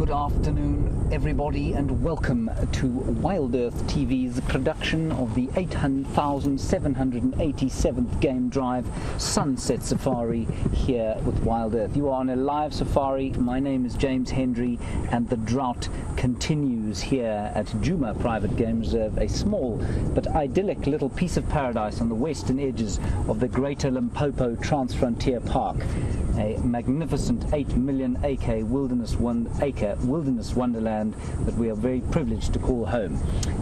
Good afternoon, everybody, and welcome to WildEarth TV's production of the 8,787th Game Drive Sunset Safari here with WildEarth. You are on a live safari. My name is James Hendry, and the drought continues here at Djuma Private Game Reserve, a small but idyllic little piece of paradise on the western edges of the Greater Limpopo Transfrontier Park. A magnificent 8 million acre wilderness wonderland that we are very privileged to call home.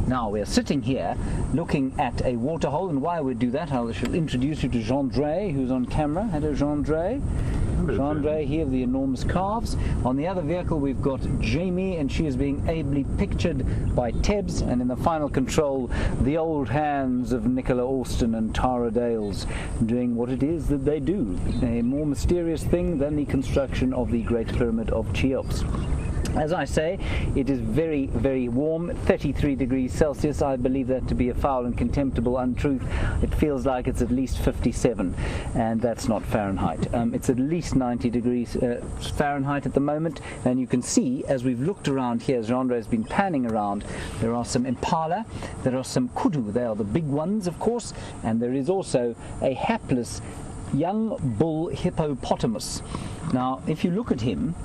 Now we are sitting here looking at a waterhole, and while we do that I shall introduce you to Jean-Dre, who's on camera. Hello, Jean-Dre. Jean-Dre here of the enormous calves. On the other vehicle we've got Jamie, and she is being ably pictured by Tebbs, and in the final control the old hands of Nicola Alston and Tara Dales doing what it is that they do, a more mysterious thing than the construction of the Great Pyramid of Cheops. As I say, it is very, very warm, 33 degrees Celsius. I believe that to be a foul and contemptible untruth. It feels like it's at least 57, and that's not Fahrenheit. It's at least 90 degrees Fahrenheit at the moment, and you can see, as we've looked around here, as Jean-Dre has been panning around, there are some impala, there are some kudu, they are the big ones, of course, and there is also a hapless young bull hippopotamus. Now, if you look at him,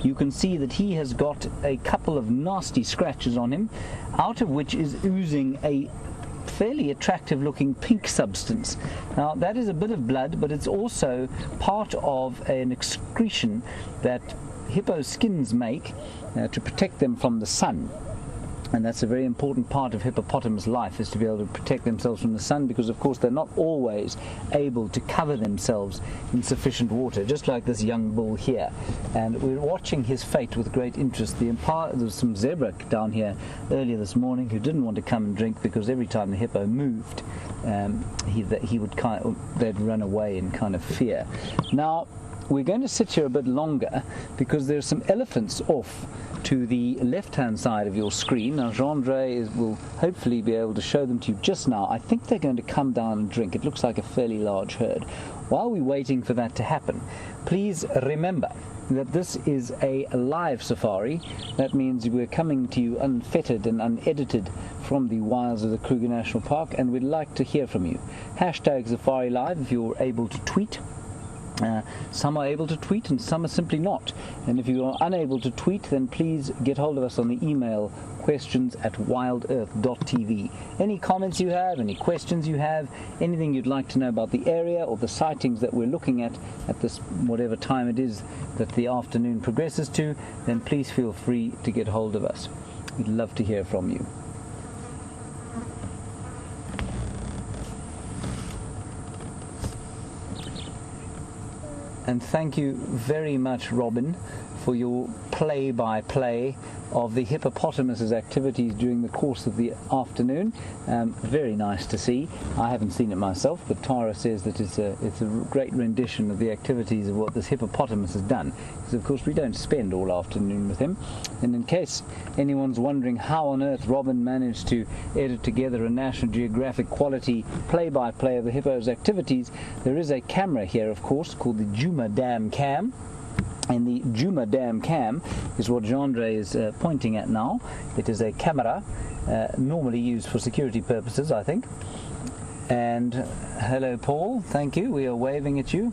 you can see that he has got a couple of nasty scratches on him, out of which is oozing a fairly attractive looking pink substance. Now that is a bit of blood, but it's also part of an excretion that hippo skins make to protect them from the sun. And that's a very important part of hippopotamus life, is to be able to protect themselves from the sun, because of course they're not always able to cover themselves in sufficient water, just like this young bull here. And we're watching his fate with great interest. There was some zebra down here earlier this morning who didn't want to come and drink, because every time the hippo moved, they'd run away in kind of fear. Now we're going to sit here a bit longer because there's some elephants off to the left-hand side of your screen. Now Jean-Dre will hopefully be able to show them to you just now. I think they're going to come down and drink. It looks like a fairly large herd. While we're waiting for that to happen, please remember that this is a live safari. That means we're coming to you unfettered and unedited from the wilds of the Kruger National Park, and we'd like to hear from you. Hashtag Safari Live if you're able to tweet. Some are able to tweet and some are simply not. And if you are unable to tweet, then please get hold of us on the email questions@wildearth.tv. Any comments you have, any questions you have, anything you'd like to know about the area or the sightings that we're looking at this whatever time it is that the afternoon progresses to, then please feel free to get hold of us. We'd love to hear from you. And thank you very much, Robin, for your play-by-play of the hippopotamus's activities during the course of the afternoon. Very nice to see. I haven't seen it myself, but Tara says that it's a great rendition of the activities of what this hippopotamus has done. Because of course we don't spend all afternoon with him. And in case anyone's wondering how on earth Robin managed to edit together a National Geographic quality play-by-play of the hippo's activities, there is a camera here, of course, called the Djuma Dam Cam. And the Djuma Dam Cam is what Jean-Dre is pointing at now. It is a camera normally used for security purposes, I think. And hello, Paul. Thank you. We are waving at you.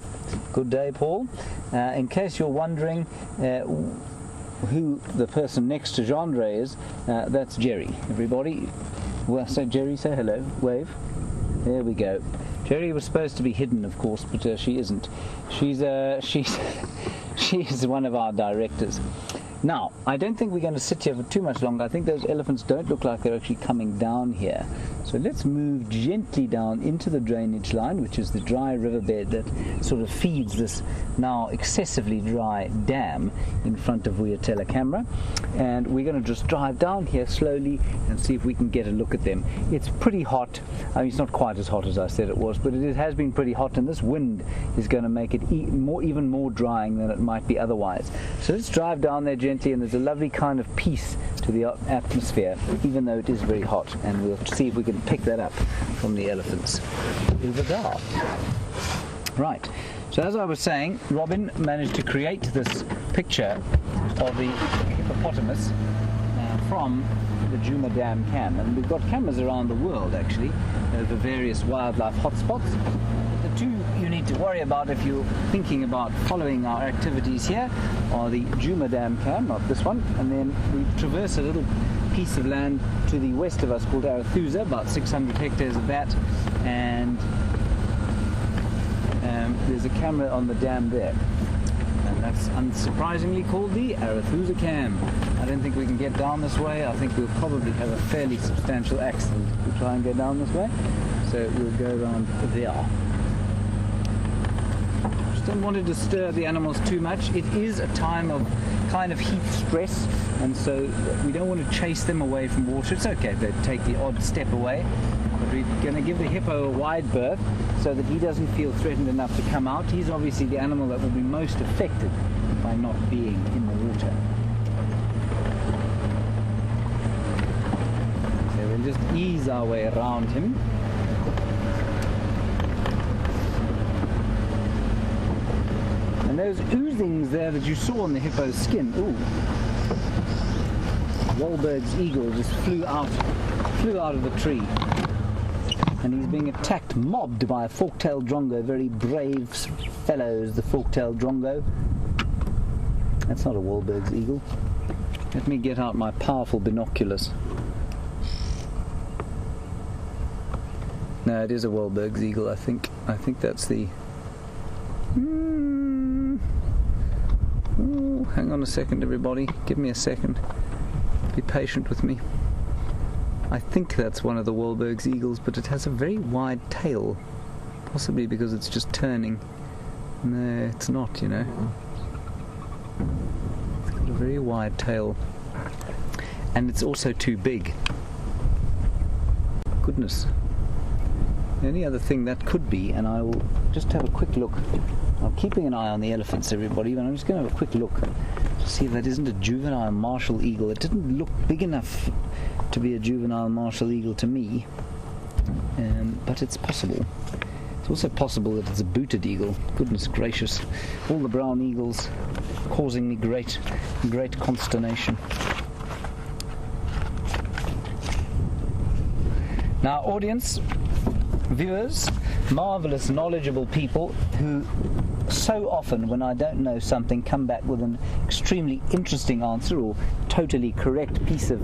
Good day, Paul. In case you're wondering who the person next to Jean-Dre is, that's Jerry. Everybody, well, so Jerry, say hello. Wave. There we go. Jerry was supposed to be hidden, of course, but she isn't. She's one of our directors. Now, I don't think we're going to sit here for too much longer. I think those elephants don't look like they're actually coming down here. So let's move gently down into the drainage line, which is the dry riverbed that sort of feeds this now excessively dry dam in front of Vuyatela camera. And we're going to just drive down here slowly and see if we can get a look at them. It's pretty hot. I mean, it's not quite as hot as I said it was, but it has been pretty hot, and this wind is going to make it even more drying than it might be otherwise. So let's drive down there gently, and there's a lovely kind of peace to the atmosphere, even though it is very hot, and we'll see if we can pick that up from the elephants over there. Right, so as I was saying, Robin managed to create this picture of the hippopotamus from the Djuma Dam cam. And we've got cameras around the world actually over various wildlife hotspots. The two you need to worry about if you're thinking about following our activities here are the Djuma Dam cam, not this one, and then we traverse a little piece of land to the west of us called Arathusa, about 600 hectares of that, and there's a camera on the dam there. And that's unsurprisingly called the Arathusa cam. I don't think we can get down this way. I think we'll probably have a fairly substantial accident if we try and go down this way. So we'll go around there. Just don't want to disturb the animals too much. It is a time of kind of heat stress, and so we don't want to chase them away from water. It's okay if they take the odd step away, but we're going to give the hippo a wide berth so that he doesn't feel threatened enough to come out. He's obviously the animal that will be most affected by not being in the water. So we'll just ease our way around him. And those oozings there that you saw on the hippo's skin, ooh, Wahlberg's eagle just flew out of the tree. And he's being attacked, mobbed by a fork-tailed drongo, very brave fellows, the fork-tailed drongo. That's not a Wahlberg's eagle. Let me get out my powerful binoculars. No, it is a Wahlberg's eagle, I think. I think that's the... Ooh, hang on a second, everybody. Give me a second. Be patient with me. I think that's one of the Wahlberg's eagles, but it has a very wide tail. Possibly because it's just turning. No, it's not, you know. It's got a very wide tail. And it's also too big. Goodness. The only other thing that could be, and I will just have a quick look. I'm keeping an eye on the elephants, everybody, but I'm just going to have a quick look to see if that isn't a juvenile martial eagle. It didn't look big enough to be a juvenile martial eagle to me, but it's possible. It's also possible that it's a booted eagle. Goodness gracious, all the brown eagles causing me great consternation. Now, audience, viewers, marvelous, knowledgeable people who so often, when I don't know something, come back with an extremely interesting answer or totally correct piece of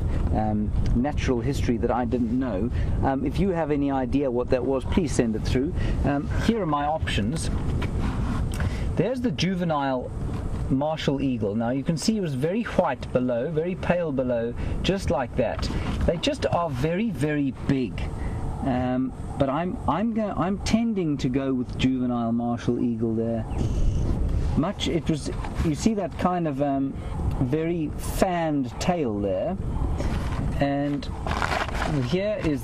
natural history that I didn't know. If you have any idea what that was, please send it through. Here are my options. There's the juvenile martial eagle. Now you can see it was very white below, very pale below, just like that. They just are very, very big. But I'm tending to go with juvenile martial eagle there. You see that kind of very fanned tail there, and here is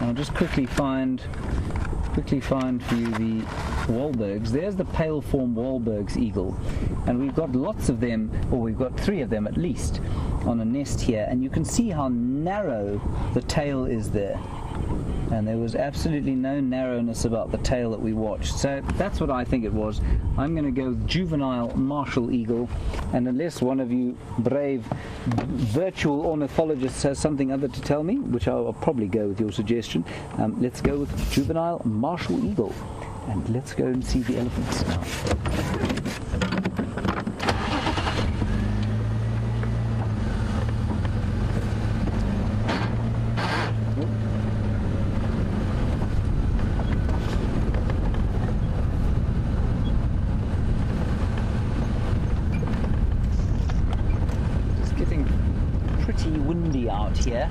I'll just quickly find for you the Wahlbergs. There's the pale form Wahlberg's eagle, and we've got lots of them, or we've got 3 of them at least on a nest here, and you can see how narrow the tail is there. And there was absolutely no narrowness about the tail that we watched. So that's what I think it was. I'm going to go with juvenile martial eagle, and unless one of you brave virtual ornithologists has something other to tell me, which I'll probably go with your suggestion, let's go with juvenile martial eagle. And let's go and see the elephants now. Here,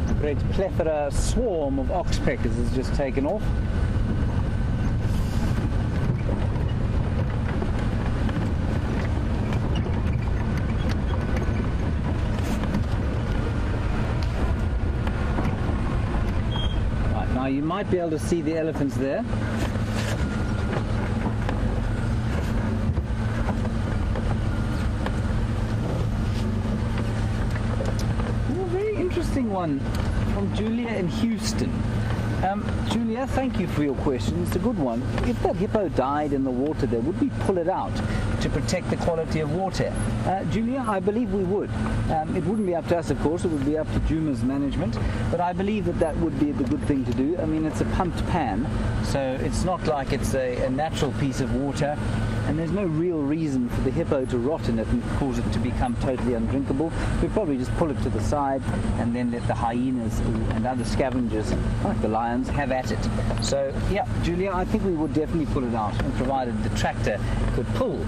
a great plethora, swarm of oxpeckers has just taken off. Right, now you might be able to see the elephants there. One from Julia in Houston. Julia, thank you for your question. It's a good one. If that hippo died in the water there, would we pull it out? to protect the quality of water? Julia, I believe we would. It wouldn't be up to us, of course, it would be up to Juma's management, but I believe that would be the good thing to do. I mean, it's a pumped pan, so it's not like it's a natural piece of water, and there's no real reason for the hippo to rot in it and cause it to become totally undrinkable. We'd probably just pull it to the side and then let the hyenas and other scavengers, like the lions, have at it. So, yeah, Julia, I think we would definitely pull it out, and provided the tractor could pull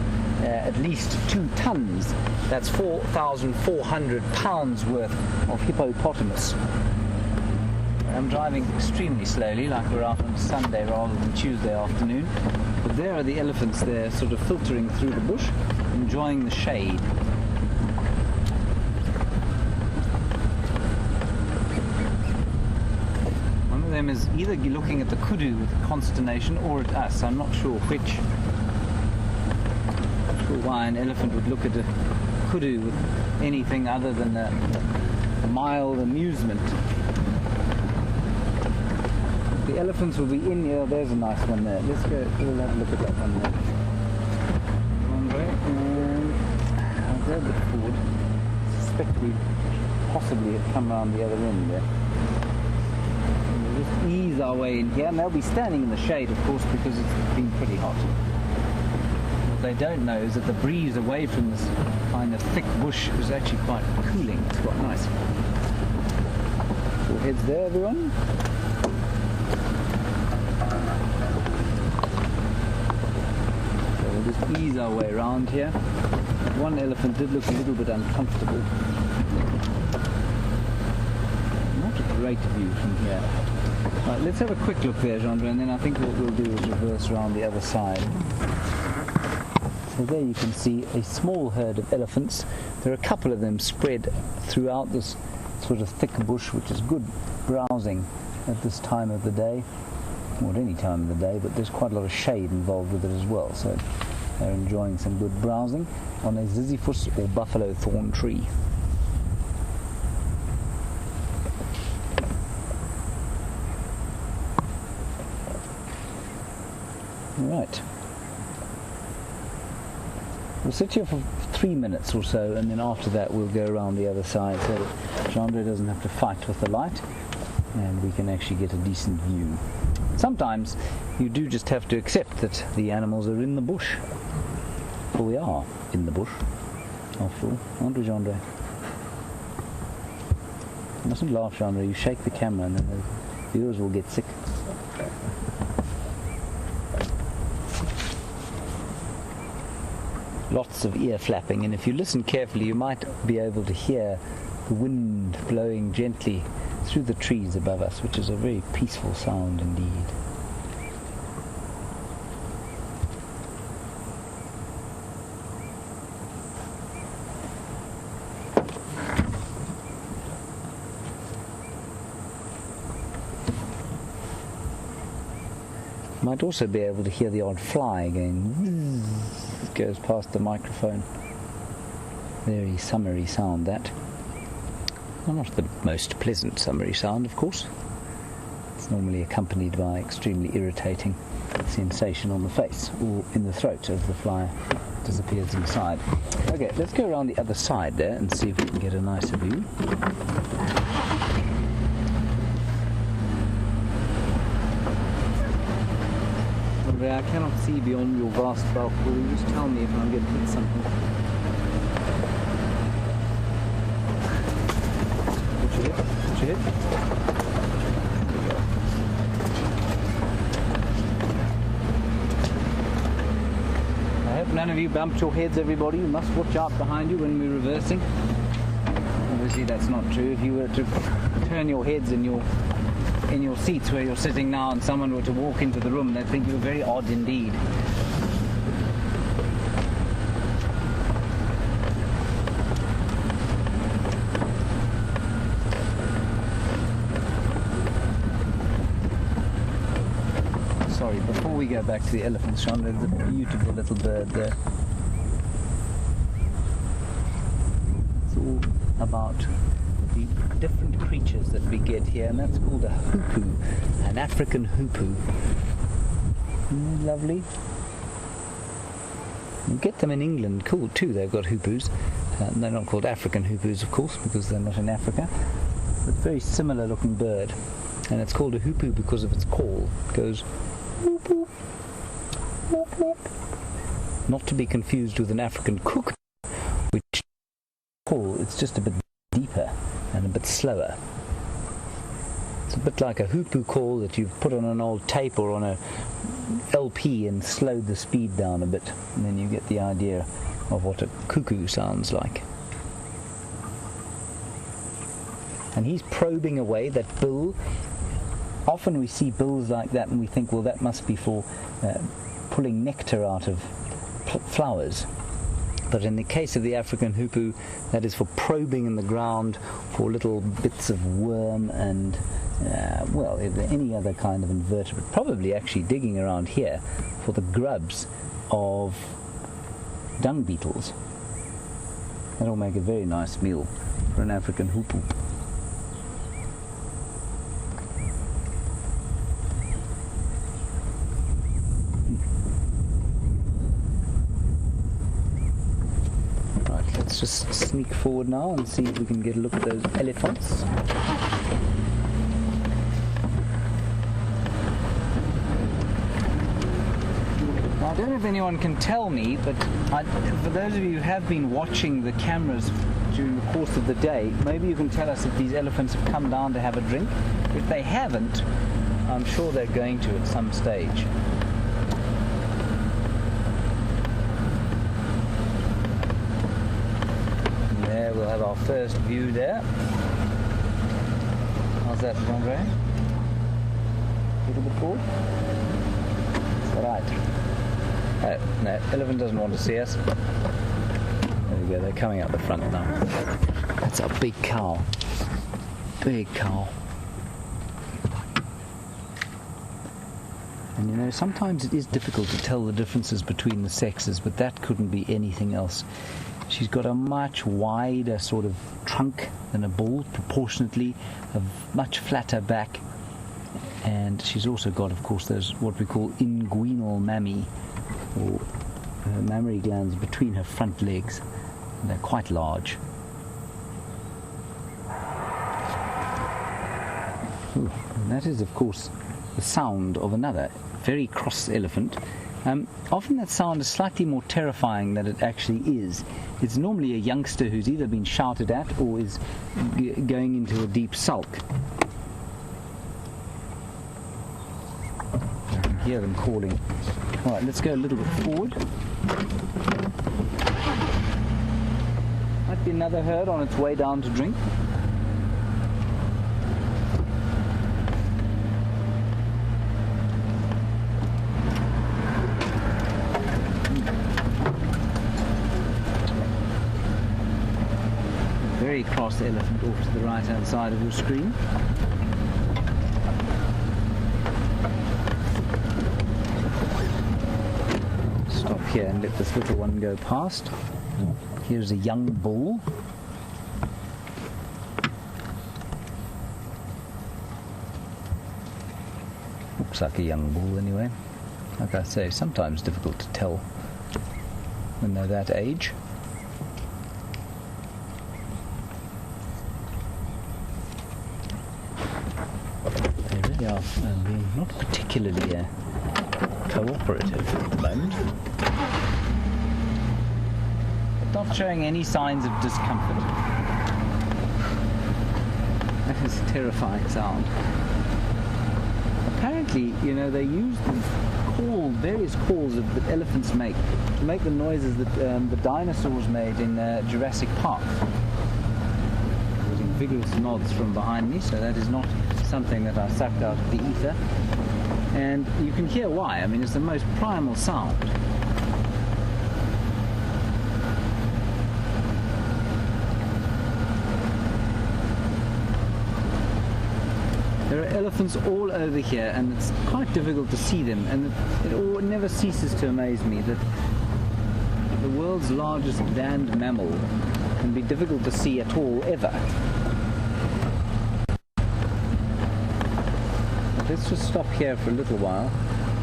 at least 2 tons. That's 4,400 pounds worth of hippopotamus. I'm driving extremely slowly, like we're out on Sunday rather than Tuesday afternoon. But there are the elephants there, sort of filtering through the bush, enjoying the shade. One of them is either looking at the kudu with consternation or at us. I'm not sure which. Not sure why an elephant would look at a kudu with anything other than a mild amusement. The elephants will be in here. There's a nice one there. Let's go. We'll have a look at that one there. Andre, and I'll go a bit forward. I suspect we possibly have come around the other end there. And we'll just ease our way in here, and they'll be standing in the shade, of course, because it's been pretty hot. What they don't know is that the breeze away from this kind of thick bush is actually quite cooling. It's quite nice. Your heads there, everyone. Just ease our way around here. One elephant did look a little bit uncomfortable. Not a great view from here. Right, let's have a quick look there, Jean, and then I think what we'll do is reverse around the other side. So there you can see a small herd of elephants. There are a couple of them spread throughout this sort of thick bush, which is good browsing at this time of the day. Or at any time of the day, but there's quite a lot of shade involved with it as well, so they're enjoying some good browsing on a ziziphus or buffalo thorn tree. Right. We'll sit here for 3 minutes or so, and then after that we'll go around the other side so that Chandra doesn't have to fight with the light, and we can actually get a decent view. Sometimes you do just have to accept that the animals are in the bush. For we are in the bush, after all, aren't we, Chandra? You mustn't laugh, Chandra. You shake the camera and then the viewers will get sick. Lots of ear flapping, and if you listen carefully you might be able to hear the wind blowing gently through the trees above us, which is a very peaceful sound indeed. Might also be able to hear the odd fly again. It goes past the microphone. Very summery sound, that. Well, not the most pleasant summery sound, of course. It's normally accompanied by extremely irritating sensation on the face or in the throat as the fly disappears inside. Okay, let's go around the other side there and see if we can get a nicer view. I cannot see beyond your vast bulk. Will you just tell me if I'm going to hit something? What you hit? What you hit? I hope none of you bumped your heads, everybody. You must watch out behind you when we're reversing. Obviously that's not true. If you were to turn your heads in your seats where you're sitting now and someone were to walk into the room, they'd think you were very odd indeed. Sorry, before we go back to the elephants, Sean, there's a beautiful little bird there. It's all about the different creatures that we get here, and that's called a hoopoo, an African hoopoo. Isn't it lovely? You get them in England, cool too. They've got hoopoes. They're not called African hoopoes, of course, because they're not in Africa. But very similar looking bird, and it's called a hoopoo because of its call. It goes hoopoo, whoop, whoop. Not to be confused with an African cuckoo, which call it's just a bit deeper and a bit slower. It's a bit like a hoopoo call that you've put on an old tape or on a LP and slowed the speed down a bit, and then you get the idea of what a cuckoo sounds like. And he's probing away that bill. Often we see bills like that and we think, well, that must be for pulling nectar out of flowers. But in the case of the African hoopoo, that is for probing in the ground for little bits of worm and, well, any other kind of invertebrate. Probably actually digging around here for the grubs of dung beetles. That'll make a very nice meal for an African hoopoo. Right, let's just sneak forward now and see if we can get a look at those elephants. I don't know if anyone can tell me, but for those of you who have been watching the cameras during the course of the day, maybe you can tell us if these elephants have come down to have a drink. If they haven't, I'm sure they're going to at some stage. And there we'll have our first view there. How's that, Andre? A little bit forward? All right. Oh, no, elephant doesn't want to see us. There we go, they're coming out the front now. That's a big cow. Big cow. And you know, sometimes it is difficult to tell the differences between the sexes, but that couldn't be anything else. She's got a much wider sort of trunk than a bull, proportionately, a much flatter back. And she's also got, of course, those what we call inguinal mammae, or mammary glands between her front legs. And they're quite large. Ooh, and that is, of course, the sound of another very cross elephant. Often that sound is slightly more terrifying than it actually is. It's normally a youngster who's either been shouted at or is going into a deep sulk. I can hear them calling. All right, let's go a little bit forward. Might be another herd on its way down to drink. Very cross elephant off to the right hand side of your screen. Stop here and let this little one go past. Here's a young bull. Looks like a young bull anyway. Like I say, sometimes difficult to tell when they're that age. They really are being not particularly cooperative at the moment. Not showing any signs of discomfort. That is a terrifying sound. Apparently, you know, they use various calls that elephants make to make the noises that the dinosaurs made in Jurassic Park. Getting vigorous nods from behind me, so that is not something that I sucked out of the ether. And you can hear why. I mean, it's the most primal sound. There are elephants all over here, and it's quite difficult to see them, and it never ceases to amaze me that the world's largest land mammal can be difficult to see at all, ever. But let's just stop here for a little while.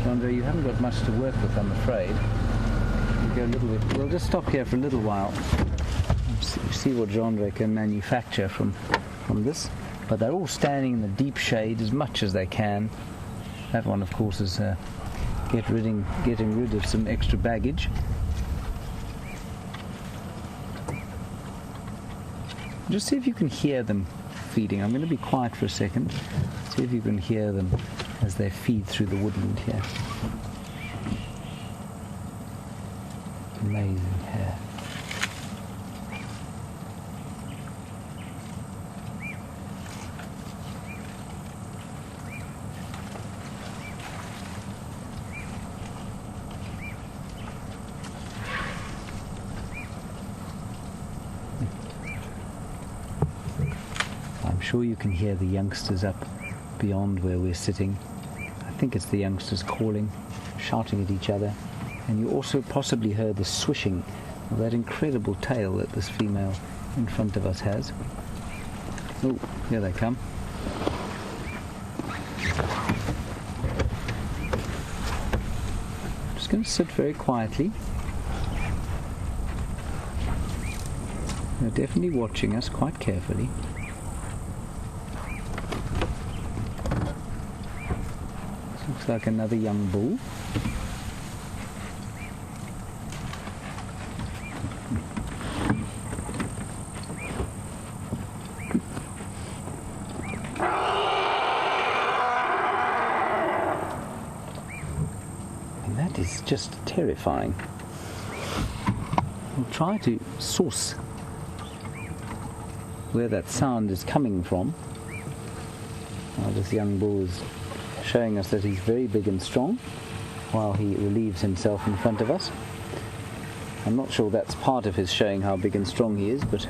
Chandra, you haven't got much to work with, I'm afraid. go a little bit. We'll just stop here for a little while. See what genre can manufacture from this. But they're all standing in the deep shade as much as they can. That one, of course, is getting rid of some extra baggage. Just see if you can hear them feeding. I'm going to be quiet for a second. See if you can hear them as they feed through the woodland here. Amazing hair. I'm sure you can hear the youngsters up beyond where we're sitting. I think it's the youngsters calling, shouting at each other. And you also possibly heard the swishing of that incredible tail that this female in front of us has. Oh, here they come. Just going to sit very quietly. They're definitely watching us quite carefully. This looks like another young bull. Is just terrifying. We'll try to source where that sound is coming from. Now this young bull is showing us that he's very big and strong while he relieves himself in front of us. I'm not sure that's part of his showing how big and strong he is, but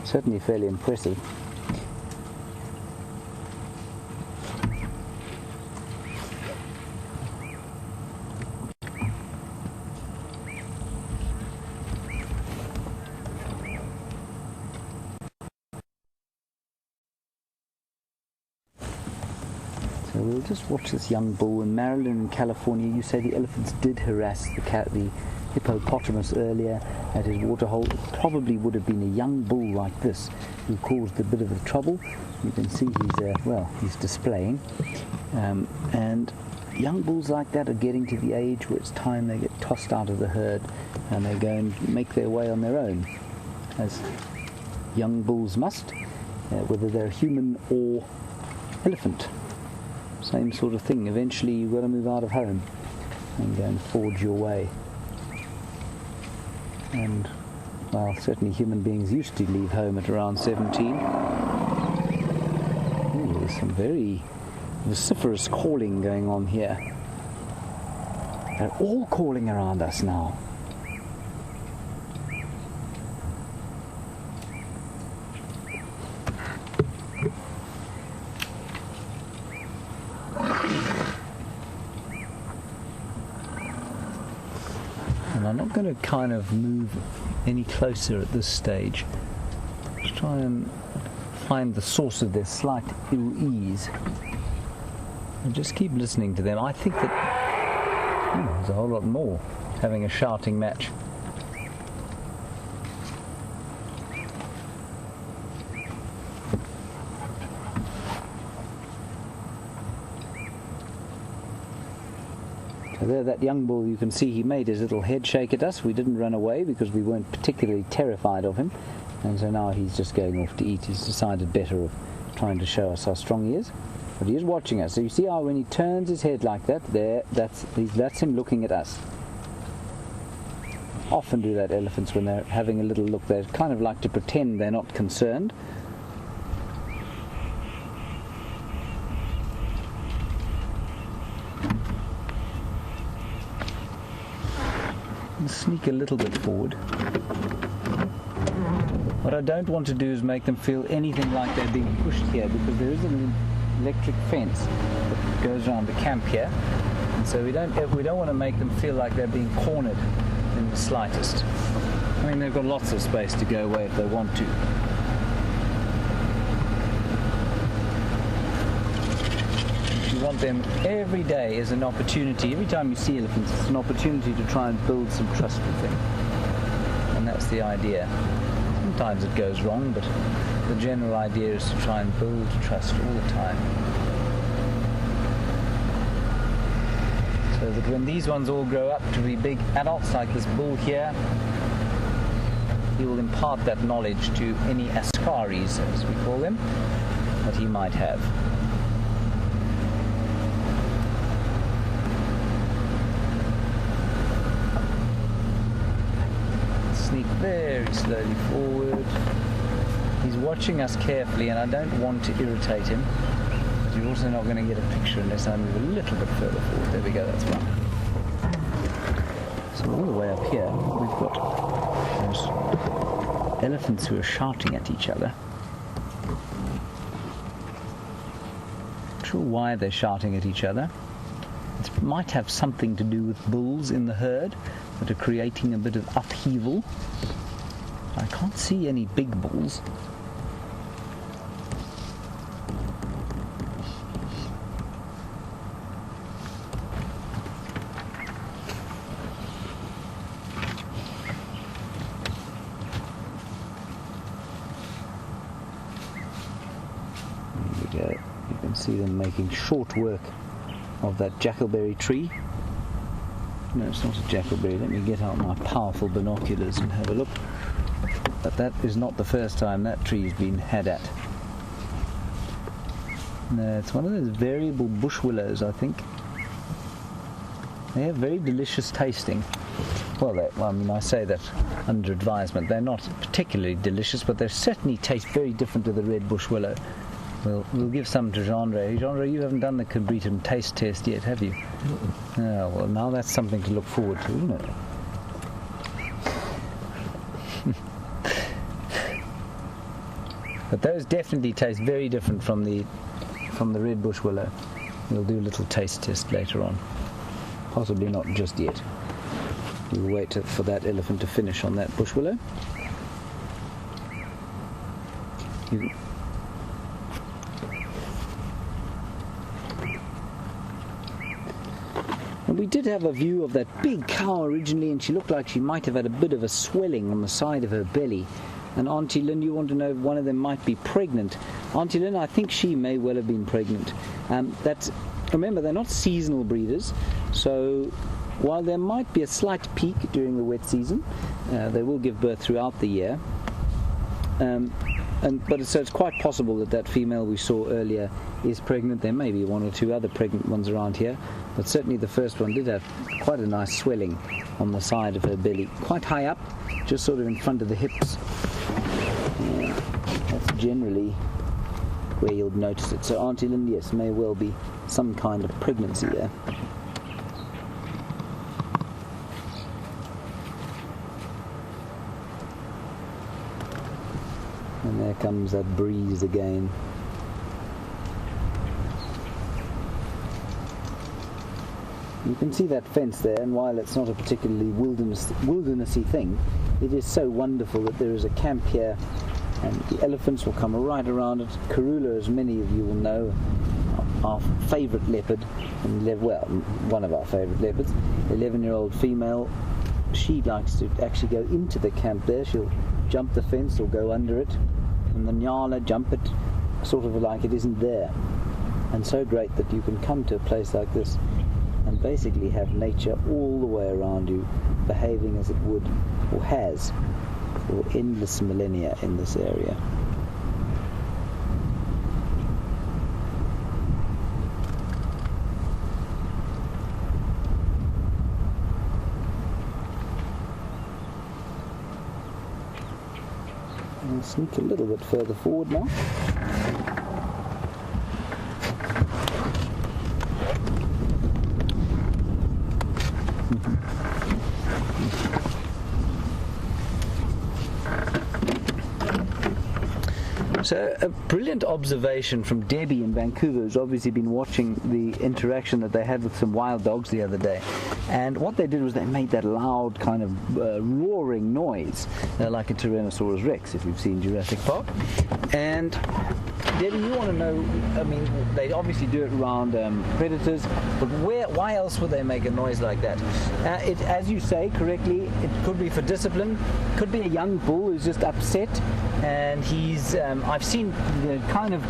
certainly fairly impressive. So we'll just watch this young bull. In Maryland and California, you say the elephants did harass the hippopotamus earlier at his waterhole. It probably would have been a young bull like this who caused a bit of the trouble. You can see he's displaying. And young bulls like that are getting to the age where it's time they get tossed out of the herd and they go and make their way on their own, as young bulls must, whether they're human or elephant. Same sort of thing. Eventually you've got to move out of home and go and forge your way. And, well, certainly human beings used to leave home at around 17. Ooh, there's some very vociferous calling going on here. They're all calling around us now. And I'm not going to kind of move any closer at this stage. Just try and find the source of their slight ill ease. And just keep listening to them. I think that there's a whole lot more having a shouting match. So there, that young bull, you can see he made his little head shake at us. We didn't run away because we weren't particularly terrified of him. And so now he's just going off to eat. He's decided better of trying to show us how strong he is. But he is watching us. So you see how when he turns his head like that, that's him looking at us. Often do that elephants when they're having a little look. They kind of like to pretend they're not concerned. Sneak a little bit forward. What I don't want to do is make them feel anything like they're being pushed here, because there is an electric fence that goes around the camp here, and so we don't want to make them feel like they're being cornered in the slightest. I mean, they've got lots of space to go away if they want to. want them every day as an opportunity. Every time you see elephants, it's an opportunity to try and build some trust with them. And that's the idea. Sometimes it goes wrong, but the general idea is to try and build trust all the time. So that when these ones all grow up to be big adults, like this bull here, he will impart that knowledge to any askaris, as we call them, that he might have. Sneak very slowly forward. He's watching us carefully, and I don't want to irritate him. But you're also not going to get a picture unless I move a little bit further forward. There we go, that's fine. So all the way up here, we've got those elephants who are shouting at each other. Not sure why they're shouting at each other. It might have something to do with bulls in the herd that are creating a bit of upheaval. I can't see any big bulls. You can see them making short work of that jackalberry tree. No, it's not a jackalberry. Let me get out my powerful binoculars and have a look. But that is not the first time that tree's been had at. No, it's one of those variable bush willows, I think. They are very delicious tasting. Well, I mean, I say that under advisement. They're not particularly delicious, but they certainly taste very different to the red bush willow. We'll give some to Genre. Genre, you haven't done the Cabriton taste test yet, have you? Oh, well, now that's something to look forward to, isn't it? But those definitely taste very different from the red bush willow. We'll do a little taste test later on. Possibly not just yet. We'll wait for that elephant to finish on that bush willow. We did have a view of that big cow originally, and she looked like she might have had a bit of a swelling on the side of her belly. And Auntie Lynn, you want to know if one of them might be pregnant. Auntie Lynn, I think she may well have been pregnant. Remember, they're not seasonal breeders, so while there might be a slight peak during the wet season, they will give birth throughout the year. So it's quite possible that female we saw earlier is pregnant. There may be one or two other pregnant ones around here, but certainly the first one did have quite a nice swelling on the side of her belly, quite high up, just sort of in front of the hips. That's generally where you'll notice it. So Auntie Lynn, yes, may well be some kind of pregnancy there. And there comes that breeze again. You can see that fence there, and while it's not a particularly wildernessy thing, it is so wonderful that there is a camp here, and the elephants will come right around it. Karula, as many of you will know, our favourite leopard, one of our favourite leopards, 11-year-old female. She likes to actually go into the camp there. She'll jump the fence or go under it, and the nyala jump it, sort of like it isn't there. And so great that you can come to a place like this and basically have nature all the way around you, behaving as it would, or has, for endless millennia in this area. I'll sneak a little bit further forward now. So a brilliant observation from Debbie in Vancouver, who's obviously been watching the interaction that they had with some wild dogs the other day. And what they did was they made that loud kind of roaring noise, like a Tyrannosaurus Rex, if you've seen Jurassic Park. And Debbie, you want to know, I mean, they obviously do it around predators, but why else would they make a noise like that? As you say correctly, it could be for discipline, could be a young bull who's just upset, and he's, I've seen kind of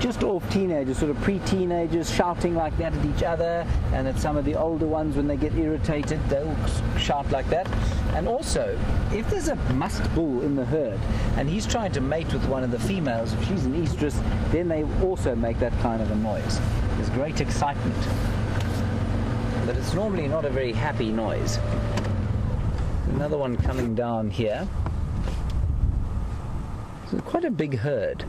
just off teenagers, sort of pre-teenagers shouting like that at each other, and at some of the older ones, when they get irritated, they'll shout like that. And also, if there's a musk bull in the herd and he's trying to mate with one of the females, if she's an estrus, then they also make that kind of a noise. There's great excitement, but it's normally not a very happy noise. Another one coming down here. It's quite a big herd.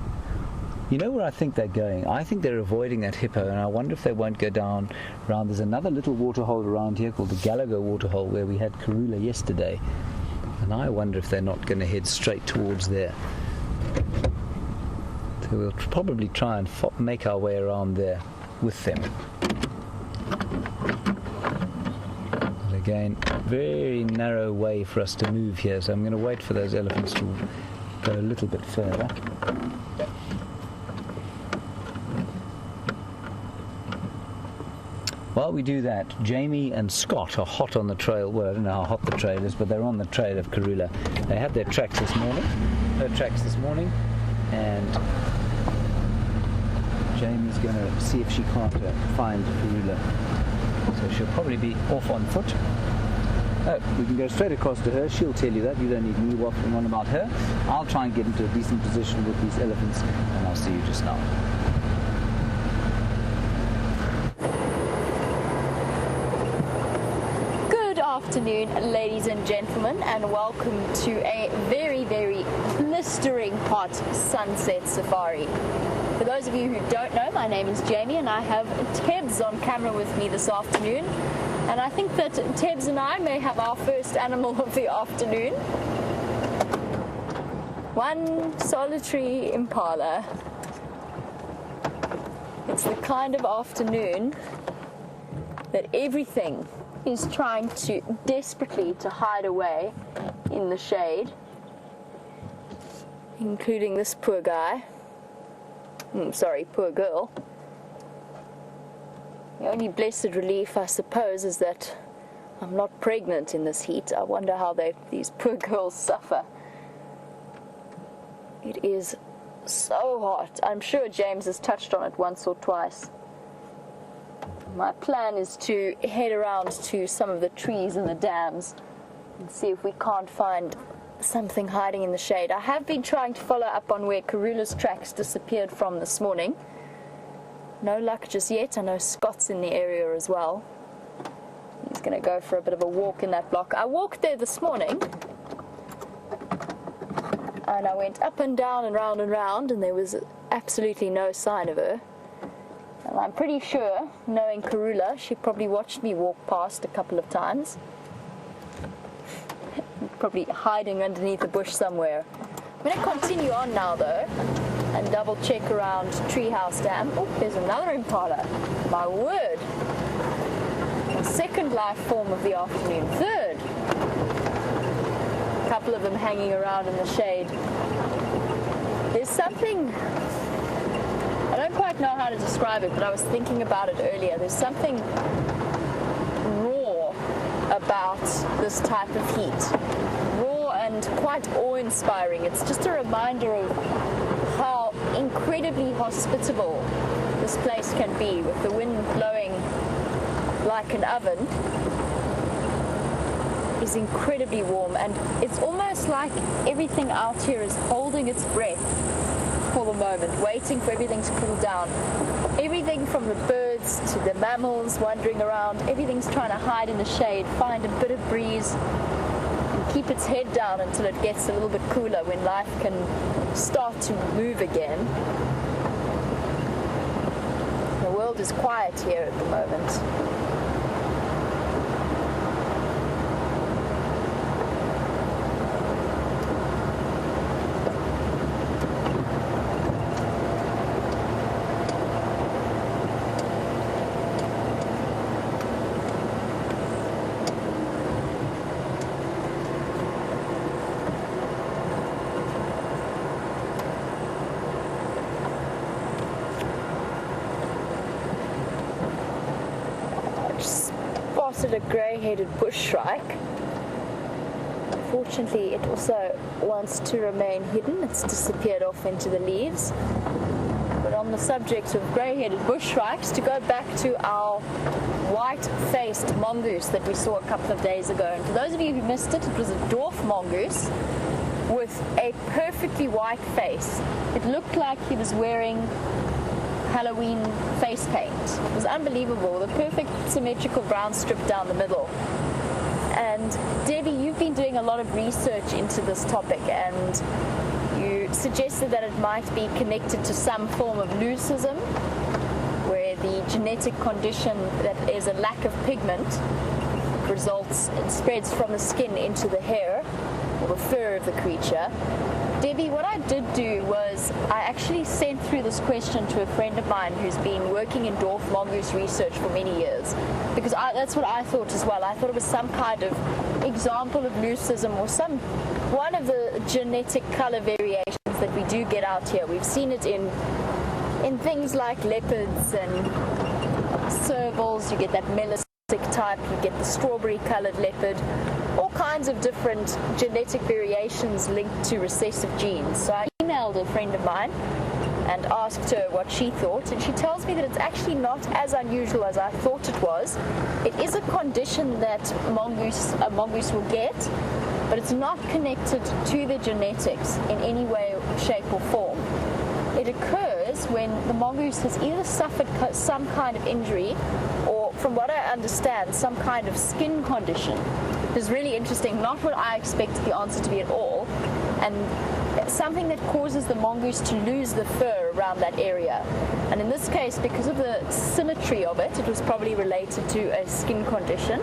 You know where I think they're going? I think they're avoiding that hippo, and I wonder if they won't go down around. There's another little waterhole around here called the Gallagher waterhole where we had Karula yesterday, and I wonder if they're not going to head straight towards there. So we'll probably try and make our way around there with them. But again, very narrow way for us to move here, so I'm going to wait for those elephants to go a little bit further. While we do that, Jamie and Scott are hot on the trail. Well, I don't know how hot the trail is, but they're on the trail of Karula. They had their tracks this morning, and Jamie's going to see if she can't find Karula. So she'll probably be off on foot. Oh, we can go straight across to her. She'll tell you that. You don't need me waffling on about her. I'll try and get into a decent position with these elephants, and I'll see you just now. Afternoon, ladies and gentlemen, and welcome to a very, very blistering hot sunset safari. For those of you who don't know, my name is Jamie and I have Tebs on camera with me this afternoon, and I think that Tebs and I may have our first animal of the afternoon. One solitary impala. It's the kind of afternoon that everything is trying desperately to hide away in the shade, including this poor guy. Poor girl. The only blessed relief, I suppose, is that I'm not pregnant in this heat. I wonder how these poor girls suffer. It is so hot. I'm sure James has touched on it once or twice. My plan is to head around to some of the trees and the dams and see if we can't find something hiding in the shade. I have been trying to follow up on where Karula's tracks disappeared from this morning. No luck just yet. I know Scott's in the area as well. He's going to go for a bit of a walk in that block. I walked there this morning and I went up and down and round, and there was absolutely no sign of her. And I'm pretty sure, knowing Karula, she probably watched me walk past a couple of times. Probably hiding underneath a bush somewhere. I'm going to continue on now, though, and double check around Treehouse Dam. Oh, there's another impala. My word. The second life form of the afternoon. Third. A couple of them hanging around in the shade. There's something... I don't quite know how to describe it, but I was thinking about it earlier. There's something raw about this type of heat. Raw and quite awe-inspiring. It's just a reminder of how incredibly hospitable this place can be, with the wind blowing like an oven. Is incredibly warm, and it's almost like everything out here is holding its breath for the moment, waiting for everything to cool down. Everything from the birds to the mammals wandering around, everything's trying to hide in the shade, find a bit of breeze, and keep its head down until it gets a little bit cooler, when life can start to move again. The world is quiet here at the moment. spotted a grey-headed bush shrike. Unfortunately, it also wants to remain hidden. It's disappeared off into the leaves. But on the subject of grey-headed bush shrikes, to go back to our white-faced mongoose that we saw a couple of days ago. And for those of you who missed it, it was a dwarf mongoose with a perfectly white face. It looked like he was wearing Halloween face paint. It was unbelievable. The perfect symmetrical brown strip down the middle. And Debbie, you've been doing a lot of research into this topic, and you suggested that it might be connected to some form of leucism, where the genetic condition that is a lack of pigment results, it spreads from the skin into the hair or the fur of the creature. Debbie, what I did do was I actually sent through this question to a friend of mine who's been working in dwarf mongoose research for many years, because that's what I thought as well. I thought it was some kind of example of leucism or one of the genetic color variations that we do get out here. We've seen it in things like leopards and servals. You get that melastic type, you get the strawberry colored leopard, all kinds of different genetic variations linked to recessive genes. So I emailed a friend of mine and asked her what she thought, and she tells me that it's actually not as unusual as I thought it was. It is a condition that a mongoose will get, but it's not connected to the genetics in any way, shape or form. It occurs when the mongoose has either suffered some kind of injury or, from what I understand, some kind of skin condition. It's really interesting, not what I expected the answer to be at all, and something that causes the mongoose to lose the fur around that area. And in this case, because of the symmetry of it, it was probably related to a skin condition.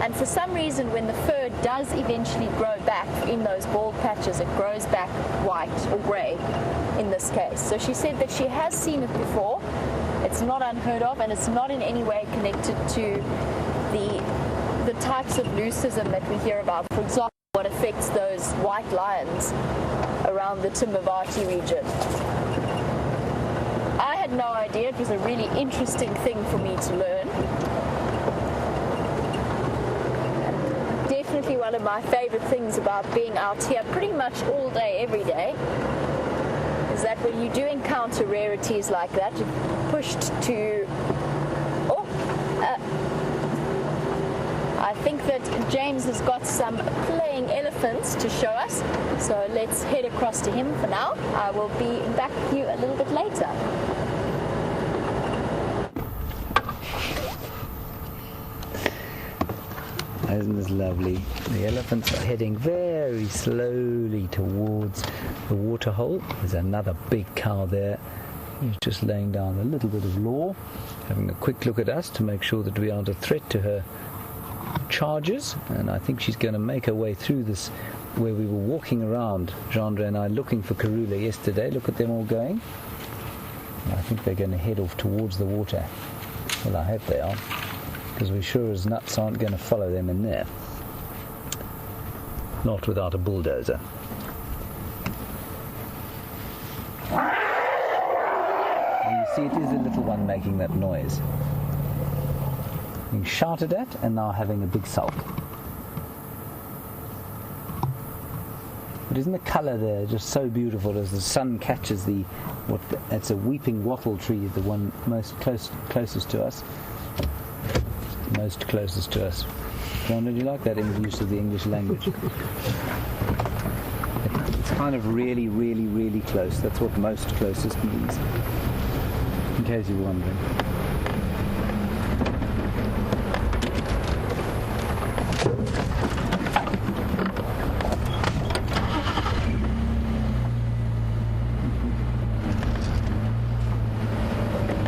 And for some reason, when the fur does eventually grow back in those bald patches, it grows back white or grey in this case. So she said that she has seen it before. It's not unheard of, and it's not in any way connected to the types of leucism that we hear about. For example, what affects those white lions around the Timbavati region. I had no idea. It was a really interesting thing for me to learn. Definitely one of my favorite things about being out here pretty much all day, every day, is that when you do encounter rarities like that, you're pushed to... I think that James has got some playing elephants to show us, so let's head across to him for now. I will be back with you a little bit later. Isn't this lovely? The elephants are heading very slowly towards the waterhole. There's another big cow there. She's just laying down a little bit of law, having a quick look at us to make sure that we aren't a threat to her charges. And I think she's going to make her way through this, where we were walking around, Jandra and I, looking for Karula yesterday. Look at them all going. I think they're going to head off towards the water. Well, I hope they are, because we sure as nuts aren't going to follow them in there. Not without a bulldozer. And you see, it is a little one making that noise. Being shouted at and now having a big sulk. But isn't the colour there just so beautiful as the sun catches it's a weeping wattle tree, the one closest to us. Most closest to us. John, did you like that use of the English language? It's kind of really, really, really close. That's what most closest means, in case you're wondering.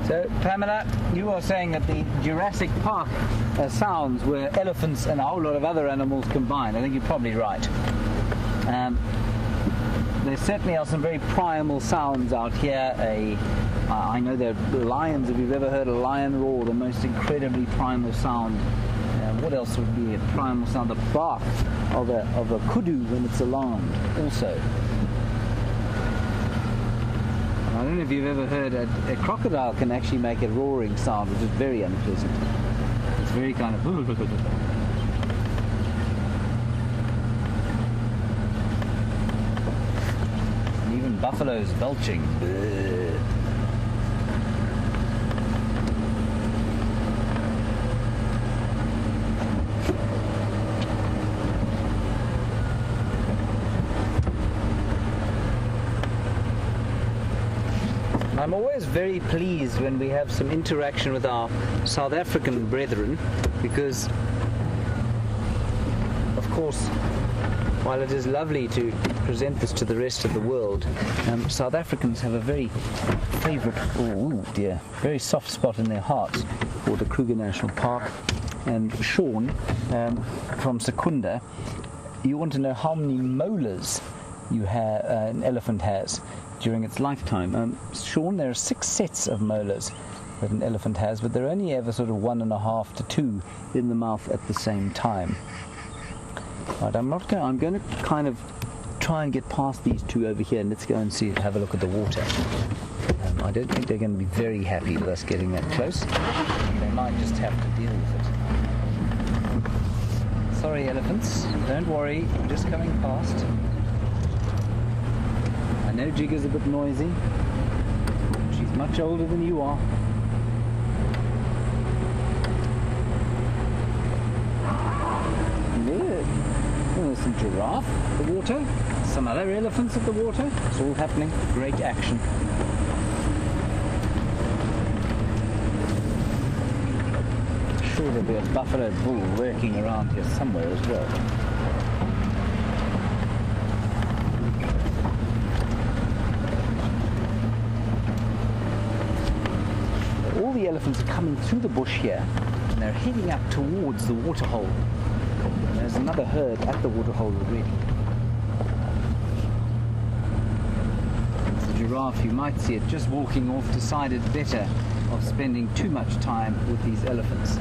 So, Pamela, you are saying that the Jurassic Park sounds were elephants and a whole lot of other animals combined. I think you're probably right. There certainly are some very primal sounds out here. I know there are lions. If you've ever heard a lion roar, the most incredibly primal sound. What else would be a primal sound? The bark of a kudu when it's alarmed, also. I don't know if you've ever heard a crocodile can actually make a roaring sound, which is very unpleasant. It's very kind of... And even buffaloes belching. I'm always very pleased when we have some interaction with our South African brethren, because, of course, while it is lovely to present this to the rest of the world, South Africans have a very favourite, very soft spot in their hearts for the Kruger National Park. And Sean from Secunda, you want to know how many molars an elephant has during its lifetime. Sean, there are 6 sets of molars that an elephant has, but they're only ever sort of 1.5 to 2 in the mouth at the same time. Right, I'm going to kind of try and get past these 2 over here, and let's go and have a look at the water. I don't think they're going to be very happy with us getting that close. They might just have to deal with it. Sorry, elephants, don't worry, I'm just coming past. I know Jigger's a bit noisy. She's much older than you are. Good. Oh, there's some giraffe at the water. Some other elephants at the water. It's all happening. Great action. I'm sure there'll be a buffalo bull lurking around here somewhere as well. All the elephants are coming through the bush here, and they're heading up towards the waterhole. There's another herd at the waterhole already. It's a giraffe, you might see it just walking off, decided better of spending too much time with these elephants.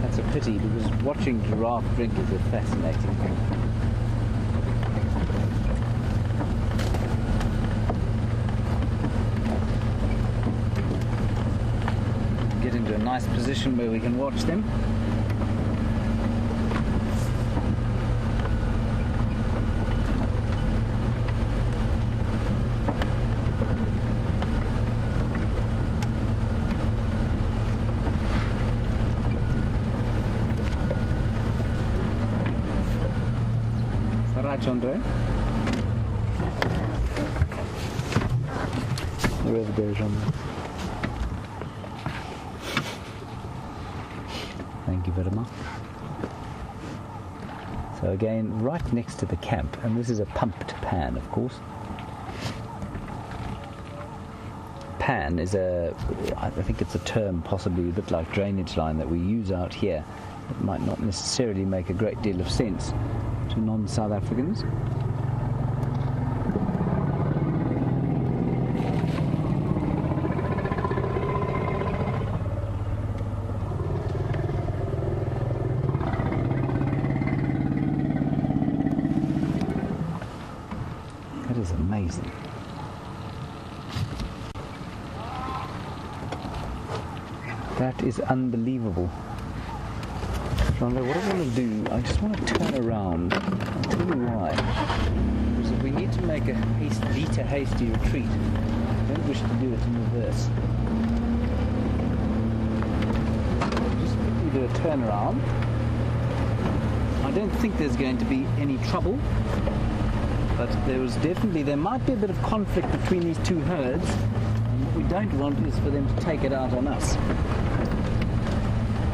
That's a pity, because watching giraffe drink is a fascinating thing. Into a nice position where we can watch them. Is that right, Andre? You're over there, Andre. Thank you very much. So again, right next to the camp, and this is a pumped pan, of course. Pan is I think it's a term possibly a bit like drainage line that we use out here. It might not necessarily make a great deal of sense to non-South Africans. That is amazing. That is unbelievable. What I want to do, I just want to turn around. I'll tell you why. Because if we need to make a hasty retreat, I don't wish to do it in reverse. Just quickly do a turnaround. I don't think there's going to be any trouble, but there might be a bit of conflict between these 2 herds. And what we don't want is for them to take it out on us.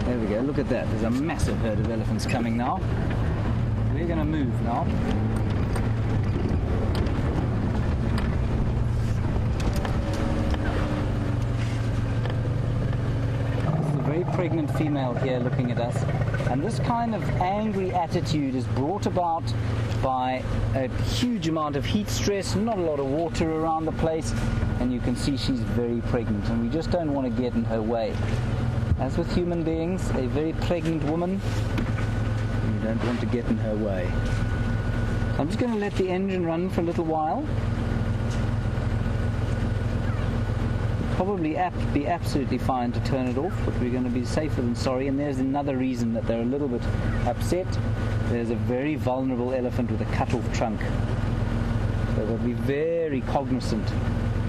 There we go, look at that. There's a massive herd of elephants coming now. We're going to move now. There's a very pregnant female here looking at us. And this kind of angry attitude is brought about by a huge amount of heat stress, not a lot of water around the place, and you can see she's very pregnant, and we just don't want to get in her way. As with human beings, a very pregnant woman, you don't want to get in her way. So I'm just going to let the engine run for a little while. probably be absolutely fine to turn it off, but we're going to be safer than sorry. And there's another reason that they're a little bit upset. There's a very vulnerable elephant with a cut-off trunk. So they'll be very cognizant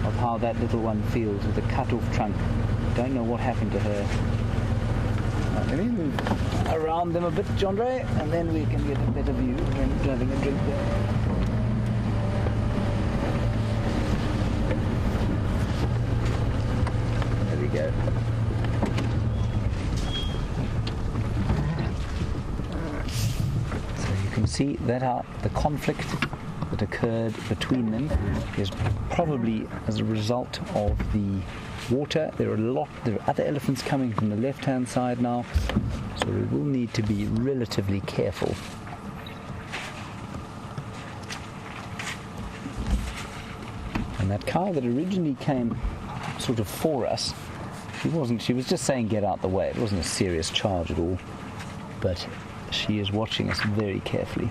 of how that little one feels with a cut-off trunk. Don't know what happened to her. Right, let me move around them a bit, Jandre, and then we can get a better view when having a drink there. There we go. So you can see that the conflict that occurred between them is probably as a result of the water. There are other elephants coming from the left-hand side now, so we will need to be relatively careful. And that cow that originally came sort of for us, she was just saying get out the way. It wasn't a serious charge at all, but she is watching us very carefully.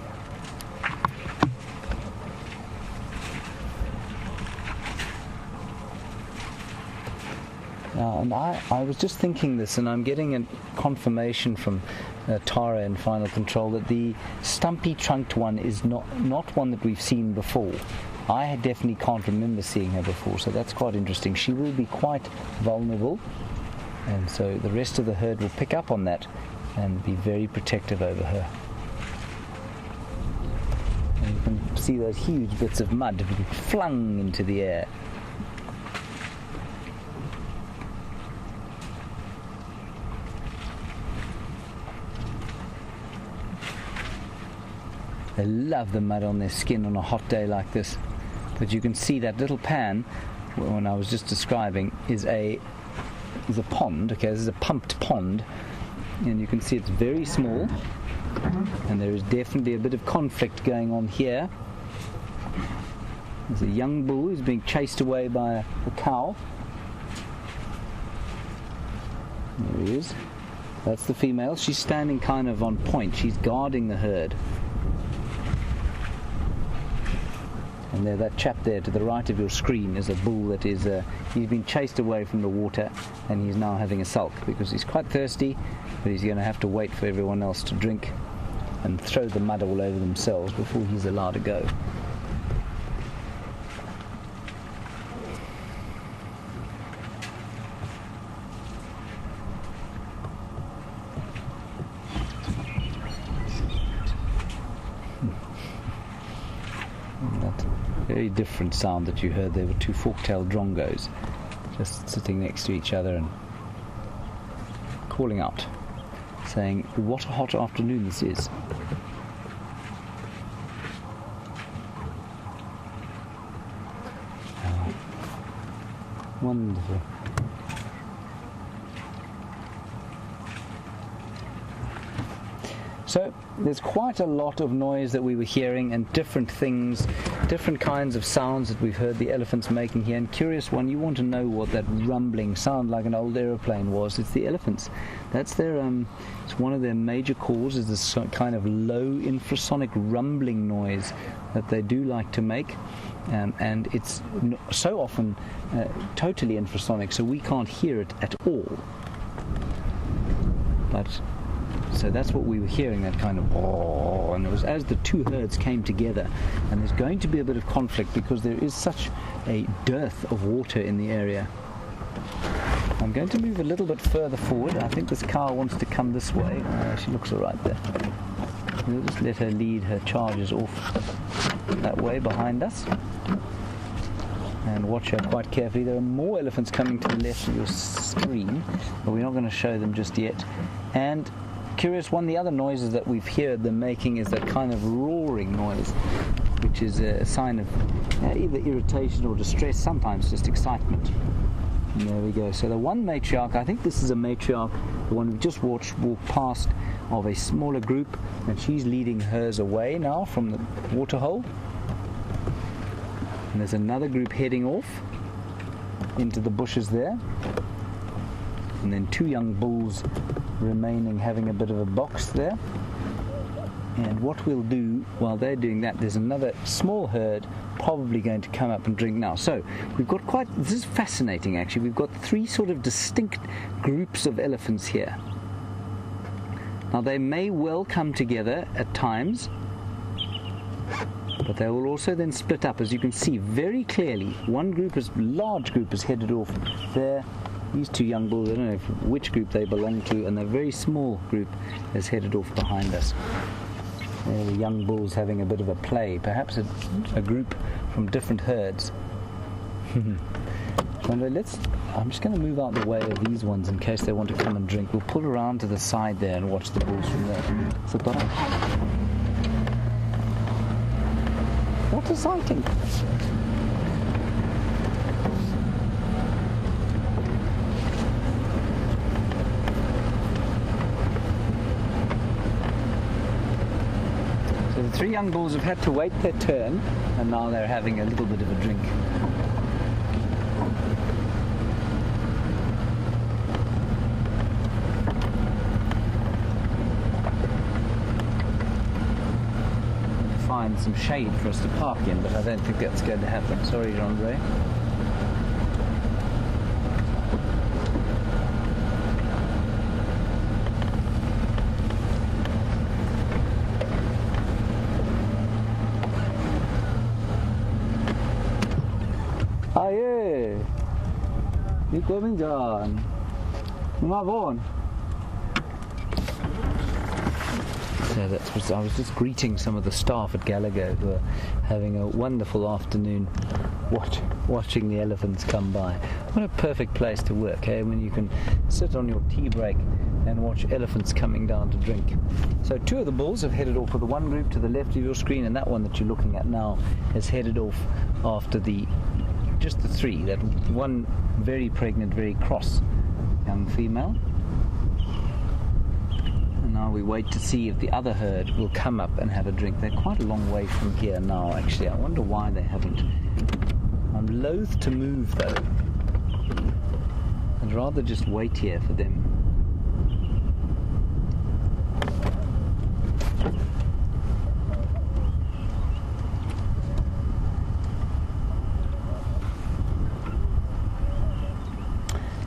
And I was just thinking this, and I'm getting a confirmation from Tara in Final Control that the stumpy trunked one is not one that we've seen before. I definitely can't remember seeing her before, so that's quite interesting. She will be quite vulnerable, and so the rest of the herd will pick up on that and be very protective over her. And you can see those huge bits of mud being flung into the air. They love the mud on their skin on a hot day like this. But you can see that little pan, when I was just describing, is a pond. Okay, this is a pumped pond, and you can see it's very small, and there is definitely a bit of conflict going on here. There's a young bull who's being chased away by a cow. There he is. That's the female. She's standing kind of on point. She's guarding the herd. And there, that chap there to the right of your screen is a bull that is, he's been chased away from the water, and he's now having a sulk because he's quite thirsty, but he's going to have to wait for everyone else to drink and throw the mud all over themselves before he's allowed to go. Very different sound that you heard. There were two fork-tailed drongos just sitting next to each other and calling out, saying, "What a hot afternoon this is." Oh, wonderful. So there's quite a lot of noise that we were hearing, and different things, different kinds of sounds that we've heard the elephants making here. And curious one, you want to know what that rumbling sound like an old aeroplane was? It's the elephants. That's their it's one of their major calls, is this kind of low infrasonic rumbling noise that they do like to make, and it's so often totally infrasonic, so we can't hear it at all. But so that's what we were hearing, that kind of oh, and it was as the two herds came together. And there's going to be a bit of conflict because there is such a dearth of water in the area. I'm going to move a little bit further forward. I think this cow wants to come this way. She looks all right there. We'll just let her lead her charges off that way behind us. And watch her quite carefully. There are more elephants coming to the left of your screen, but we're not going to show them just yet. And curious one, the other noises that we've heard them making is that kind of roaring noise, which is a sign of either irritation or distress, sometimes just excitement. And there we go. So the one matriarch, I think this is a matriarch, the one we've just walked past, of a smaller group, and she's leading hers away now from the waterhole. And there's another group heading off into the bushes there. And then two young bulls remaining, having a bit of a box there. And what we'll do while they're doing that, there's another small herd probably going to come up and drink now. So we've got this is fascinating actually, we've got 3 sort of distinct groups of elephants here. Now they may well come together at times, but they will also then split up. As you can see very clearly, large group is headed off there. These 2 young bulls, I don't know which group they belong to, and the very small group is headed off behind us. The young bulls having a bit of a play, perhaps a group from different herds. I'm just going to move out the way of these ones in case they want to come and drink. We'll pull around to the side there and watch the bulls from there. So, what a sighting! So the 3 young bulls have had to wait their turn, and now they're having a little bit of a drink. Find some shade for us to park in, but I don't think that's going to happen. Sorry, Andre. Aye, you coming, John? Come on. So I was just greeting some of the staff at Gallagher who are having a wonderful afternoon watching the elephants come by. What a perfect place to work, eh? When you can sit on your tea break and watch elephants coming down to drink. So 2 of the bulls have headed off with the one group to the left of your screen, and that one that you're looking at now has headed off after just the 3. That one very pregnant, very cross young female. Now we wait to see if the other herd will come up and have a drink. They're quite a long way from here now, actually. I wonder why they haven't. I'm loath to move, though. I'd rather just wait here for them.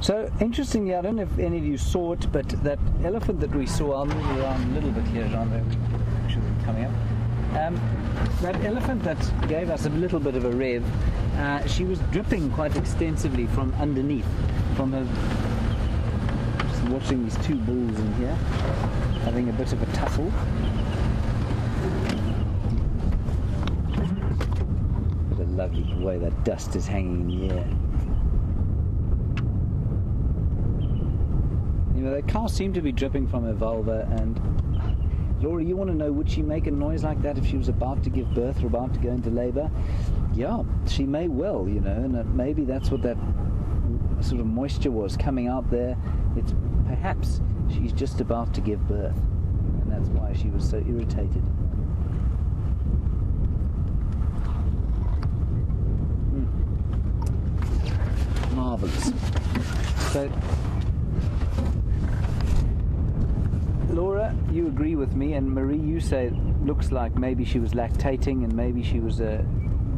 So, interestingly, I don't know if any of you saw it, but that elephant that we saw, I'll move around a little bit here, John, make sure they're coming up. That elephant that gave us a little bit of a rev, she was dripping quite extensively from underneath, from her, just watching these 2 bulls in here, having a bit of a tussle. What a lovely way that dust is hanging in the air. You know, the cow seemed to be dripping from her vulva, and Laura, you want to know, would she make a noise like that if she was about to give birth or about to go into labor? Yeah, she may well, you know, and maybe that's what that sort of moisture was coming out there. It's perhaps she's just about to give birth, and that's why she was so irritated. Marvelous. So, Laura, you agree with me, and Marie, you say it looks like maybe she was lactating, and maybe she was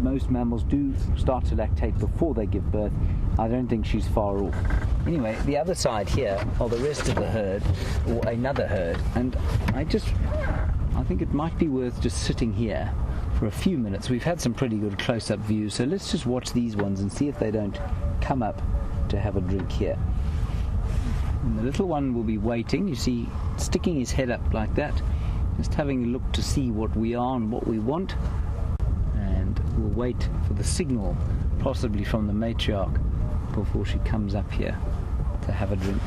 most mammals do start to lactate before they give birth. I don't think she's far off. Anyway, the other side here are the rest of the herd, or another herd, and I think it might be worth just sitting here for a few minutes. We've had some pretty good close-up views, so let's just watch these ones and see if they don't come up to have a drink here. And the little one will be waiting, you see, sticking his head up like that, just having a look to see what we are and what we want, and we'll wait for the signal, possibly from the matriarch, before she comes up here to have a drink.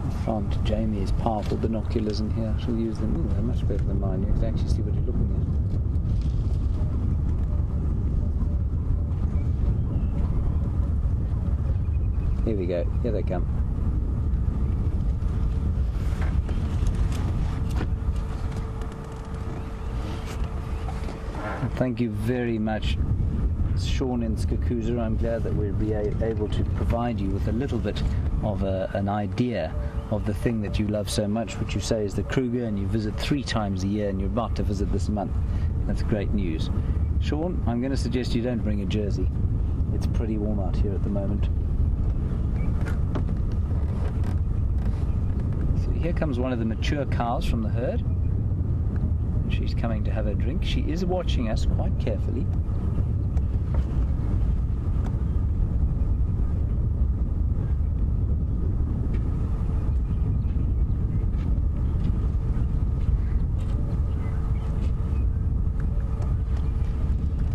I found Jamie's powerful binoculars in here. She'll use them. Ooh, they're much better than mine. You can actually see what you're looking at. Here we go. Here they come. Thank you very much, Sean in Skakuza. I'm glad that we'll be able to provide you with a little bit of an idea of the thing that you love so much, which you say is the Kruger, and you visit 3 times a year, and you're about to visit this month. That's great news. Sean, I'm going to suggest you don't bring a jersey. It's pretty warm out here at the moment. So here comes one of the mature cows from the herd. She's coming to have a drink. She is watching us quite carefully.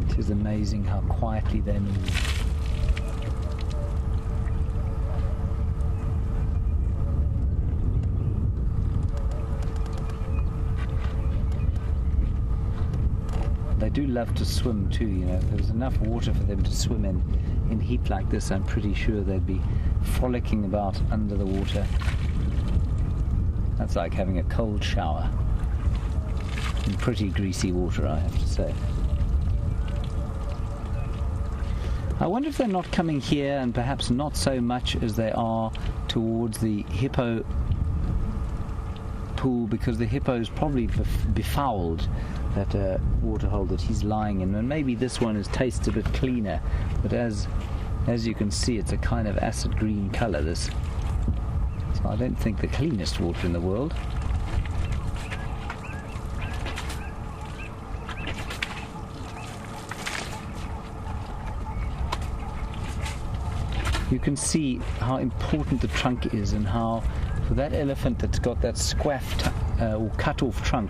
It is amazing how quietly they move. They do love to swim too, you know. If there was enough water for them to swim in heat like this, I'm pretty sure they'd be frolicking about under the water. That's like having a cold shower in pretty greasy water, I have to say. I wonder if they're not coming here, and perhaps not so much as they are towards the hippo pool, because the hippo's probably befouled that waterhole that he's lying in, and maybe this one tastes a bit cleaner, but as you can see, it's a kind of acid green colour, this. So I don't think the cleanest water in the world. You can see how important the trunk is, and how for that elephant that's got that squaffed or cut off trunk,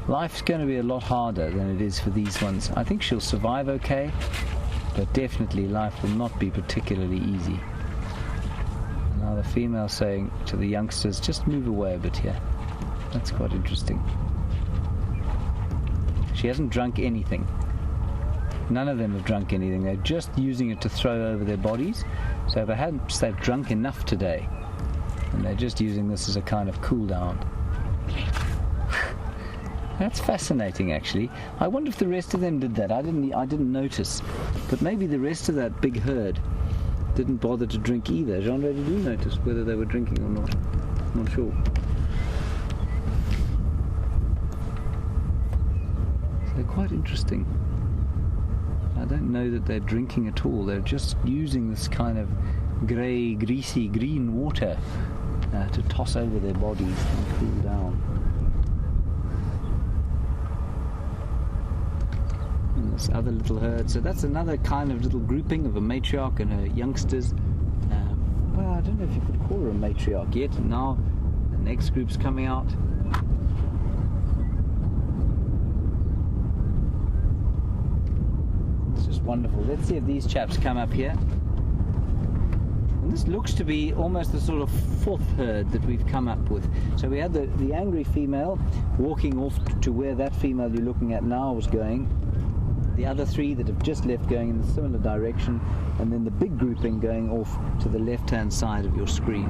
life's going to be a lot harder than it is for these ones. I think she'll survive okay, but definitely life will not be particularly easy. Now the female saying to the youngsters, just move away a bit here. That's quite interesting. She hasn't drunk anything. None of them have drunk anything. They're just using it to throw over their bodies. So perhaps they've drunk enough today, and they're just using this as a kind of cool down. That's fascinating, actually. I wonder if the rest of them did that. I didn't notice, but maybe the rest of that big herd didn't bother to drink either. Jean-Ray, did you notice whether they were drinking or not? I'm not sure. So they're quite interesting. I don't know that they're drinking at all. They're just using this kind of grey, greasy, green water to toss over their bodies and cool down. And this other little herd. So that's another kind of little grouping of a matriarch and her youngsters. Well, I don't know if you could call her a matriarch yet. And now the next group's coming out. Wonderful. Let's see if these chaps come up here. And this looks to be almost the sort of 4th herd that we've come up with. So we had the angry female walking off to where that female you're looking at now was going. The other 3 that have just left going in a similar direction, and then the big grouping going off to the left-hand side of your screen.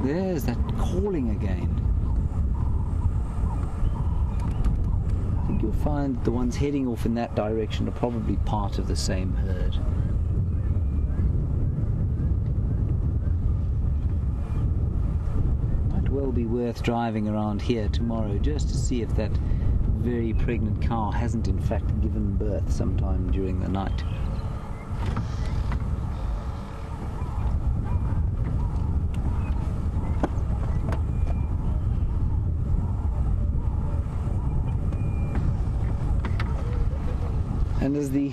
There's that calling again. You'll find the ones heading off in that direction are probably part of the same herd. Might well be worth driving around here tomorrow just to see if that very pregnant cow hasn't in fact given birth sometime during the night. And as the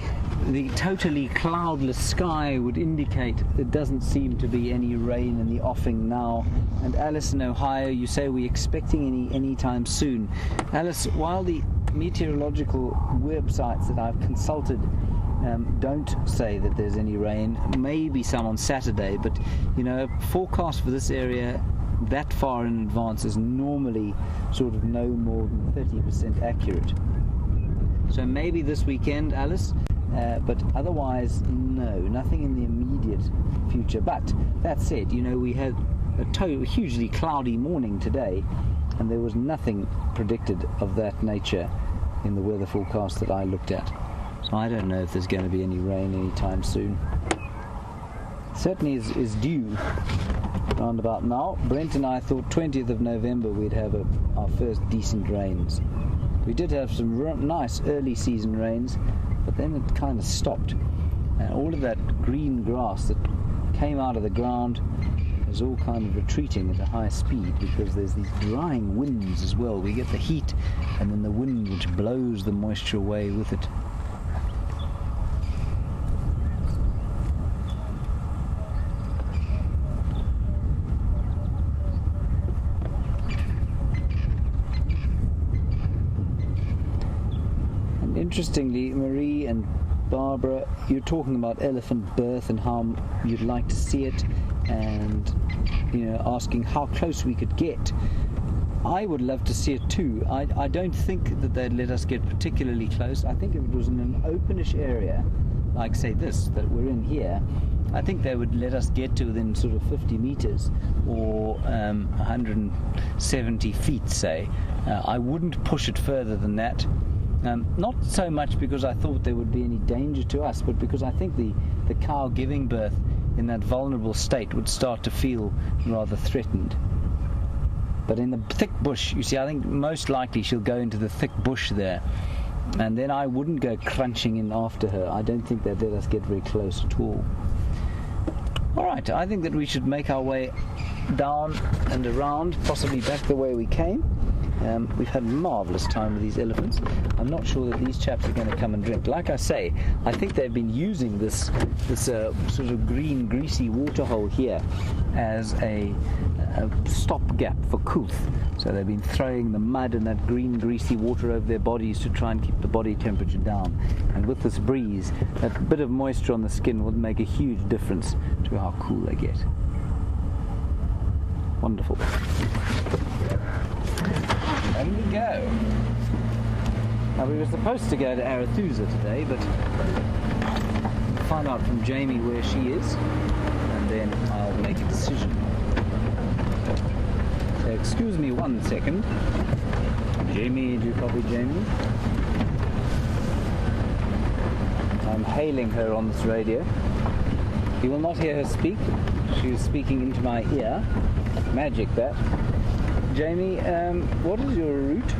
totally cloudless sky would indicate, there doesn't seem to be any rain in the offing now. And Alice in Ohio, you say we're expecting any time soon. Alice, while the meteorological websites that I've consulted don't say that there's any rain, maybe some on Saturday, but you know, forecast for this area that far in advance is normally sort of no more than 30% accurate. So maybe this weekend, Alice, but otherwise, no, nothing in the immediate future. But that said, you know, we had a hugely cloudy morning today, and there was nothing predicted of that nature in the weather forecast that I looked at. So So I don't know if there's going to be any rain anytime soon. Certainly is due round about now. Brent and I thought 20th of November we'd have our first decent rains. We did have some nice early season rains, but then it kind of stopped. And all of that green grass that came out of the ground is all kind of retreating at a high speed because there's these drying winds as well. We get the heat and then the wind which blows the moisture away with it. Interestingly, Marie and Barbara, you're talking about elephant birth and how you'd like to see it, and asking how close we could get. I would love to see it too. I don't think that they'd let us get particularly close. I think if it was in an openish area, like say this that we're in here, I think they would let us get to within sort of 50 meters or 170 feet, say. I wouldn't push it further than that. Not so much because I thought there would be any danger to us, but because I think the cow giving birth in that vulnerable state would start to feel rather threatened. But in the thick bush, you see, I think most likely she'll go into the thick bush there, and then I wouldn't go crunching in after her. I don't think they'd let us get very close at all. Alright, I think that we should make our way down and around, possibly back the way we came. We've had a marvellous time with these elephants. I'm not sure that these chaps are going to come and drink. Like I say, I think they've been using this sort of green, greasy waterhole here as a stopgap for couth. So they've been throwing the mud and that green, greasy water over their bodies to try and keep the body temperature down. And with this breeze, that bit of moisture on the skin will make a huge difference to how cool they get. Wonderful. And we go. Now we were supposed to go to Arethusa today, but we'll find out from Jamie where she is, and then I'll make a decision. So excuse me 1 second. Jamie, do you copy Jamie? I'm hailing her on this radio. You will not hear her speak. She was speaking into my ear. Magic that. Jamie, what is your route?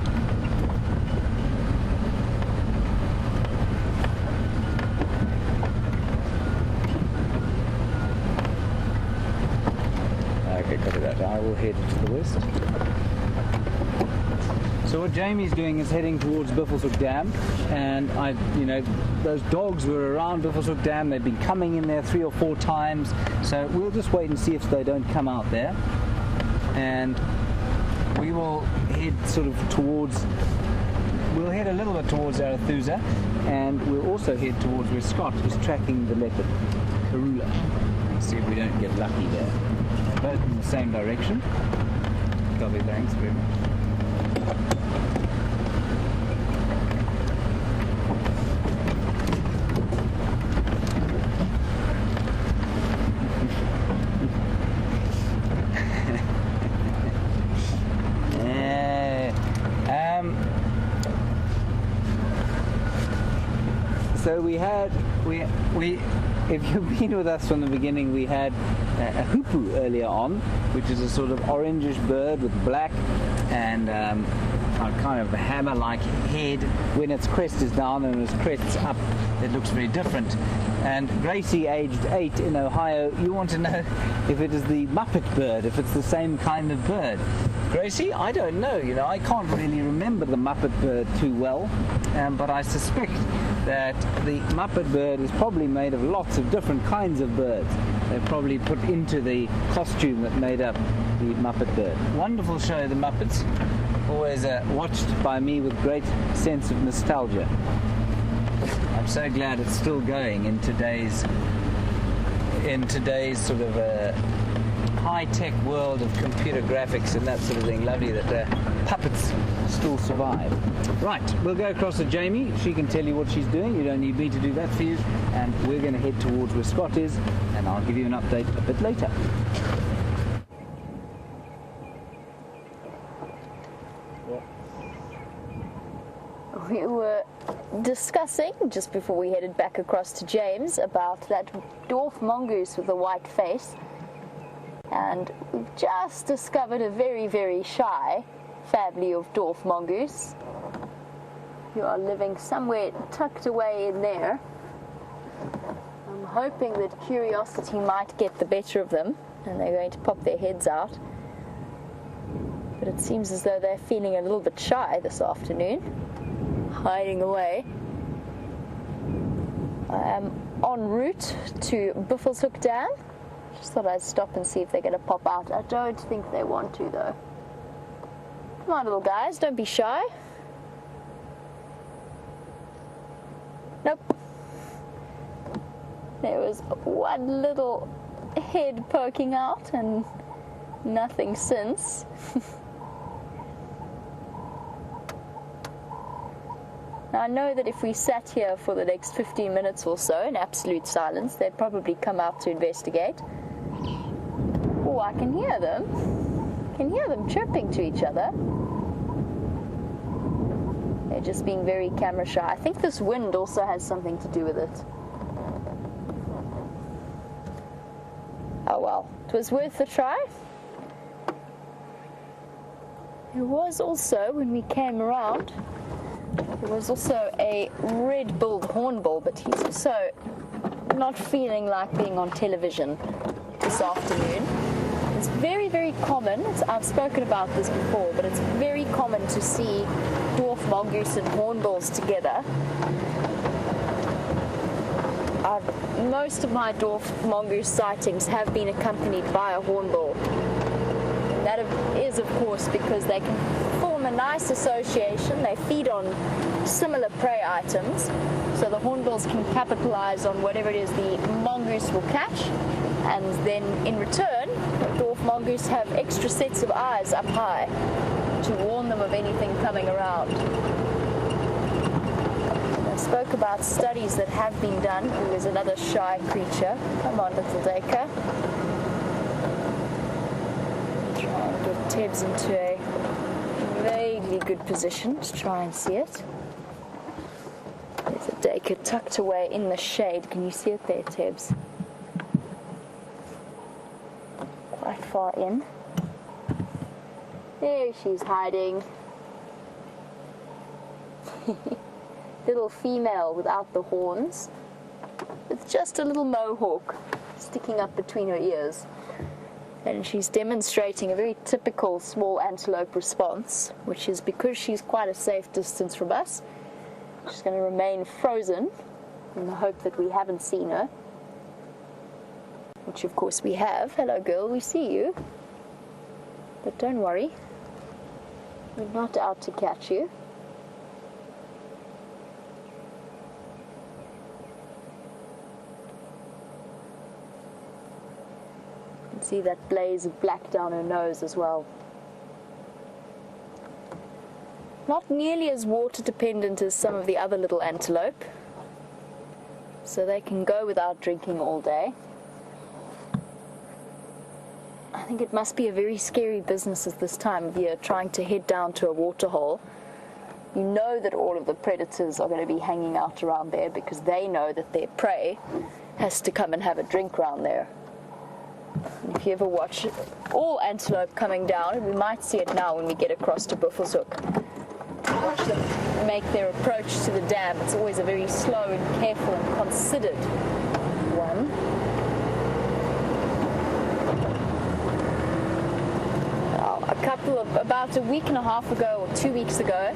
Okay, copy that. I will head to the west. So what Jamie's doing is heading towards Buffles Hook Dam, and those dogs were around Buffles Hook Dam. They've been coming in there 3 or 4 times, so we'll just wait and see if they don't come out there. And we will head we'll head a little bit towards Arethusa, and we'll also head towards where Scott is tracking the leopard, Karula. See if we don't get lucky there. Both in the same direction. Copy, thanks very much. So if you've been with us from the beginning, we had a hoopoe earlier on, which is a sort of orangish bird with black and a kind of a hammer-like head. When its crest is down and its crest's up, it looks very different. And Gracie, aged 8 in Ohio, you want to know if it is the Muppet bird, if it's the same kind of bird. Gracie, I don't know, I can't really remember the Muppet bird too well, but I suspect that the Muppet bird is probably made of lots of different kinds of birds. They've probably put into the costume that made up the Muppet bird. Wonderful show, The Muppets. Always watched by me with great sense of nostalgia. I'm so glad it's still going in today's sort of high-tech world of computer graphics and that sort of thing. Lovely that puppets still survive. Right, we'll go across to Jamie. She can tell you what she's doing. You don't need me to do that for you. And we're going to head towards where Scott is, and I'll give you an update a bit later. We were discussing, just before we headed back across to James, about that dwarf mongoose with the white face. And we've just discovered a very, very shy family of dwarf mongoose who are living somewhere tucked away in there. I'm hoping that curiosity might get the better of them and they're going to pop their heads out. But it seems as though they're feeling a little bit shy this afternoon, hiding away. I am en route to Buffles Hook Dam. Just thought I'd stop and see if they're going to pop out. I don't think they want to, though. Come on, little guys, don't be shy. Nope. There was one little head poking out and nothing since. Now, I know that if we sat here for the next 15 minutes or so in absolute silence, they'd probably come out to investigate. Oh, I can hear them. I can hear them chirping to each other. They're just being very camera shy. I think this wind also has something to do with it. Oh well, it was worth a try. There was also, when we came around, there was also a red-billed hornbill, but he's also not feeling like being on television this afternoon. It's very, very common, I've spoken about this before, but it's very common to see dwarf mongoose and hornbills together. Most of my dwarf mongoose sightings have been accompanied by a hornbill. And that is, of course, because they can form a nice association. They feed on similar prey items, so the hornbills can capitalize on whatever it is the mongoose will catch, and then in return, dwarf mongoose have extra sets of eyes up high to warn them of anything coming around. I spoke about studies that have been done. There's another shy creature. Come on, little Dacre. Try and get Tebs into a vaguely good position to try and see it. There's a Dacre tucked away in the shade. Can you see it there, Tebs? Quite far in. There she's hiding. Little female without the horns, with just a little mohawk sticking up between her ears. And she's demonstrating a very typical small antelope response, which is because she's quite a safe distance from us. She's going to remain frozen in the hope that we haven't seen her. Which of course we have. Hello girl, we see you. But don't worry, we're not out to catch you. You can see that blaze of black down her nose as well. Not nearly as water dependent as some of the other little antelope, so they can go without drinking all day. I think it must be a very scary business at this time of year, trying to head down to a waterhole. You know that all of the predators are going to be hanging out around there because they know that their prey has to come and have a drink around there. And if you ever watch all antelope coming down, and we might see it now when we get across to Buffles Hook, watch them make their approach to the dam. It's always a very slow and careful and considered one. About a week and a half ago or 2 weeks ago,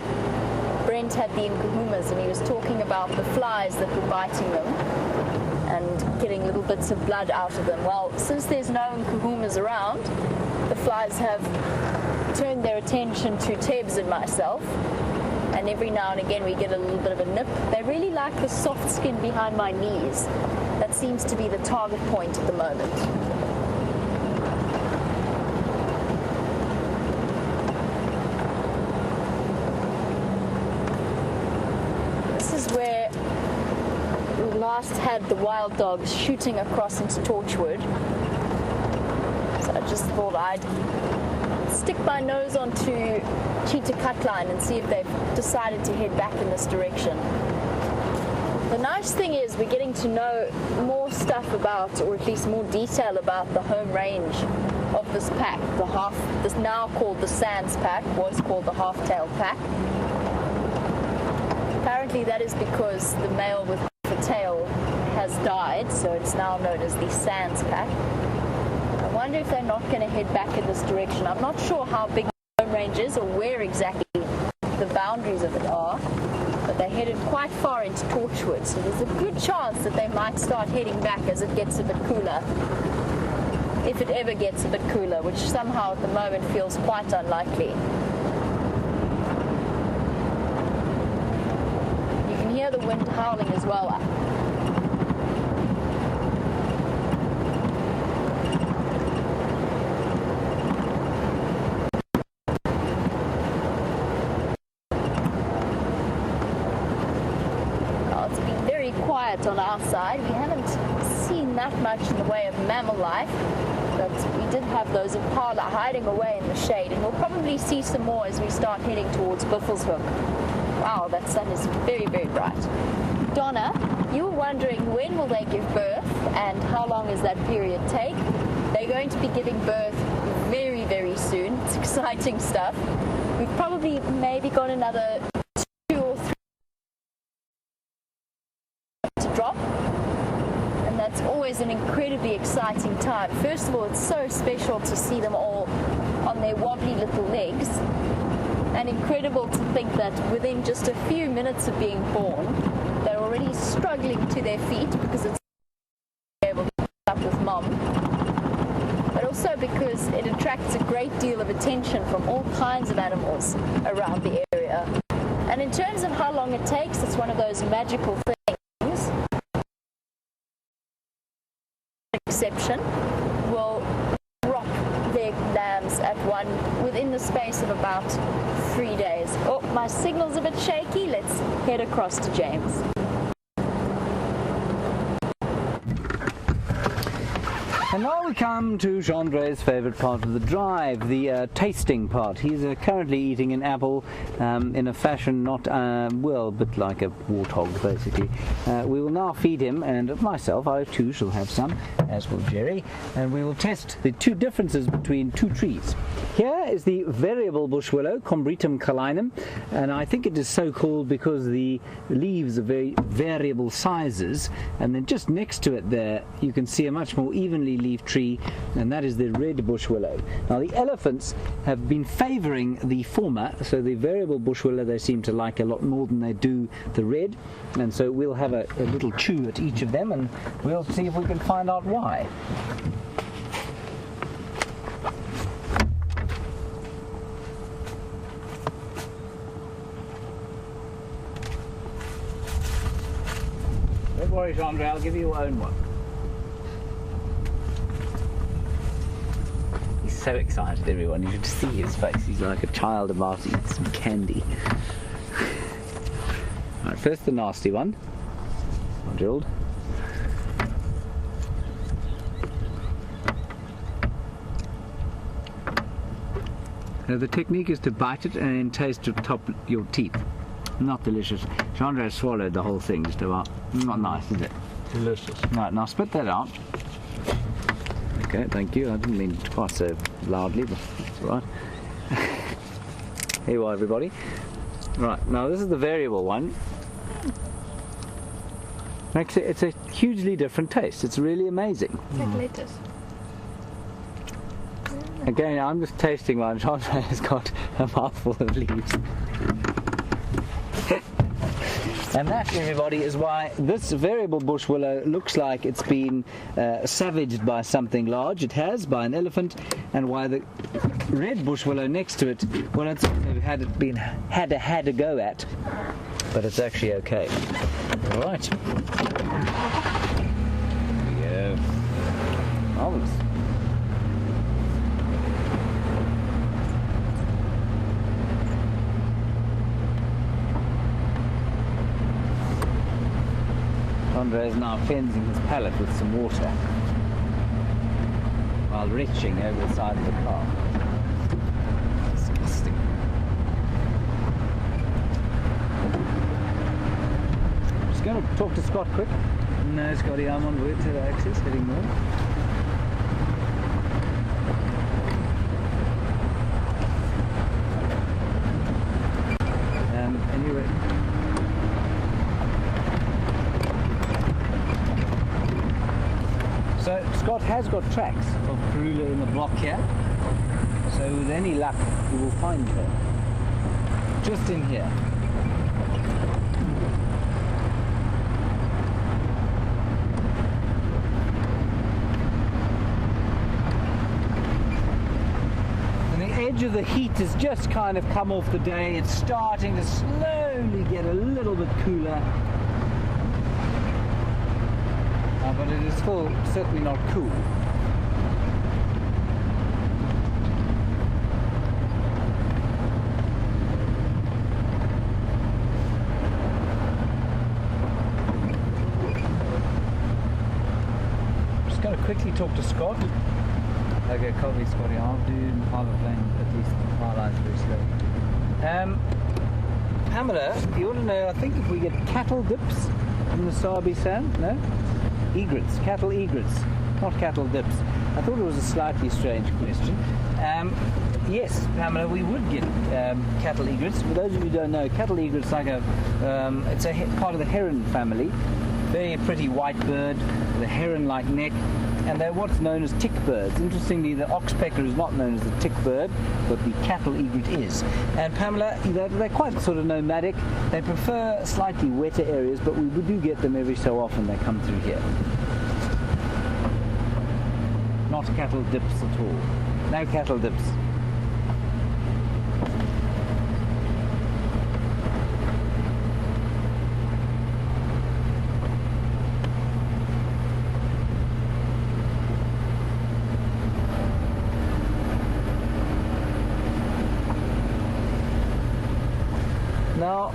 Brent had the inkahumas and he was talking about the flies that were biting them and getting little bits of blood out of them. Well, since there's no inkahumas around, the flies have turned their attention to Tebs and myself, and every now and again we get a little bit of a nip. They really like the soft skin behind my knees. That seems to be the target point at the moment. Where we last had the wild dogs shooting across into Torchwood. So I just thought I'd stick my nose onto Cheetah Cutline and see if they've decided to head back in this direction. The nice thing is we're getting to know more stuff about, or at least more detail about the home range of this pack. This now called the Sands pack, was called the Half-tailed pack. Apparently that is because the male with the tail has died, so it's now known as the Sands pack. I wonder if they're not going to head back in this direction. I'm not sure how big the home range is or where exactly the boundaries of it are, but they headed quite far into Torchwood, so there's a good chance that they might start heading back as it gets a bit cooler. If it ever gets a bit cooler, which somehow at the moment feels quite unlikely. You can hear the wind howling as well. Well, it's been very quiet on our side. We haven't seen that much in the way of mammal life, but we did have those impala hiding away in the shade, and we'll probably see some more as we start heading towards Buffles Hook. Wow, that sun is very, very bright. Donna, you were wondering when will they give birth and how long does that period take? They're going to be giving birth very, very soon. It's exciting stuff. We've probably maybe got another 2 or 3 to drop. And that's always an incredibly exciting time. First of all, it's so special to see them all on their wobbly little legs. And incredible to think that within just a few minutes of being born, they're already struggling to their feet because it's able to keep up with mom. But also because it attracts a great deal of attention from all kinds of animals around the area. And in terms of how long it takes, it's one of those magical things. Exception will drop their lambs at within the space of about 3 days. Oh, my signal's a bit shaky. Let's head across to James. And now we come to Chandre's favourite part of the drive, the tasting part. He's currently eating an apple in a fashion not, well, a bit like a warthog, basically. We will now feed him, and myself, I too shall have some, as will Jerry, and we will test the 2 differences between 2 trees. Here is the variable bush willow, Combretum calinum, and I think it is so called because the leaves are very variable sizes, and then just next to it there you can see a much more evenly leaf tree, and that is the red bush willow. Now the elephants have been favouring the former, so the variable bush willow they seem to like a lot more than they do the red, and so we'll have a little chew at each of them and we'll see if we can find out why. Don't worry, Chandra, I'll give you your own one. He's so excited, everyone. You should see his face. He's like a child about to eat some candy. Right, first the nasty one. Drilled. Now the technique is to bite it and then taste it top your teeth. Not delicious. Chandra swallowed the whole thing just about. Not nice, is it? Delicious. Right, now spit that out. Okay, thank you. I didn't mean it quite so loudly, but that's all right. Here you are, everybody. Right, now this is the variable one. Actually, it's a hugely different taste. It's really amazing. It's like lettuce. Again, I'm just tasting mine. Chandra has got a mouthful of leaves. And that, everybody, is why this variable bush willow looks like it's been savaged by something large. It has, by an elephant, and why the red bush willow next to it, well, it's had a go at, but it's actually okay. All right. Here we go. Marvelous. Andre is now cleansing his palate with some water while retching over the side of the car. Disgusting. Just going to talk to Scott quick. No, Scotty, I'm on route to access, heading north. Anyway. So Scott has got tracks of Karula in the block here. So with any luck, you will find her. Just in here. Edge of the heat has just kind of come off the day. It's starting to slowly get a little bit cooler, but it is still certainly not cool. Just going to quickly talk to Scott. Okay, copy, Scotty. I'll do pilot plane at least. Twilight very slow. Pamela, you want to know? I think if we get cattle dips in the Sabi Sand, no? Egrets, cattle egrets, not cattle dips. I thought it was a slightly strange question. Yes, Pamela, we would get cattle egrets. For those of you who don't know, cattle egrets like it's a part of the heron family. Very pretty white bird with a heron-like neck. And they're what's known as tick birds. Interestingly, the oxpecker is not known as the tick bird, but the cattle egret is. And Pamela, they're quite sort of nomadic. They prefer slightly wetter areas, but we do get them every so often. They come through here. Not cattle dips at all. No cattle dips. Now,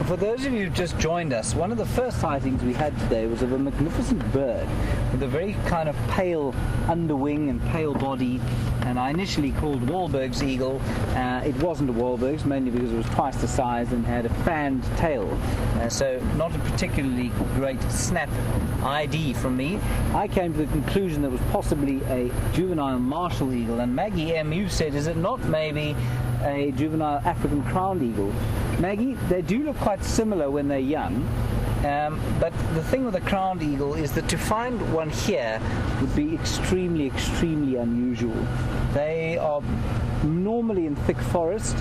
for those of you who just joined us, one of the first sightings we had today was of a magnificent bird with a very kind of pale underwing and pale body, and I initially called Wahlberg's eagle. It wasn't a Wahlberg's, mainly because it was twice the size and had a fanned tail, so not a particularly great snap ID from me. I came to the conclusion that it was possibly a juvenile martial eagle, and Maggie M, you said, is it not maybe a juvenile African crowned eagle? Maggie, they do look quite similar when they're young, but the thing with a crowned eagle is that to find one here would be extremely, extremely unusual. They are normally in thick forest.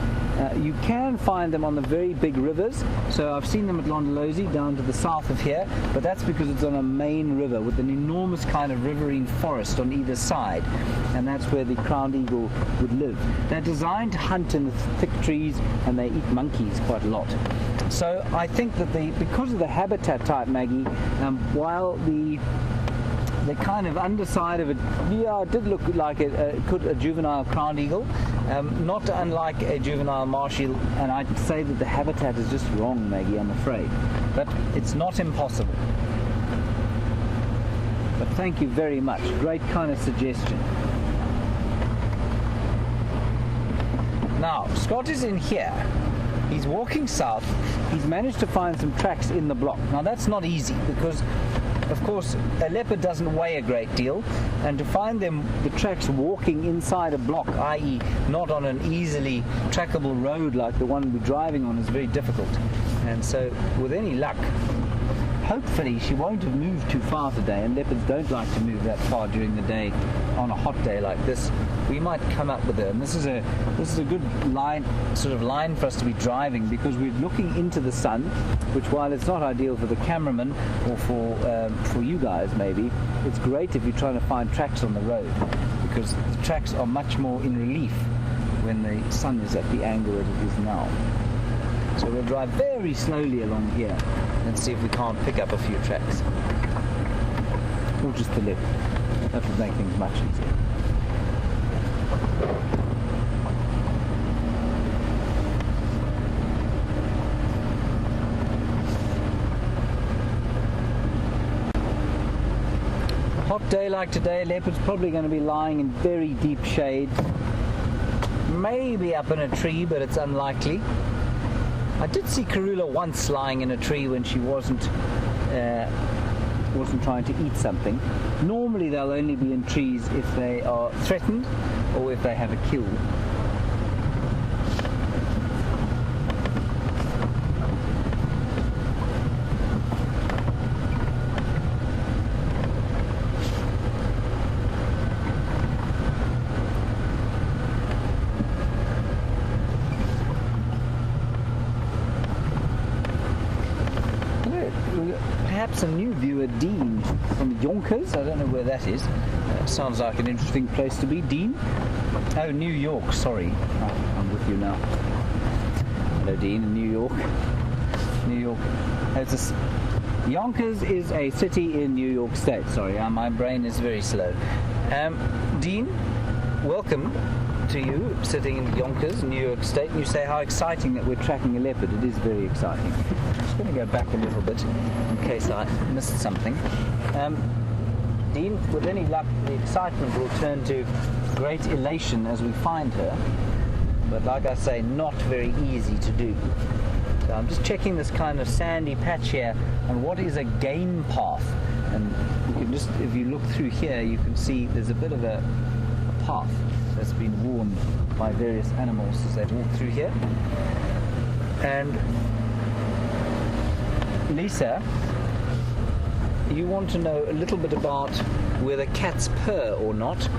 You can find them on the very big rivers, so I've seen them at Londolozi down to the south of here, but that's because it's on a main river with an enormous kind of riverine forest on either side, and that's where the crowned eagle would live. They're designed to hunt in the thick trees, and they eat monkeys quite a lot. So I think that because of the habitat type, Maggie, while the kind of underside of it, yeah, it did look like a juvenile crowned eagle, not unlike a juvenile marsh eagle, and I'd say that the habitat is just wrong, Maggie, I'm afraid. But it's not impossible. But thank you very much. Great kind of suggestion. Now, Scott is in here. He's walking south. He's managed to find some tracks in the block. Now, that's not easy because, of course, a leopard doesn't weigh a great deal, and to find the tracks walking inside a block, i.e. not on an easily trackable road like the one we're driving on, is very difficult. And so, with any luck, hopefully she won't have moved too far today, and leopards don't like to move that far during the day on a hot day like this. We might come up with her, and this is a good line for us to be driving, because we're looking into the sun, which, while it's not ideal for the cameraman or for you guys maybe, it's great if you're trying to find tracks on the road, because the tracks are much more in relief when the sun is at the angle that it is now. So we'll drive very slowly along here and see if we can't pick up a few tracks. Or just the left. That would make things much easier. A hot day like today, leopard's probably going to be lying in very deep shade. Maybe up in a tree, but it's unlikely. I did see Karula once lying in a tree when she wasn't trying to eat something. Normally they'll only be in trees if they are threatened or if they have a kill. Perhaps a new viewer, Dean, from Yonkers. I don't know where that is. Sounds like an interesting place to be. Dean? Oh, New York, sorry. Oh, I'm with you now. Hello, Dean, in New York. New York. Yonkers is a city in New York State. Sorry, my brain is very slow. Dean, welcome to you, sitting in Yonkers, New York State. And you say how exciting that we're tracking a leopard. It is very exciting. I'm just going to go back a little bit in case I missed something. Dean, with any luck, the excitement will turn to great elation as we find her. But like I say, not very easy to do. So I'm just checking this kind of sandy patch here and what is a game path. And you can just, if you look through here, you can see there's a bit of a path that's been worn by various animals as they walk through here. And Lisa, you want to know a little bit about whether cats purr or not.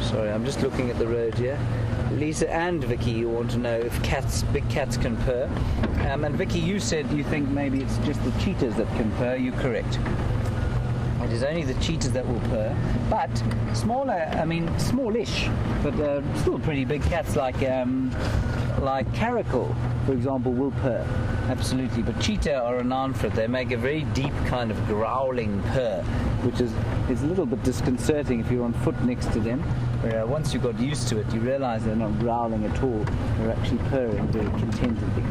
Sorry, I'm just looking at the road here. Lisa and Vicky, you want to know if big cats can purr. And Vicky, you said you think maybe it's just the cheetahs that can purr. You're correct. It is only the cheetahs that will purr. But smallish, but still pretty big cats like caracal, for example, will purr. Absolutely. But cheetah are renowned for it. They make a very deep kind of growling purr, which is a little bit disconcerting if you're on foot next to them. Once you got used to it, you realize they're not growling at all. They're actually purring very contentedly.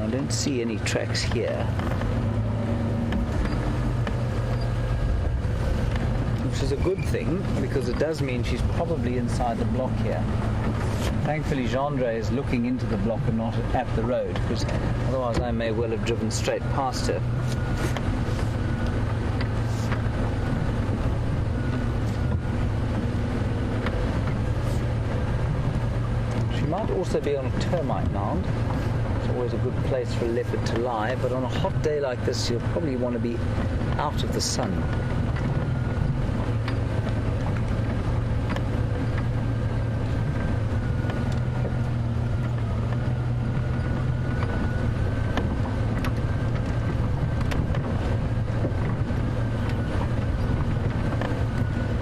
I don't see any tracks here, which is a good thing because it does mean she's probably inside the block here. Thankfully, Gendre is looking into the block and not at the road, because otherwise I may well have driven straight past her. She might also be on a termite mound. It's always a good place for a leopard to lie, but on a hot day like this, you'll probably want to be out of the sun.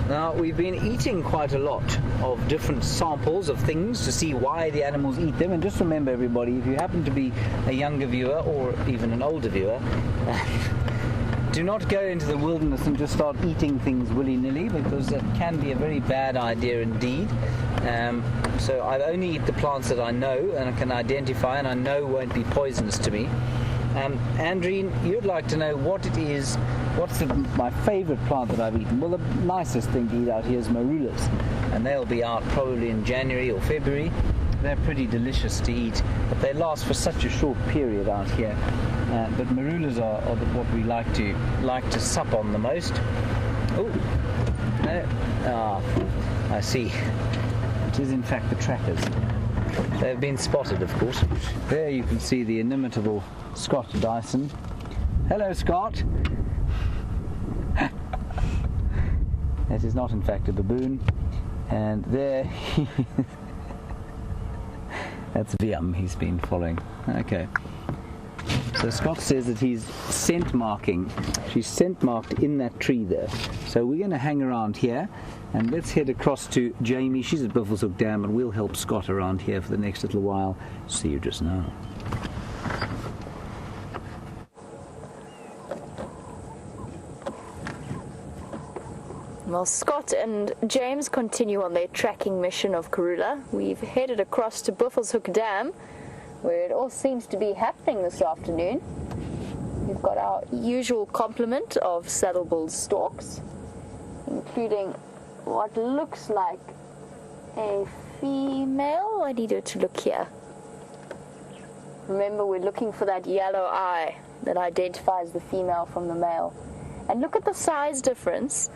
Now, we've been eating quite a lot of different samples of things to see why the animals eat them. And just remember, everybody, if you happen to be a younger viewer or even an older viewer, do not go into the wilderness and just start eating things willy-nilly, because that can be a very bad idea indeed. So I only eat the plants that I know and I can identify and I know won't be poisonous to me. Andreen, you'd like to know what it is. What's my favourite plant that I've eaten? Well, the nicest thing to eat out here is marulas, and they'll be out probably in January or February. They're pretty delicious to eat, but they last for such a short period out here. But marulas are what we like to sup on the most. Oh, no. I see. It is in fact the trackers. They've been spotted, of course. There you can see the inimitable Scott Dyson. Hello, Scott. That is not in fact a baboon. And there that's Viam he's been following. Okay. So Scott says that he's scent marking. She's scent marked in that tree there. So we're going to hang around here and let's head across to Jamie. She's at Buffles Hook Dam and we'll help Scott around here for the next little while. See you just now. Well, Scott and James continue on their tracking mission of Karula. We've headed across to Buffles Hook Dam, where it all seems to be happening this afternoon. We've got our usual complement of saddle-billed storks, including what looks like a female. I need her to look here. Remember, we're looking for that yellow eye that identifies the female from the male. And look at the size difference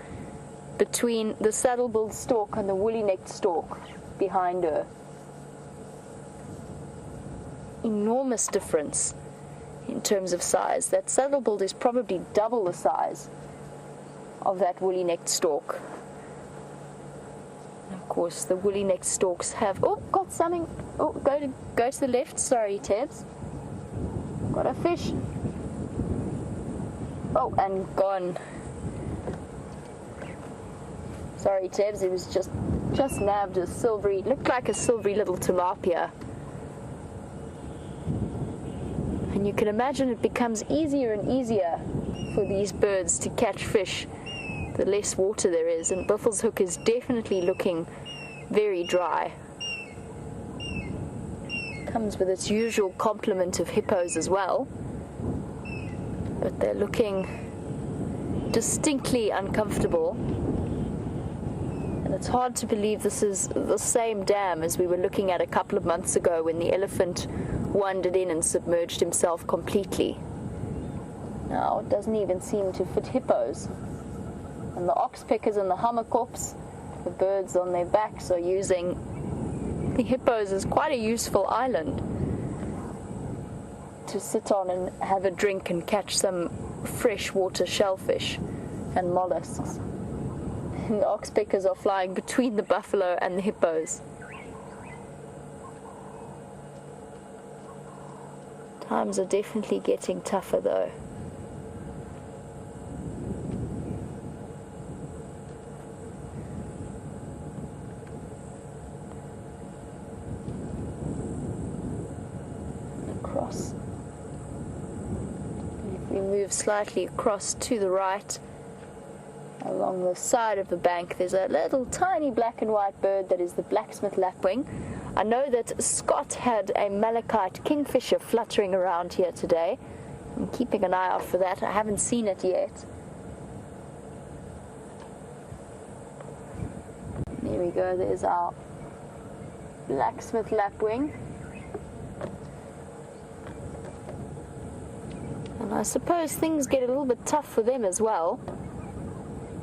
between the saddle-billed stork and the woolly-necked stork behind her. Enormous difference in terms of size. That saddle-billed is probably double the size of that woolly-necked stork. And of course, the woolly-necked storks have... Oh, got something. Oh, go to the left. Sorry, Tebs. Got a fish. Oh, and gone. Sorry, Tebs, it was just nabbed a silvery, looked like a silvery little tilapia. And you can imagine it becomes easier and easier for these birds to catch fish the less water there is, and Buffles Hook is definitely looking very dry. Comes with its usual complement of hippos as well, but they're looking distinctly uncomfortable. And it's hard to believe this is the same dam as we were looking at a couple of months ago when the elephant wandered in and submerged himself completely. Now it doesn't even seem to fit hippos. And the oxpeckers and the hummerkops, the birds on their backs, are using the hippos as quite a useful island to sit on and have a drink and catch some freshwater shellfish and mollusks. And the oxpeckers are flying between the buffalo and the hippos. Times are definitely getting tougher though. Across. If we move slightly across to the right, along the side of the bank, there's a little tiny black and white bird that is the blacksmith lapwing. I know that Scott had a malachite kingfisher fluttering around here today. I'm keeping an eye out for that. I haven't seen it yet. There we go, there's our blacksmith lapwing. And I suppose things get a little bit tough for them as well.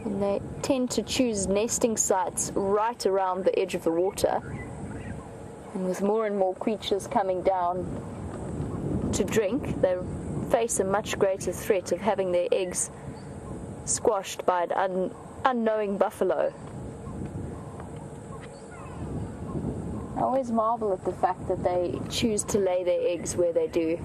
And they tend to choose nesting sites right around the edge of the water. And with more and more creatures coming down to drink, they face a much greater threat of having their eggs squashed by an unknowing buffalo. I always marvel at the fact that they choose to lay their eggs where they do.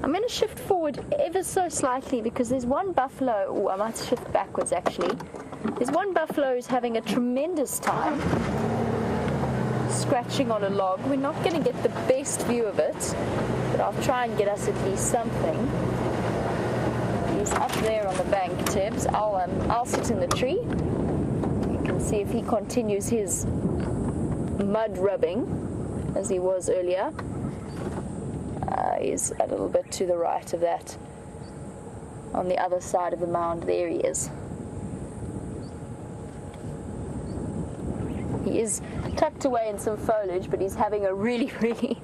I'm going to shift forward ever so slightly because there's one buffalo, oh, I might shift backwards actually. There's one buffalo who's having a tremendous time scratching on a log. We're not going to get the best view of it, but I'll try and get us at least something. He's up there on the bank, Tibbs. I'll sit in the tree. You can see if he continues his mud rubbing as he was earlier. He's a little bit to the right of that. On the other side of the mound, there he is. He is tucked away in some foliage, but he's having a really, really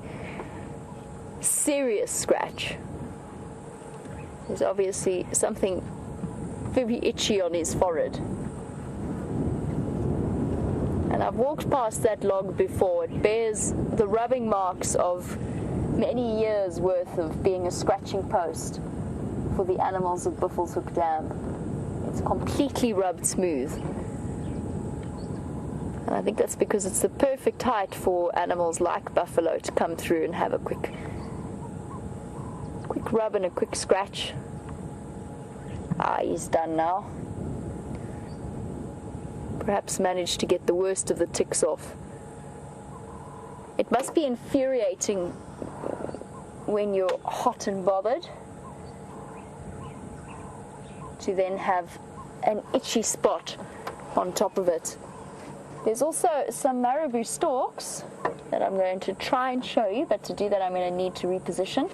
serious scratch. There's obviously something very itchy on his forehead. And I've walked past that log before. It bears the rubbing marks of many years worth of being a scratching post for the animals of Buffles Hook Dam. It's completely rubbed smooth. And I think that's because it's the perfect height for animals like buffalo to come through and have a quick rub and a quick scratch. He's done now. Perhaps managed to get the worst of the ticks off. It must be infuriating when you're hot and bothered to then have an itchy spot on top of it. There's also some Maribou storks that I'm going to try and show you, but to do that I'm going to need to reposition.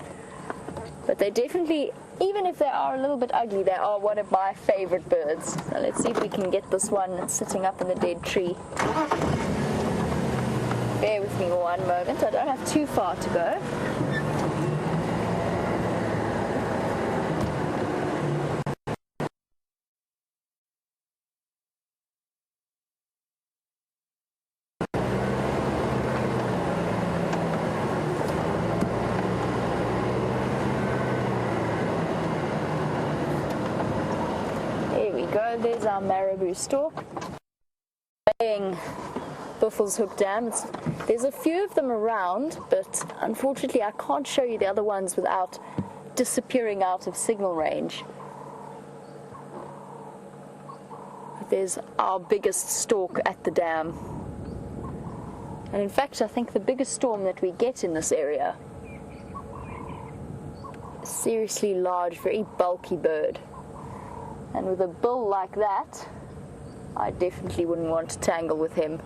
But they definitely, even if they are a little bit ugly, they are one of my favorite birds. So let's see if we can get this one sitting up in the dead tree. Bear with me one moment, I don't have too far to go. There's our Maribou stork playing Buffles Hook Dam. There's a few of them around, but unfortunately I can't show you the other ones without disappearing out of signal range. There's our biggest stork at the dam. And in fact I think the biggest storm that we get in this area. A seriously large, very bulky bird. And with a bill like that, I definitely wouldn't want to tangle with him.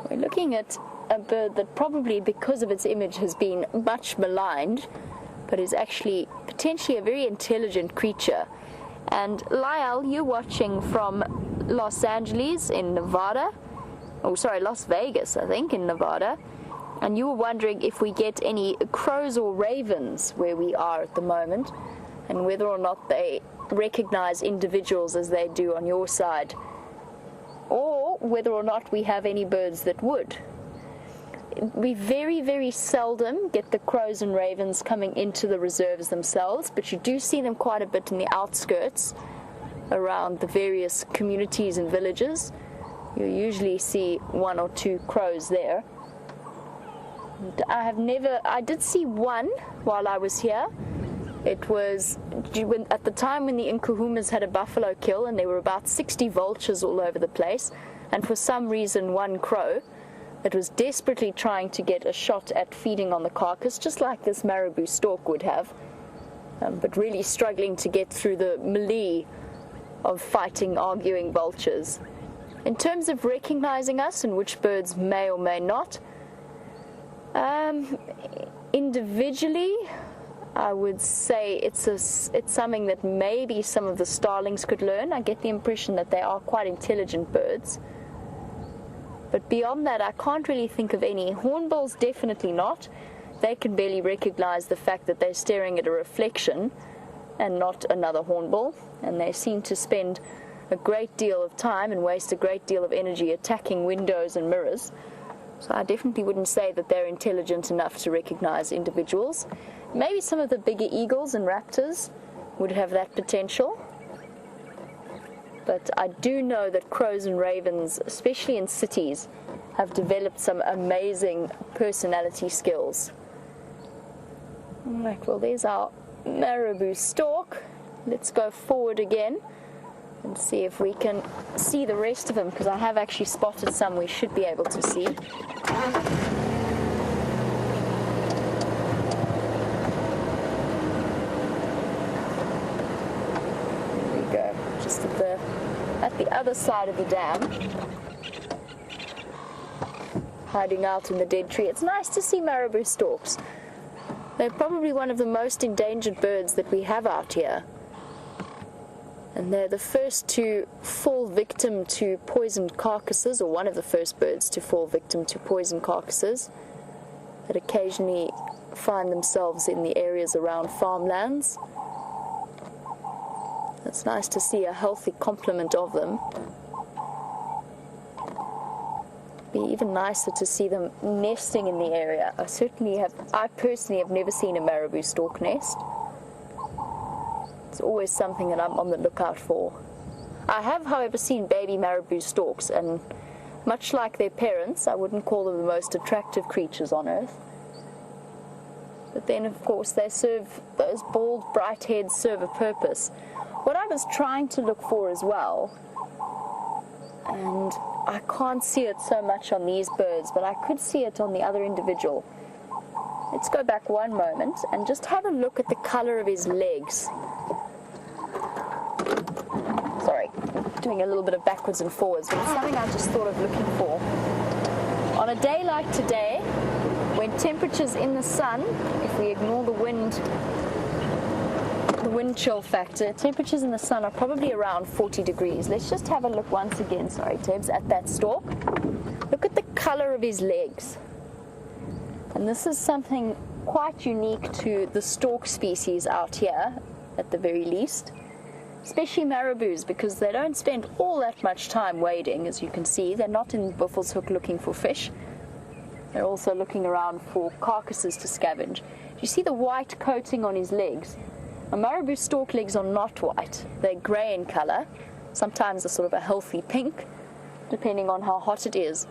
We're looking at a bird that probably, because of its image, has been much maligned, but is actually potentially a very intelligent creature. And Lyle, you're watching from Los Angeles in Nevada, Las Vegas, I think, in Nevada, and you were wondering if we get any crows or ravens where we are at the moment, and whether or not they recognize individuals as they do on your side, or whether or not we have any birds that would. We very, very seldom get the crows and ravens coming into the reserves themselves, but you do see them quite a bit in the outskirts around the various communities and villages. You usually see one or two crows there. I did see one while I was here. It was at the time when the Nkuhumas had a buffalo kill, and there were about 60 vultures all over the place, and for some reason one crow that was desperately trying to get a shot at feeding on the carcass, just like this Maribou stork would have, but really struggling to get through the melee of fighting, arguing vultures. In terms of recognizing us and which birds may or may not, individually, I would say it's something that maybe some of the starlings could learn. I get the impression that they are quite intelligent birds. But beyond that, I can't really think of any. Hornbills, definitely not. They can barely recognize the fact that they're staring at a reflection and not another hornbill. And they seem to spend a great deal of time and waste a great deal of energy attacking windows and mirrors. So I definitely wouldn't say that they're intelligent enough to recognize individuals. Maybe some of the bigger eagles and raptors would have that potential. But I do know that crows and ravens, especially in cities, have developed some amazing personality skills. Alright, well, there's our Maribou stork. Let's go forward again and see if we can see the rest of them, because I have actually spotted some we should be able to see. There we go, just at the other side of the dam, hiding out in the dead tree. It's nice to see Maribou storks. They're probably one of the most endangered birds that we have out here. And they're the first to fall victim to poisoned carcasses, or one of the first birds to fall victim to poisoned carcasses that occasionally find themselves in the areas around farmlands. It's nice to see a healthy complement of them. Be even nicer to see them nesting in the area. I personally have never seen a Maribou stork nest. It's always something that I'm on the lookout for. I have, however, seen baby Maribou storks, and much like their parents. I wouldn't call them the most attractive creatures on Earth. But then, of course, they serve, those bald, bright heads serve a purpose. What I was trying to look for as well, and I can't see it so much on these birds, but I could see it on the other individual. Let's go back one moment and just have a look at the color of his legs. Sorry, doing a little bit of backwards and forwards, but it's something I just thought of looking for. On a day like today, when temperatures in the sun, if we ignore the wind chill factor, temperatures in the sun are probably around 40 degrees. Let's just have a look once again, sorry Tebs, at that stork. Look at the color of his legs. And this is something quite unique to the stork species out here, at the very least. Especially marabous, because they don't spend all that much time wading, as you can see. They're not in Buffles Hook looking for fish. They're also looking around for carcasses to scavenge. Do you see the white coating on his legs? A marabou stork legs are not white. They're grey in colour, sometimes a sort of a healthy pink, depending on how hot it is.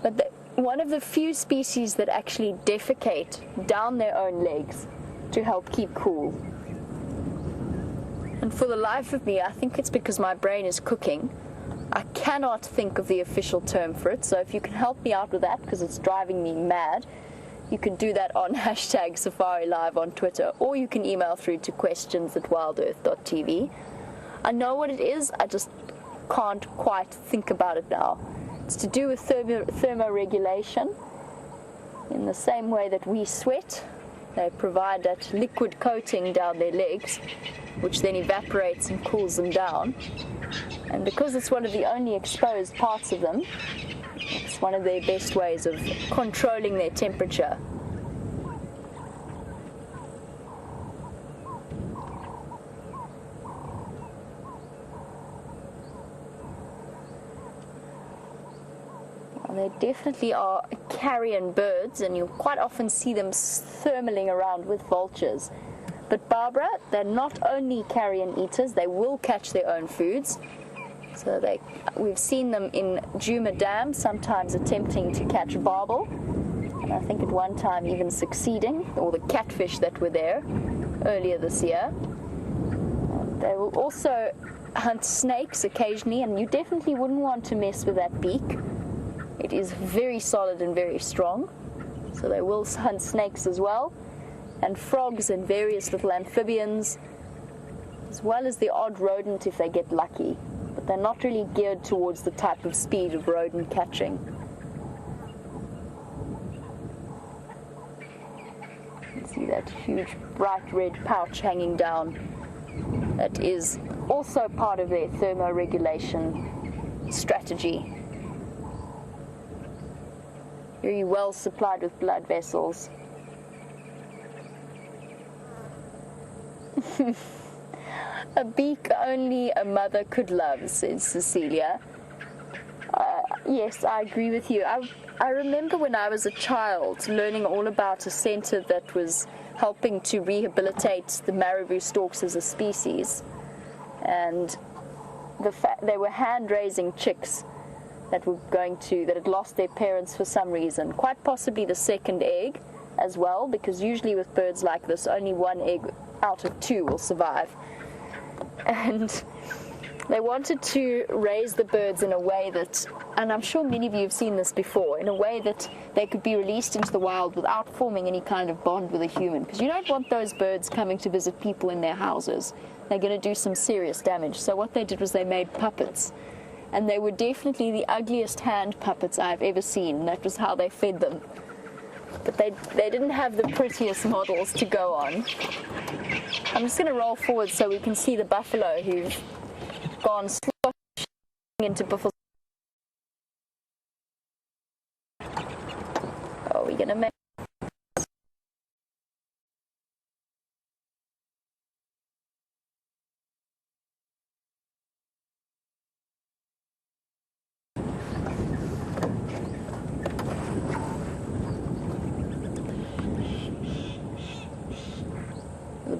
But one of the few species that actually defecate down their own legs to help keep cool. And for the life of me, I think it's because my brain is cooking. I cannot think of the official term for it, so if you can help me out with that, because it's driving me mad, you can do that on #SafariLive on Twitter, or you can email through to questions@wildearth.tv. I know what it is, I just can't quite think about it now. It's to do with thermoregulation. In the same way that we sweat, they provide that liquid coating down their legs, which then evaporates and cools them down. And because it's one of the only exposed parts of them, it's one of their best ways of controlling their temperature. They definitely are carrion birds, and you'll quite often see them thermaling around with vultures. But Barbara, they're not only carrion eaters, they will catch their own foods. So we've seen them in Drought Dam, sometimes attempting to catch barbel, and I think at one time even succeeding, or the catfish that were there earlier this year. They will also hunt snakes occasionally, and you definitely wouldn't want to mess with that beak. It is very solid and very strong. So they will hunt snakes as well, and frogs and various little amphibians, as well as the odd rodent if they get lucky. But they're not really geared towards the type of speed of rodent catching. You can see that huge bright red pouch hanging down. That is also part of their thermoregulation strategy. Very well supplied with blood vessels. A beak only a mother could love, says Cecilia. Yes, I agree with you. I remember when I was a child learning all about a centre that was helping to rehabilitate the marabou storks as a species. And they were hand-raising chicks that had lost their parents for some reason, quite possibly the second egg as well, because usually with birds like this, only one egg out of two will survive. And they wanted to raise the birds in a way that, and I'm sure many of you have seen this before, in a way that they could be released into the wild without forming any kind of bond with a human, because you don't want those birds coming to visit people in their houses. They're going to do some serious damage. So what they did was they made puppets. And they were definitely the ugliest hand puppets I've ever seen. That was how they fed them. But they didn't have the prettiest models to go on. I'm just going to roll forward so we can see the buffalo who've gone sloshing into Buffles. Oh, we're going to make...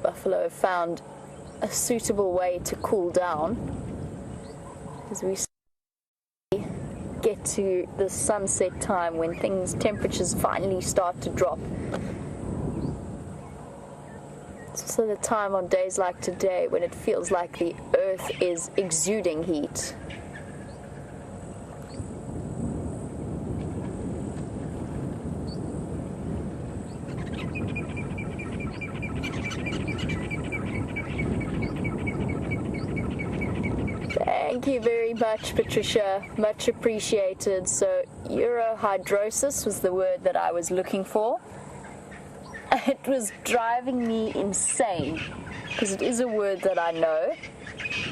Buffalo have found a suitable way to cool down, as we get to the sunset time when temperatures finally start to drop. So the time on days like today when it feels like the earth is exuding heat. Thank you very much, Patricia. Much appreciated. So, urohydrosis was the word that I was looking for. It was driving me insane because it is a word that I know.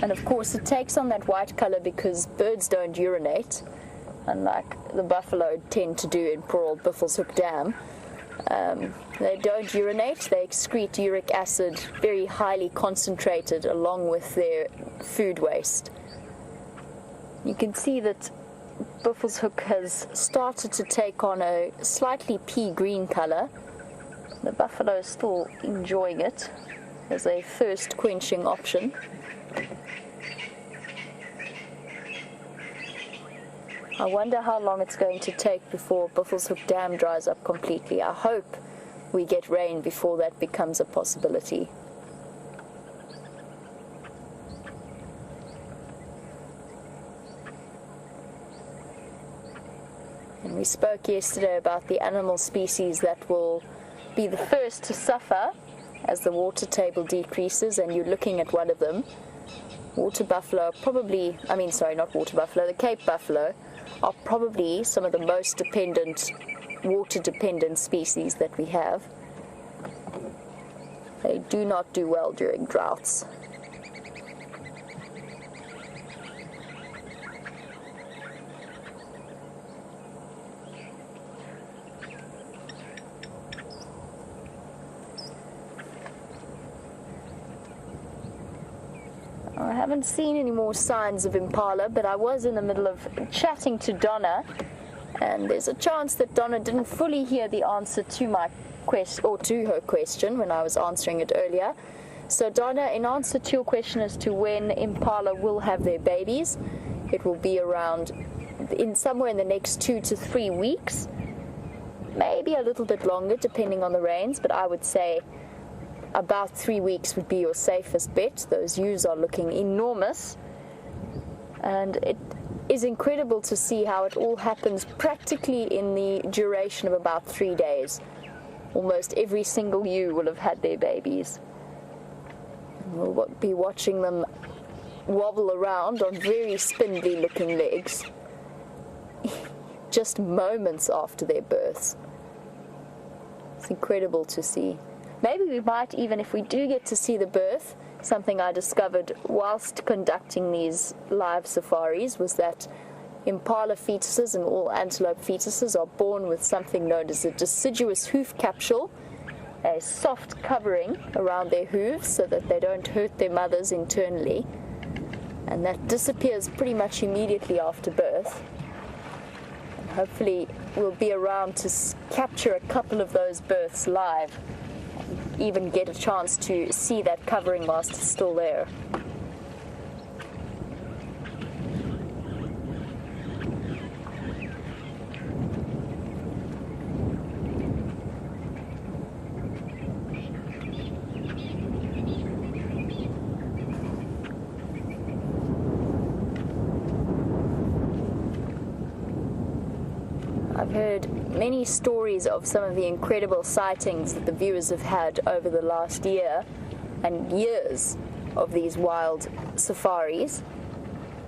And of course, it takes on that white color because birds don't urinate, unlike the buffalo tend to do in poor old Buffles Hook Dam. They don't urinate, they excrete uric acid, very highly concentrated, along with their food waste. You can see that Buffles Hook has started to take on a slightly pea green color. The buffalo is still enjoying it as a thirst quenching option. I wonder how long it's going to take before Buffles Hook Dam dries up completely. I hope we get rain before that becomes a possibility. And we spoke yesterday about the animal species that will be the first to suffer as the water table decreases, and you're looking at one of them. Water buffalo, the Cape buffalo are probably some of the most water-dependent species that we have. They do not do well during droughts. I haven't seen any more signs of impala, but I was in the middle of chatting to Donna, and there's a chance that Donna didn't fully hear the answer to my to her question when I was answering it earlier. So Donna, in answer to your question as to when impala will have their babies, it will be around somewhere in the next 2 to 3 weeks, maybe a little bit longer depending on the rains, but I would say about 3 weeks would be your safest bet. Those ewes are looking enormous, and it is incredible to see how it all happens practically in the duration of about 3 days. Almost every single ewe will have had their babies. We'll be watching them wobble around on very spindly looking legs just moments after their births. It's incredible to see. Maybe we might even, if we do get to see the birth, something I discovered whilst conducting these live safaris was that impala fetuses and all antelope fetuses are born with something known as a deciduous hoof capsule, a soft covering around their hooves so that they don't hurt their mothers internally, and that disappears pretty much immediately after birth. And hopefully we'll be around to capture a couple of those births live, even get a chance to see that covering whilst it's still there. I've heard many stories of some of the incredible sightings that the viewers have had over the last year and years of these wild safaris.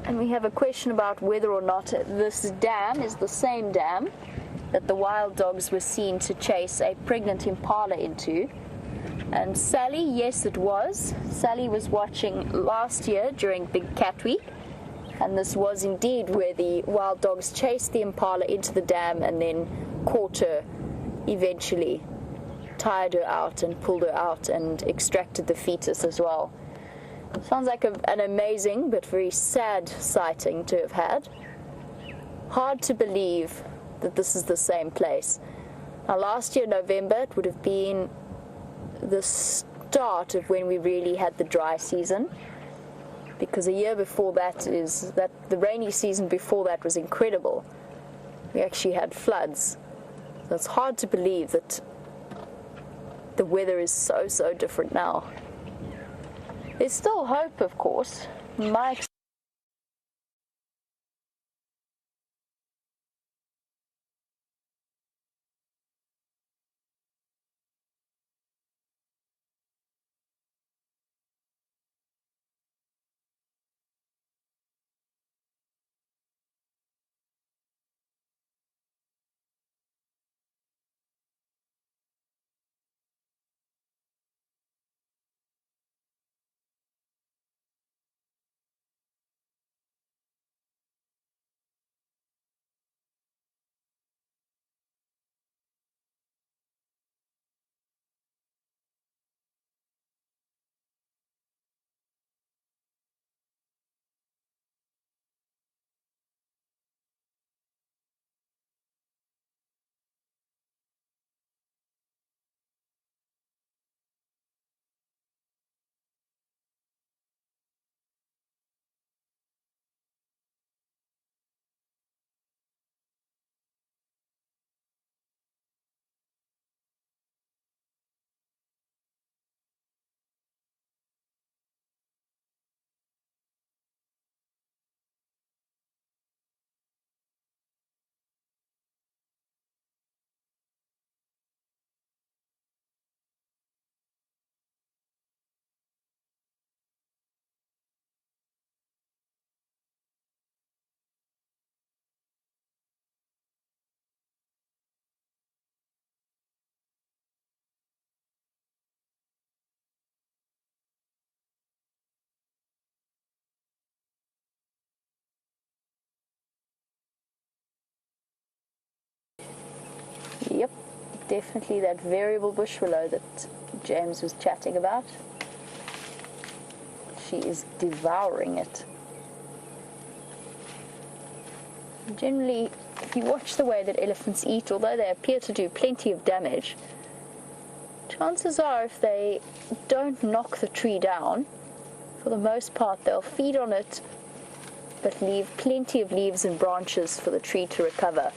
And we have a question about whether or not this dam is the same dam that the wild dogs were seen to chase a pregnant impala into. And Sally, yes it was. Sally was watching last year during Big Cat Week. And this was indeed where the wild dogs chased the impala into the dam and then caught her eventually, tired her out and pulled her out and extracted the fetus as well. Sounds like an amazing but very sad sighting to have had. Hard to believe that this is the same place. Now last year, November, it would have been the start of when we really had the dry season, because a year before that the rainy season before that was incredible. we actually had floods. So it's hard to believe that the weather is so different now. There's still hope, of course. My Yep, definitely that variable bush willow that James was chatting about. She is devouring it. Generally, if you watch the way that elephants eat, although they appear to do plenty of damage, chances are if they don't knock the tree down, for the most part they'll feed on it, but leave plenty of leaves and branches for the tree to recover.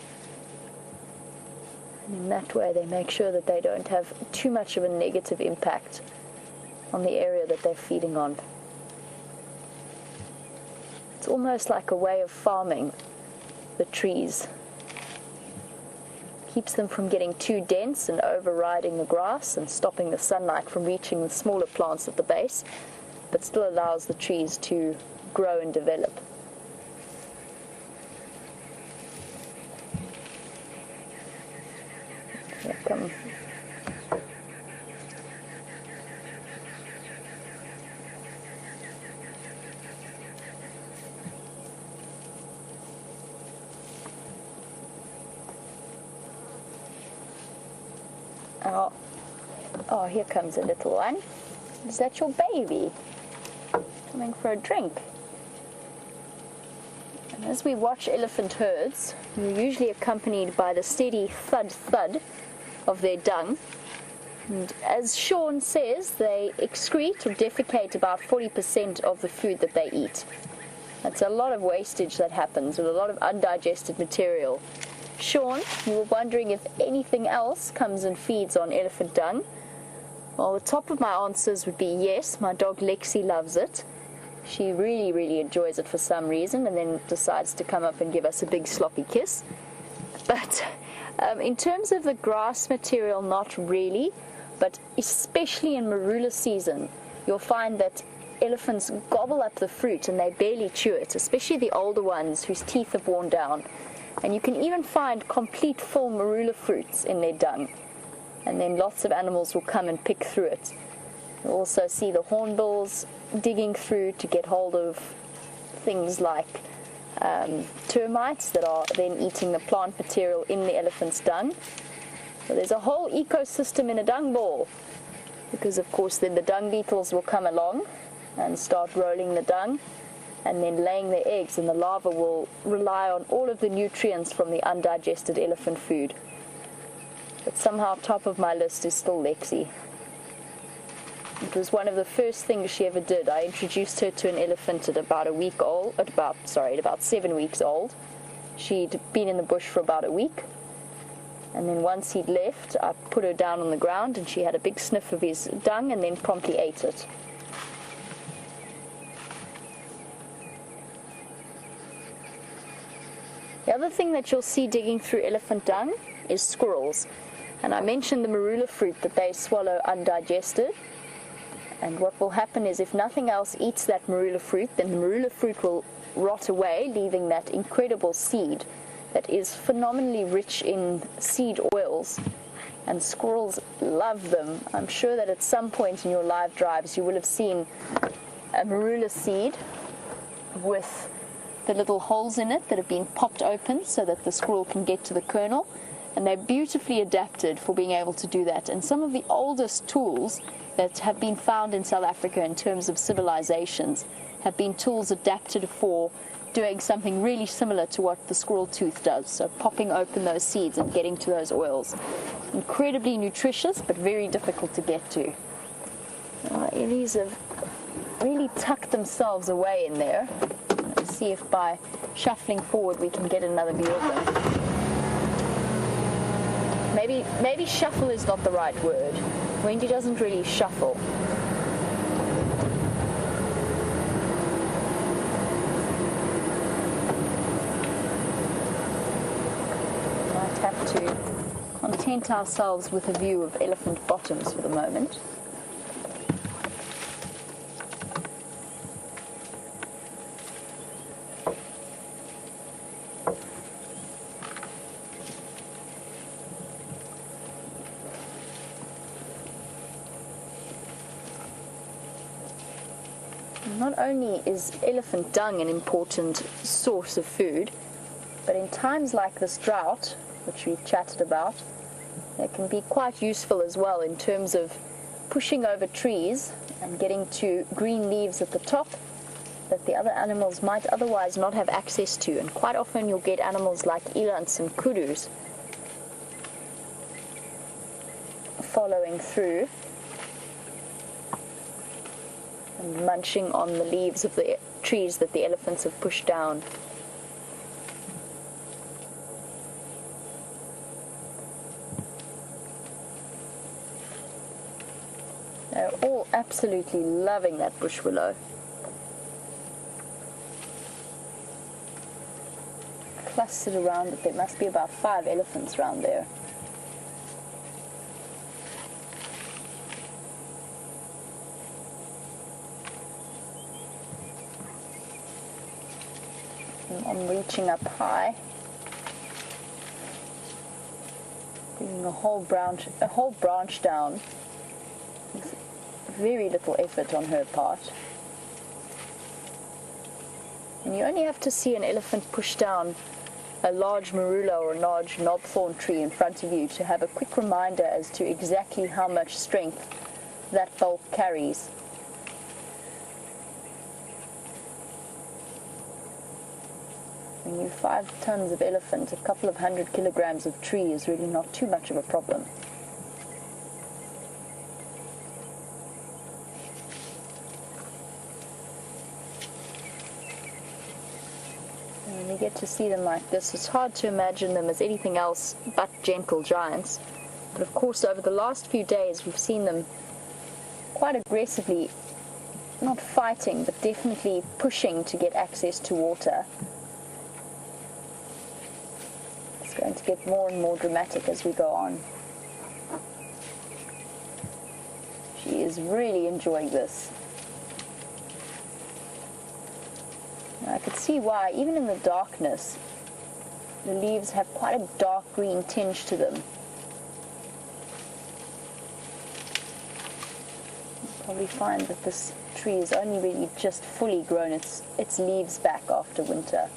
And in that way they make sure that they don't have too much of a negative impact on the area that they're feeding on. It's almost like a way of farming the trees. Keeps them from getting too dense and overriding the grass and stopping the sunlight from reaching the smaller plants at the base, but still allows the trees to grow and develop. Here come. Oh, here comes a little one. Is that your baby? Coming for a drink. And as we watch elephant herds, we're usually accompanied by the steady thud of their dung. And as Sean says, they excrete or defecate about 40% of the food that they eat. That's a lot of wastage that happens with a lot of undigested material. Sean, you were wondering if anything else comes and feeds on elephant dung. Well, the top of my answers would be yes. My dog Lexi loves it. She really enjoys it for some reason, and then decides to come up and give us a big sloppy kiss. But in terms of the grass material, not really, but especially in marula season, you'll find that elephants gobble up the fruit and they barely chew it, especially the older ones whose teeth have worn down. And you can even find complete full marula fruits in their dung. And then lots of animals will come and pick through it. You'll also see the hornbills digging through to get hold of things like termites that are then eating the plant material in the elephant's dung. So there's a whole ecosystem in a dung ball, because of course then the dung beetles will come along and start rolling the dung and then laying their eggs, and the larvae will rely on all of the nutrients from the undigested elephant food. But somehow top of my list is still Lexi. It was one of the first things she ever did. I introduced her to an elephant at about about 7 weeks old, She'd been in the bush for about a week, and then once he'd left, I put her down on the ground and she had a big sniff of his dung and then promptly ate it. The other thing that you'll see digging through elephant dung is squirrels. And I mentioned the marula fruit that they swallow undigested. And what will happen is if nothing else eats that marula fruit, then the marula fruit will rot away, leaving that incredible seed that is phenomenally rich in seed oils. And squirrels love them. I'm sure that at some point in your live drives you will have seen a marula seed with the little holes in it that have been popped open so that the squirrel can get to the kernel, and they're beautifully adapted for being able to do that. And some of the oldest tools that have been found in South Africa in terms of civilizations have been tools adapted for doing something really similar to what the squirrel tooth does, so popping open those seeds and getting to those oils. Incredibly nutritious, but very difficult to get to. These have really tucked themselves away in there. Let's see if by shuffling forward we can get another view of them. Maybe shuffle is not the right word. Wendy doesn't really shuffle. Might have to content ourselves with a view of elephant bottoms for the moment. Not only is elephant dung an important source of food, but in times like this drought, which we've chatted about, it can be quite useful as well in terms of pushing over trees and getting to green leaves at the top that the other animals might otherwise not have access to. And quite often you'll get animals like elants and kudus following through and munching on the leaves of the trees that the elephants have pushed down. They're all absolutely loving that bush willow. Clustered around it, there must be about 5 elephants around there. I'm reaching up high, bringing a whole branch down with very little effort on her part. And you only have to see an elephant push down a large marula or a large knobthorn tree in front of you to have a quick reminder as to exactly how much strength that bulk carries. When you 5 tons of elephant, a couple of 100 kilograms of tree is really not too much of a problem. And when you get to see them like this, it's hard to imagine them as anything else but gentle giants. But of course, over the last few days, we've seen them quite aggressively, not fighting, but definitely pushing to get access to water. Going to get more and more dramatic as we go on. She is really enjoying this. I could see why, even in the darkness, the leaves have quite a dark green tinge to them. You'll probably find that this tree is only really just fully grown its leaves back after winter.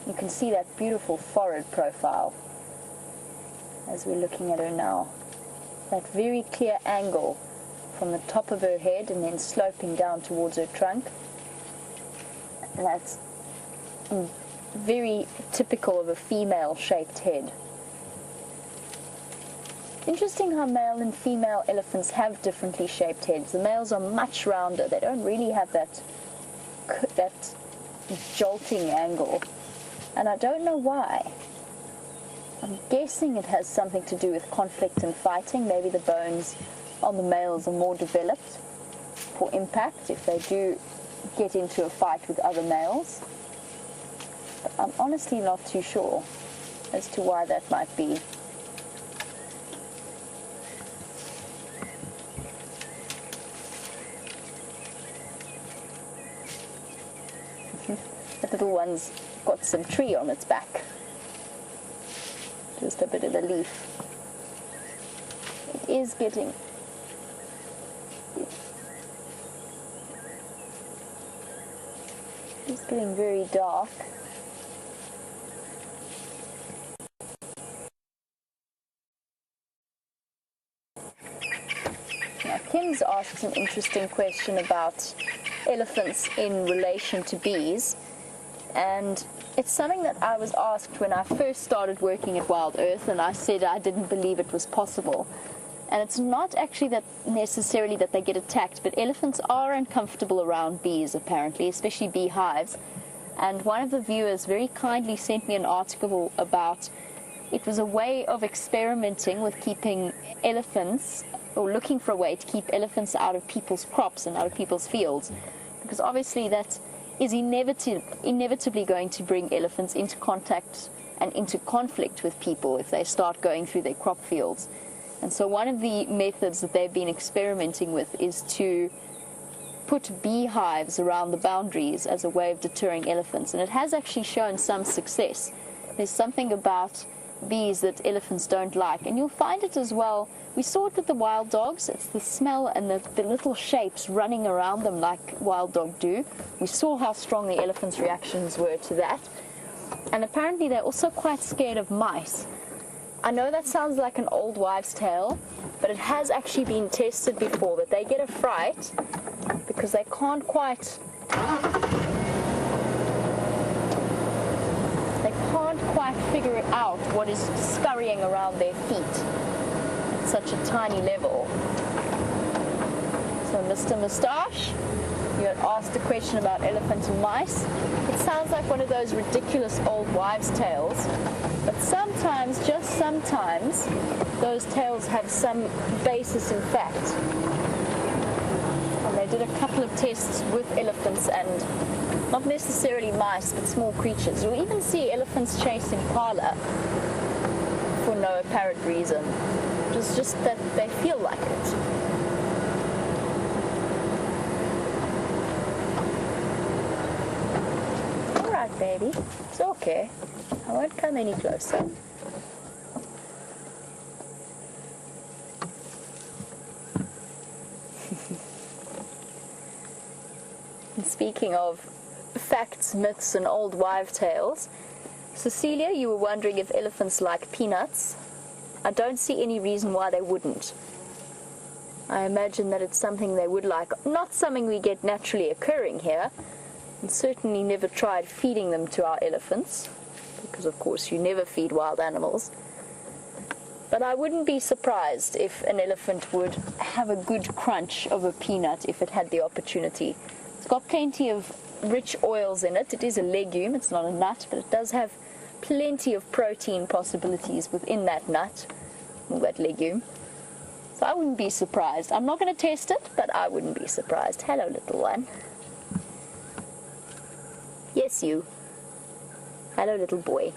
You can see that beautiful forehead profile as we're looking at her now. That very clear angle from the top of her head and then sloping down towards her trunk. And that's very typical of a female-shaped head. Interesting how male and female elephants have differently shaped heads. The males are much rounder. They don't really have that jolting angle. And I don't know why. I'm guessing it has something to do with conflict and fighting. Maybe the bones on the males are more developed for impact if they do get into a fight with other males. But I'm honestly not too sure as to why that might be. The little one's got some tree on its back. Just a bit of a leaf. It is getting... It's getting very dark. Now, Kim's asked an interesting question about elephants in relation to bees, and it's something that I was asked when I first started working at WildEarth, and I said I didn't believe it was possible. And it's not actually that necessarily that they get attacked, but elephants are uncomfortable around bees, apparently, especially beehives. And one of the viewers very kindly sent me an article about it was a way of experimenting with keeping elephants, or looking for a way to keep elephants out of people's crops and out of people's fields, because obviously that is inevitably going to bring elephants into contact and into conflict with people if they start going through their crop fields. And so one of the methods that they've been experimenting with is to put beehives around the boundaries as a way of deterring elephants. And it has actually shown some success. There's something about bees that elephants don't like. And you'll find it as well. We saw it with the wild dogs. It's the smell and the little shapes running around them like wild dog do. We saw how strong the elephants' reactions were to that. And apparently they're also quite scared of mice. I know that sounds like an old wives' tale, but it has actually been tested before that they get a fright because they can't quite figure out what is scurrying around their feet at such a tiny level. So Mr. Moustache, you had asked a question about elephants and mice. It sounds like one of those ridiculous old wives' tales, but sometimes, just sometimes, those tales have some basis in fact. And they did a couple of tests with elephants and not necessarily mice, but small creatures. You'll even see elephants chasing impala for no apparent reason. It's just that they feel like it. Alright, baby. It's okay. I won't come any closer. And speaking of facts, myths, and old wives' tales, Cecilia, you were wondering if elephants like peanuts. I don't see any reason why they wouldn't. I imagine that it's something they would like. Not something we get naturally occurring here, and certainly never tried feeding them to our elephants, because of course you never feed wild animals. But I wouldn't be surprised if an elephant would have a good crunch of a peanut if it had the opportunity. It's got plenty of rich oils in it. It is a legume, it's not a nut, but it does have plenty of protein possibilities within that nut, or that legume. So I wouldn't be surprised. I'm not going to test it, but I wouldn't be surprised. Hello, little one. Yes, you. Hello, little boy.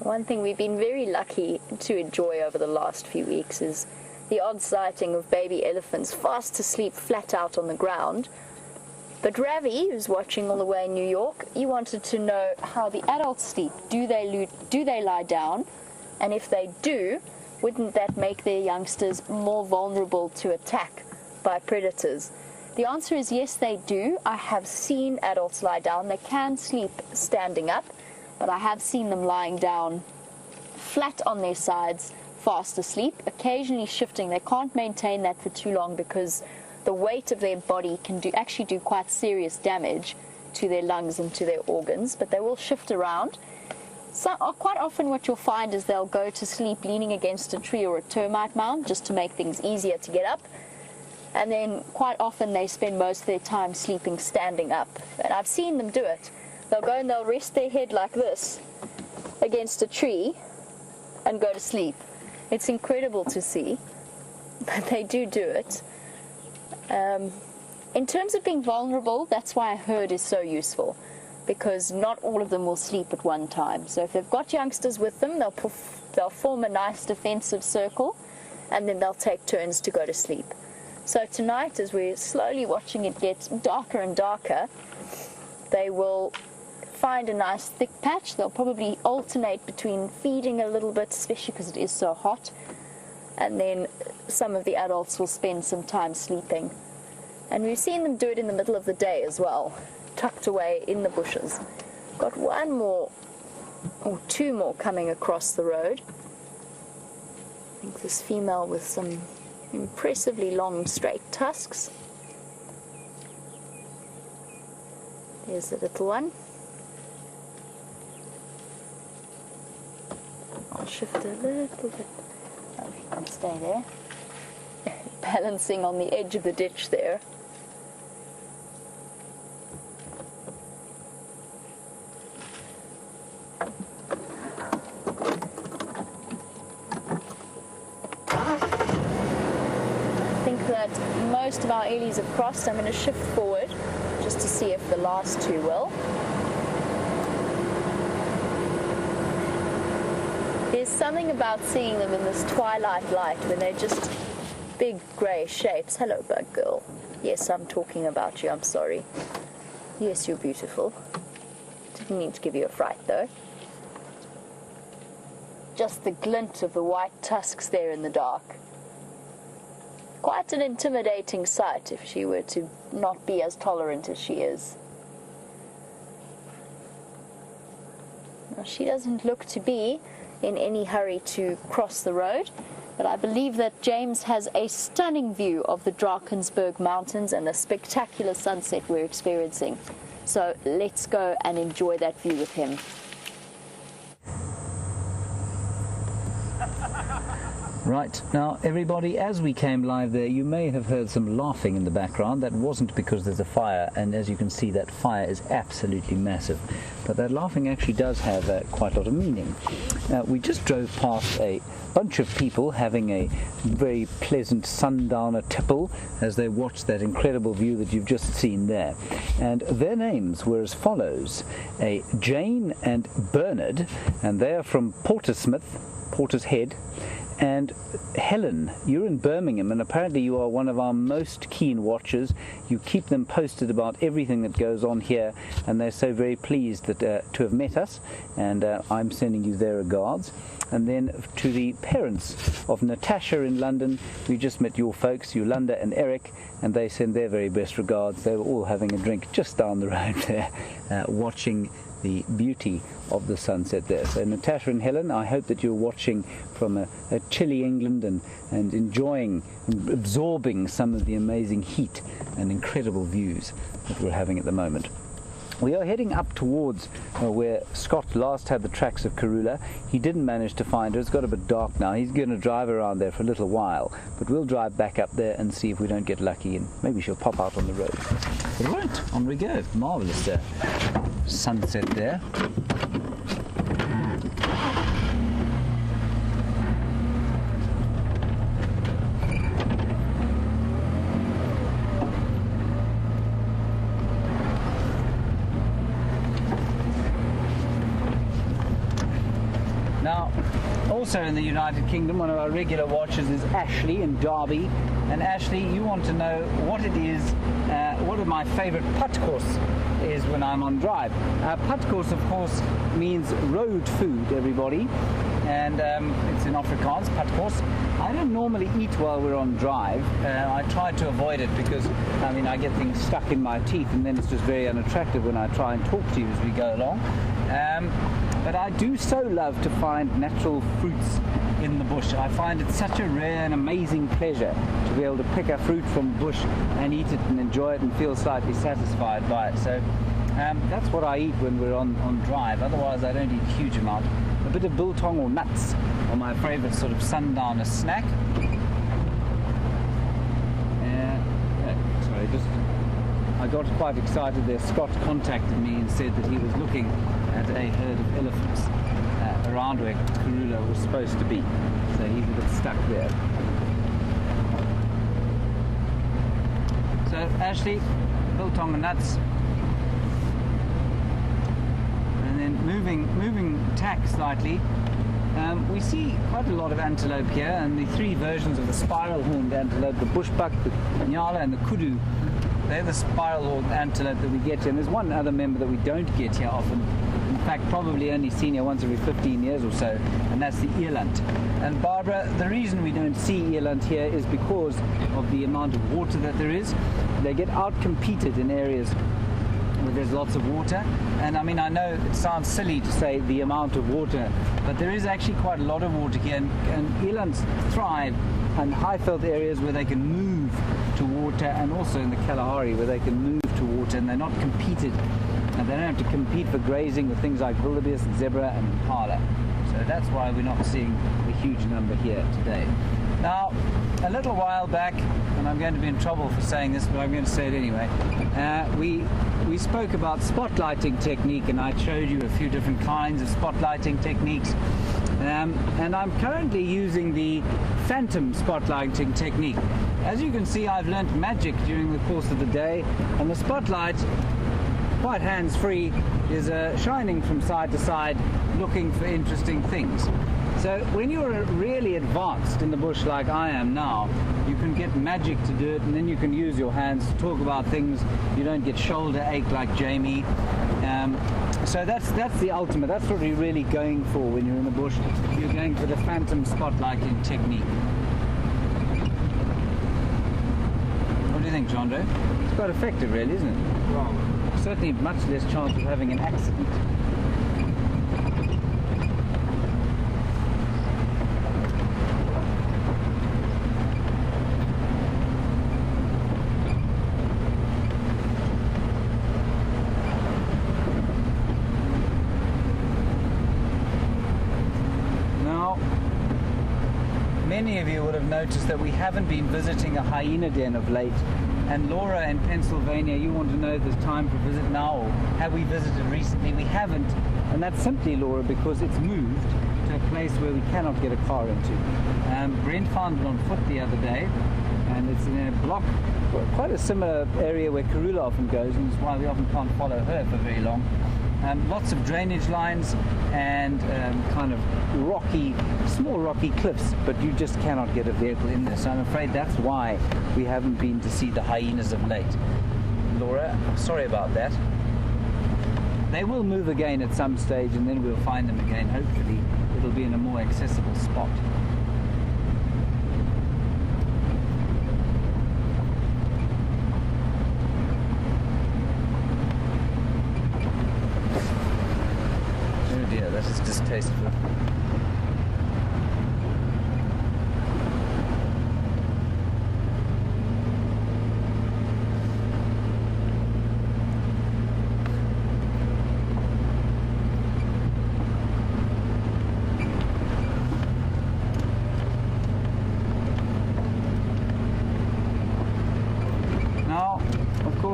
One thing we've been very lucky to enjoy over the last few weeks is the odd sighting of baby elephants fast asleep flat out on the ground. But Ravi, who's watching all the way in New York, he wanted to know how the adults sleep. Do they lie down? And if they do, wouldn't that make their youngsters more vulnerable to attack by predators? The answer is yes, they do. I have seen adults lie down. They can sleep standing up, but I have seen them lying down flat on their sides, fast asleep, occasionally shifting. They can't maintain that for too long because the weight of their body can actually do quite serious damage to their lungs and to their organs, but they will shift around. So quite often what you'll find is they'll go to sleep leaning against a tree or a termite mound just to make things easier to get up. And then quite often they spend most of their time sleeping standing up. And I've seen them do it. They'll go and they'll rest their head like this against a tree and go to sleep. It's incredible to see, but they do it. In terms of being vulnerable, that's why a herd is so useful, because not all of them will sleep at one time. So if they've got youngsters with them, they'll form a nice defensive circle, and then they'll take turns to go to sleep. So tonight, as we're slowly watching it get darker and darker, they will find a nice thick patch. They'll probably alternate between feeding a little bit, especially because it is so hot, and then some of the adults will spend some time sleeping. And we've seen them do it in the middle of the day as well, tucked away in the bushes. Got one more or two more coming across the road. I think this female with some impressively long straight tusks. There's the little one. I'll shift a little bit. Oh, you can stay there. Balancing on the edge of the ditch there. Most of our eelies have crossed. I'm going to shift forward just to see if the last two will. There's something about seeing them in this twilight light when they're just big grey shapes. Hello, bug girl. Yes, I'm talking about you. I'm sorry. Yes, you're beautiful. Didn't mean to give you a fright, though. Just the glint of the white tusks there in the dark. Quite an intimidating sight if she were to not be as tolerant as she is. Now, she doesn't look to be in any hurry to cross the road, but I believe that James has a stunning view of the Drakensberg Mountains and the spectacular sunset we're experiencing. So let's go and enjoy that view with him. Right, now everybody, as we came live there, you may have heard some laughing in the background. That wasn't because there's a fire, and as you can see, that fire is absolutely massive. But that laughing actually does have quite a lot of meaning. We just drove past a bunch of people having a very pleasant sundowner tipple as they watched that incredible view that you've just seen there. And their names were as follows: Jane and Bernard, and they are from Porter's Head. And Helen, you're in Birmingham, and apparently you are one of our most keen watchers. You keep them posted about everything that goes on here, and they're so very pleased that, to have met us, and I'm sending you their regards. And then to the parents of Natasha in London, we just met your folks, Yolanda and Eric, and they send their very best regards. They were all having a drink just down the road there, watching the beauty of the sunset there. So Natasha and Helen, I hope that you're watching from a chilly England and enjoying and absorbing some of the amazing heat and incredible views that we're having at the moment. We are heading up towards where Scott last had the tracks of Karula. He didn't manage to find her. It's got a bit dark now. He's going to drive around there for a little while, but we'll drive back up there and see if we don't get lucky, and maybe she'll pop out on the road. Right, on we go. Marvellous sunset there. Now, also in the United Kingdom, one of our regular watchers is Ashley in Derby. And Ashley, you want to know what it is, what are my favourite putt course is when I'm on drive. Putt course, of course, means road food, everybody. And it's in Afrikaans, putt course. I don't normally eat while we're on drive. I try to avoid it because, I mean, I get things stuck in my teeth, and then it's just very unattractive when I try and talk to you as we go along. But I do so love to find natural fruits in the bush. I find it such a rare and amazing pleasure to be able to pick a fruit from the bush and eat it and enjoy it and feel slightly satisfied by it. So that's what I eat when we're on drive. Otherwise I don't eat a huge amount. A bit of biltong or nuts are my favorite sort of sundowner snack. I got quite excited there. Scott contacted me and said that he was looking at a herd of elephants around where Karula was supposed to be. So he's a bit stuck there. So Ashley, biltong and nuts. And then moving tack slightly, we see quite a lot of antelope here, and the three versions of the spiral-horned antelope, the bushbuck, the nyala and the kudu. They're the spiral-horned antelope that we get here. And there's one other member that we don't get here often. In fact, probably only seen here once every 15 years or so, and that's the eland. And Barbara, the reason we don't see eland here is because of the amount of water that there is. They get out-competed in areas where there's lots of water. And I mean, I know it sounds silly to say the amount of water, but there is actually quite a lot of water here, and elands thrive in high-filled areas where they can move to water, and also in the Kalahari where they can move to water and they're not competed, and they don't have to compete for grazing with things like wildebeest, zebra and impala. So that's why we're not seeing a huge number here today. Now, a little while back, and I'm going to be in trouble for saying this, but I'm going to say it anyway, we spoke about spotlighting technique, and I showed you a few different kinds of spotlighting techniques. And I'm currently using the phantom spotlighting technique. As you can see, I've learnt magic during the course of the day, and the spotlight, quite hands-free, is shining from side to side, looking for interesting things. So when you're really advanced in the bush like I am now, you can get magic to do it, and then you can use your hands to talk about things. You don't get shoulder ache like Jamie. So that's the ultimate. That's what you're really going for when you're in the bush. You're going for the phantom spotlighting technique. What do you think, Jandro? It's quite effective, really, isn't it? Wow. Certainly much less chance of having an accident. Many of you would have noticed that we haven't been visiting a hyena den of late. And Laura in Pennsylvania, you want to know if there's time for visit now, or have we visited recently? We haven't. And that's simply, Laura, because it's moved to a place where we cannot get a car into. Brent found it on foot the other day, and it's in a block, quite a similar area where Karula often goes, and that's why we often can't follow her for very long. Lots of drainage lines and kind of small rocky cliffs, but you just cannot get a vehicle in there. So I'm afraid that's why we haven't been to see the hyenas of late. Laura, sorry about that. They will move again at some stage, and then we'll find them again. Hopefully it'll be in a more accessible spot. That is distasteful.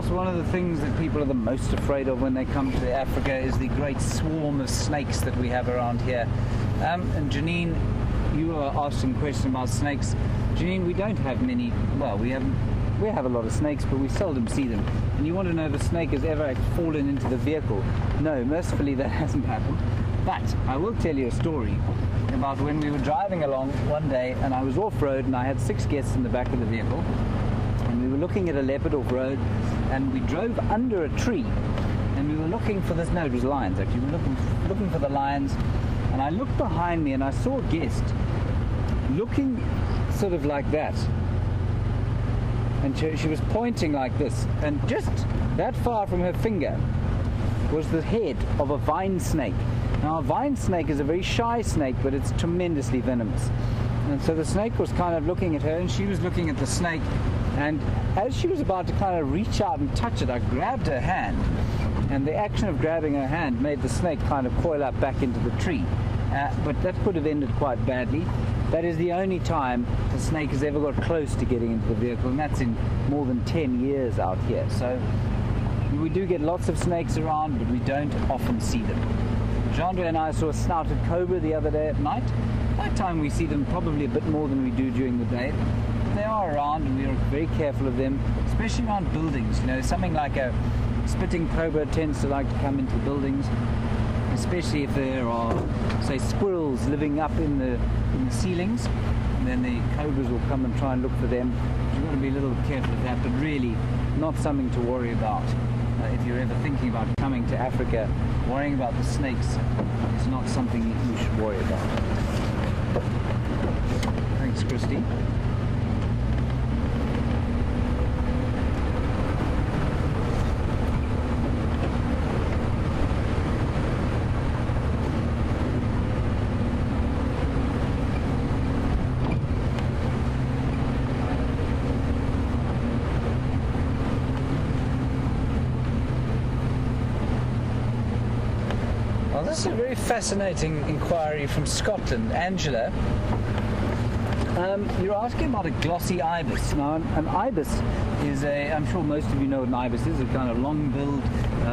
One of the things that people are the most afraid of when they come to Africa is the great swarm of snakes that we have around here. And Janine, you were asking a question about snakes. Janine, we don't have many. Well, we have a lot of snakes, but we seldom see them. And you want to know if a snake has ever fallen into the vehicle? No, mercifully that hasn't happened. But I will tell you a story about when we were driving along one day, and I was off-road, and I had 6 guests in the back of the vehicle. We were looking at a leopard off-road, and we drove under a tree, and we were looking for this. No, it was lions actually. We were looking for the lions, and I looked behind me and I saw a guest looking sort of like that, and she was pointing like this, and just that far from her finger was the head of a vine snake. Now, a vine snake is a very shy snake, but it's tremendously venomous. And so the snake was kind of looking at her, and she was looking at the snake. And as she was about to kind of reach out and touch it, I grabbed her hand. And the action of grabbing her hand made the snake kind of coil up back into the tree. But that could have ended quite badly. That is the only time the snake has ever got close to getting into the vehicle, and that's in more than 10 years out here. So we do get lots of snakes around, but we don't often see them. Jean and I saw a snouted cobra the other day at night. Nighttime we see them probably a bit more than we do during the day. They are around, and we are very careful of them, especially around buildings. You know, something like a spitting cobra tends to like to come into buildings, especially if there are, say, squirrels living up in the ceilings, and then the cobras will come and try and look for them. You've got to be a little careful of that, but really not something to worry about. If you're ever thinking about coming to Africa, worrying about the snakes is not something you should worry about. Thanks, Christy. Well, this is a very fascinating inquiry from Scotland. Angela, you're asking about a glossy ibis. Now, an ibis is I'm sure most of you know what an ibis is, a kind of long-billed,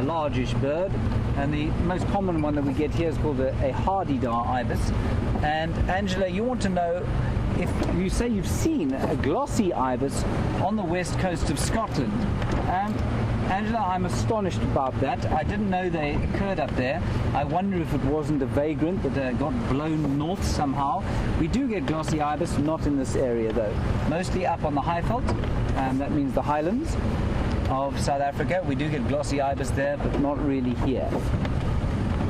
largish bird. And the most common one that we get here is called a hardy-dar ibis. And Angela, you want to know if you say you've seen a glossy ibis on the west coast of Scotland. Angela, I'm astonished about that. I didn't know they occurred up there. I wonder if it wasn't a vagrant that got blown north somehow. We do get glossy ibis, not in this area though. Mostly up on the Highveld, that means the highlands of South Africa. We do get glossy ibis there, but not really here.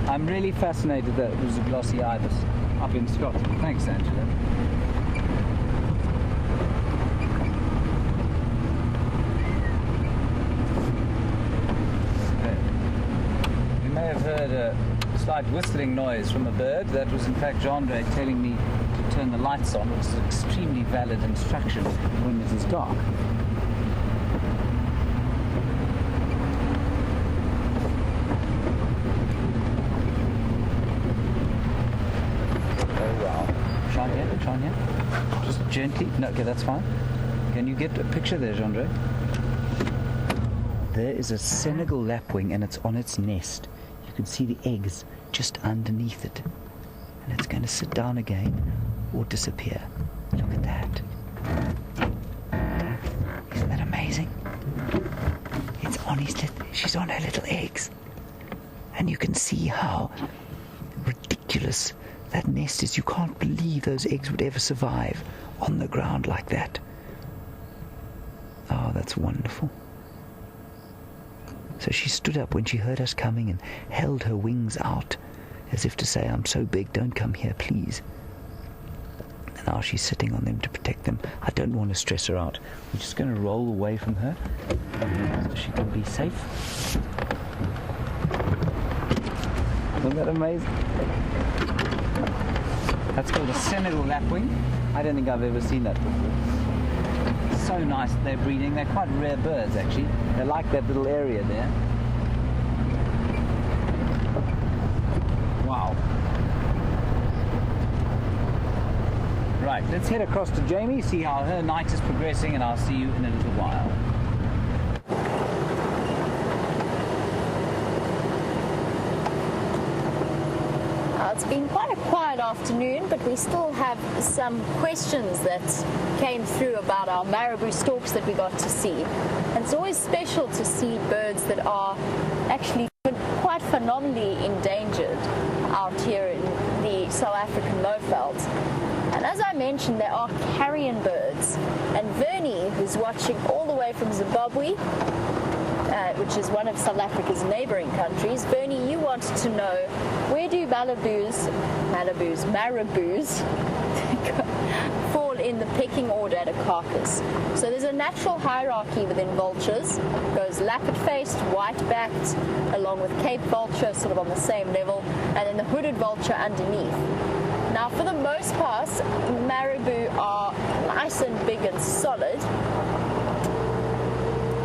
I'm really fascinated that it was a glossy ibis up in Scotland. Thanks, Angela. Heard a slight whistling noise from a bird. That was in fact Jean-Andre telling me to turn the lights on, which is an extremely valid instruction when it is dark. Oh wow. Shine here. Just gently. No, okay, that's fine. Can you get a picture there, Jean-Andre? There is a Senegal lapwing and it's on its nest. You can see the eggs just underneath it, and it's going to sit down again or disappear. Look at that. Isn't that amazing? It's on she's on her little eggs, and you can see how ridiculous that nest is. You can't believe those eggs would ever survive on the ground like that. Oh, that's wonderful. So she stood up when she heard us coming and held her wings out as if to say, I'm so big, don't come here, please. And now she's sitting on them to protect them. I don't want to stress her out. We're just going to roll away from her so she can be safe. Isn't that amazing? That's called a Senegal lapwing. I don't think I've ever seen that before. So nice that they're breeding. They're quite rare birds actually. They like that little area there. Wow. Right, let's head across to Jamie, see how her night is progressing, and I'll see you in a little while. It's been quite a quiet afternoon, but we still have some questions that came through about our Maribou storks that we got to see. And it's always special to see birds that are actually quite phenomenally endangered out here in the South African Lowveld. And as I mentioned, there are carrion birds. And Vernie, who's watching all the way from Zimbabwe, which is one of South Africa's neighboring countries. Bernie, you wanted to know, where do marabous fall in the pecking order at a carcass. So there's a natural hierarchy within vultures. It goes leopard-faced, white-backed, along with Cape vulture, sort of on the same level, and then the hooded vulture underneath. Now, for the most part, Maribou are nice and big and solid.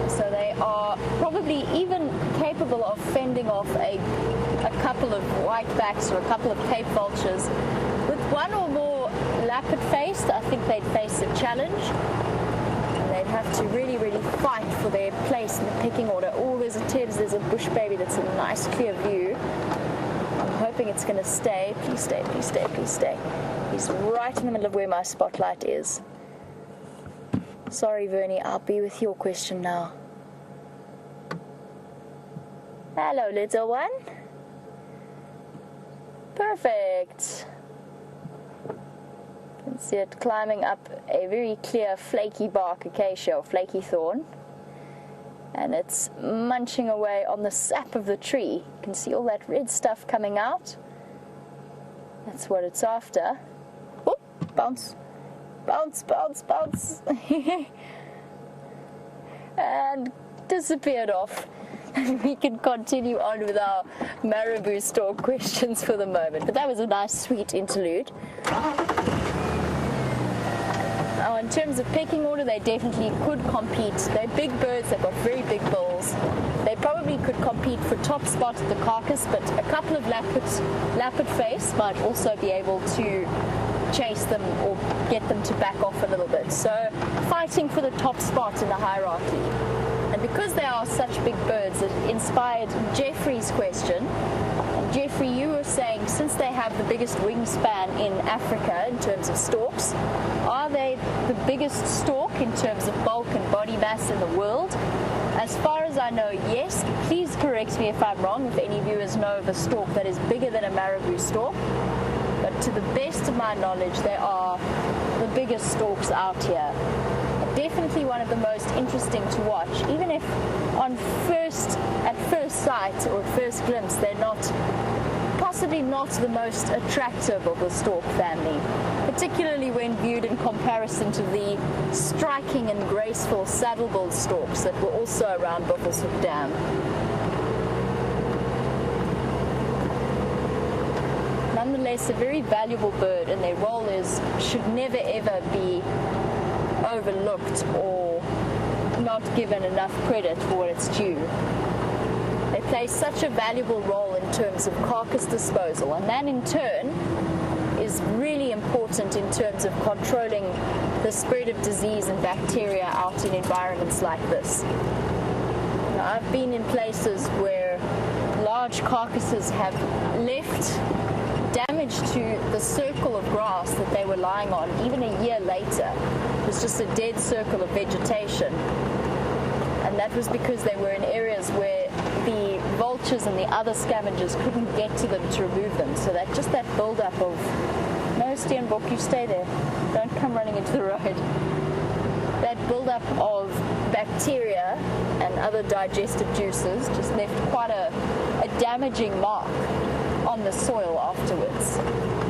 So they are probably even capable of fending off a couple of whitebacks or a couple of Cape vultures. With one or more leopard-faced, I think they'd face a challenge. And they'd have to really, really fight for their place in the pecking order. Oh, there's a bush baby that's a nice clear view. I'm hoping it's going to stay. Please stay, please stay, please stay. He's right in the middle of where my spotlight is. Sorry, Vernie, I'll be with your question now. Hello, little one. Perfect. You can see it climbing up a very clear flaky bark acacia or flaky thorn. And it's munching away on the sap of the tree. You can see all that red stuff coming out. That's what it's after. Oh, bounce. Bounce, bounce, bounce. And disappeared off. We can continue on with our Maribou stork questions for the moment. But that was a nice, sweet interlude. Now, in terms of pecking order, they definitely could compete. They're big birds, they've got very big bills. They probably could compete for top spot at the carcass, but a couple of leopard face might also be able to chase them or get them to back off a little bit. So, fighting for the top spot in the hierarchy. And because they are such big birds, it inspired Jeffrey's question. And Jeffrey, you were saying, since they have the biggest wingspan in Africa in terms of storks, are they the biggest stork in terms of bulk and body mass in the world? As far as I know, yes. Please correct me if I'm wrong, if any viewers know of a stork that is bigger than a Maribou stork. But to the best of my knowledge, they are the biggest storks out here. Definitely one of the most interesting to watch, even if at first sight or first glimpse they're possibly not the most attractive of the stork family, particularly when viewed in comparison to the striking and graceful saddle-billed storks that were also around Buffles Hook Dam. Nonetheless, a very valuable bird, and their role should never ever be overlooked or not given enough credit for what it's due. They play such a valuable role in terms of carcass disposal, and that in turn is really important in terms of controlling the spread of disease and bacteria out in environments like this. Now, I've been in places where large carcasses have left damage to the circle of grass that they were lying on even a year later. It was just a dead circle of vegetation, and that was because they were in areas where the vultures and the other scavengers couldn't get to them to remove them. So that build-up of, no, Steenbok, you stay there, don't come running into the road. That build-up of bacteria and other digestive juices just left quite a damaging mark on the soil afterwards,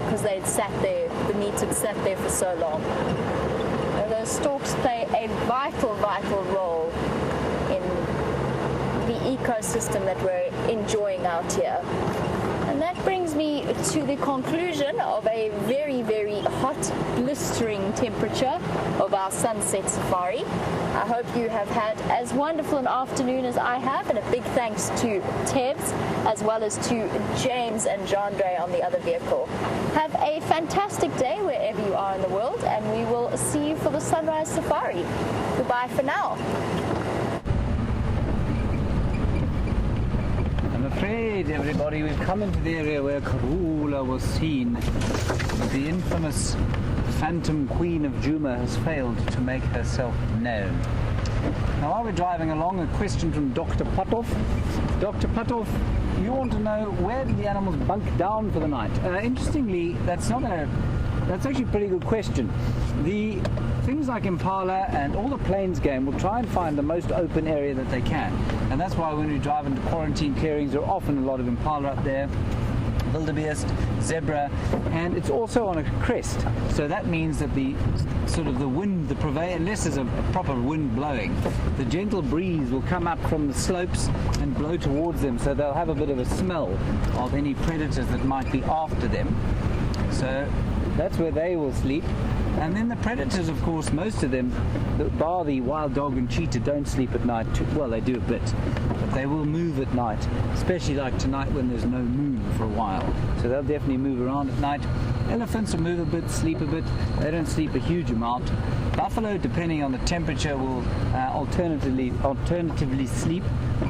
because they'd sat there, the meat had sat there for so long. And those storks play a vital role in the ecosystem that we're enjoying out here. And that brings me to the conclusion of a very, very hot, blistering temperature of our sunset safari. I hope you have had as wonderful an afternoon as I have, and a big thanks to Tebs as well as to James and Jandre on the other vehicle. Have a fantastic day wherever you are in the world, and we will see you for the sunrise safari. Goodbye for now. I'm afraid, everybody, we've come into the area where Karula was seen, but the infamous Phantom Queen of Djuma has failed to make herself known. Now, while we're driving along, a question from Dr. Patov. Dr. Patov, you want to know, where did the animals bunk down for the night? Interestingly, that's actually a pretty good question. The things like impala and all the plains game will try and find the most open area that they can, and that's why when we drive into quarantine clearings, there are often a lot of impala up there. wildebeest, zebra, and it's also on a crest. So that means that the sort of the wind, unless there's a proper wind blowing, the gentle breeze will come up from the slopes and blow towards them, so they'll have a bit of a smell of any predators that might be after them. So that's where they will sleep. And then the predators, of course, most of them, bar the wild dog and cheetah, don't sleep at night. Well, they do a bit, but they will move at night, especially like tonight when there's no moon for a while. So they'll definitely move around at night. Elephants will move a bit, sleep a bit. They don't sleep a huge amount. Buffalo, depending on the temperature, will alternatively sleep.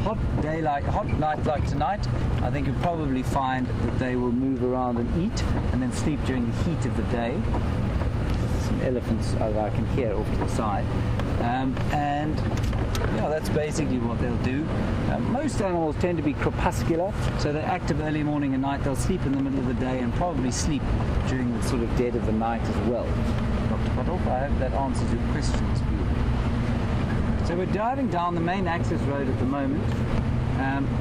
Hot night like tonight, I think you'll probably find that they will move around and eat, and then sleep during the heat of the day. Some elephants I can hear off to the side, and that's basically what they'll do. Most animals tend to be crepuscular, so they're active early morning and night. They'll sleep in the middle of the day and probably sleep during the sort of dead of the night as well. Dr. Potthoff, I hope that answers your questions for you. So we're driving down the main access road at the moment,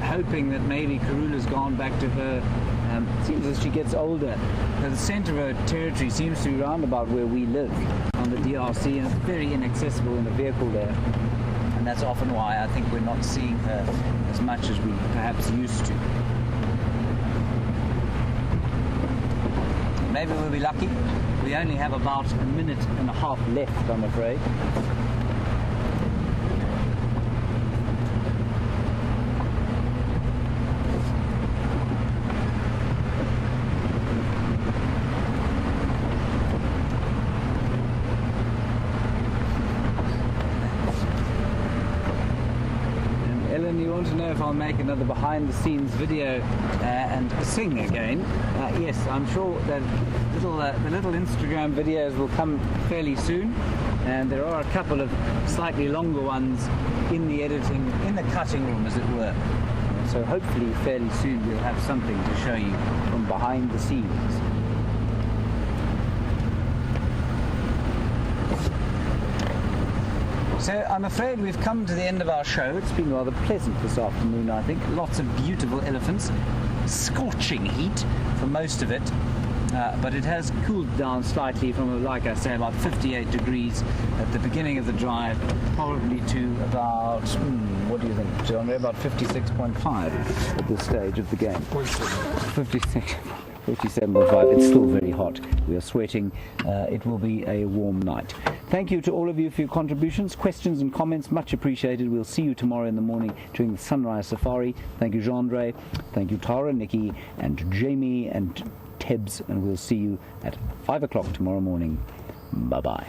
hoping that maybe Karula's gone back to her. It seems as she gets older, the centre of her territory seems to be round about where we live on the DRC, and it's very inaccessible in a vehicle there. And that's often why I think we're not seeing her as much as we perhaps used to. Maybe we'll be lucky. We only have about a minute and a half left, I'm afraid. You want to know if I'll make another behind-the-scenes video and sing again? Yes, I'm sure that the little Instagram videos will come fairly soon, and there are a couple of slightly longer ones in the editing, in the cutting room, as it were. So hopefully fairly soon we'll have something to show you from behind the scenes. So I'm afraid we've come to the end of our show. It's been rather pleasant this afternoon, I think. Lots of beautiful elephants. Scorching heat for most of it. But it has cooled down slightly from, like I say, about 58 degrees at the beginning of the drive, probably to about, what do you think, John? About 56.5 at this stage of the game. 57.5. It's still very hot. We are sweating. It will be a warm night. Thank you to all of you for your contributions, questions and comments. Much appreciated. We'll see you tomorrow in the morning during the sunrise safari. Thank you, Jean-Andre. Thank you, Tara, Nikki, and Jamie, and Tebs. And we'll see you at 5 o'clock tomorrow morning. Bye-bye.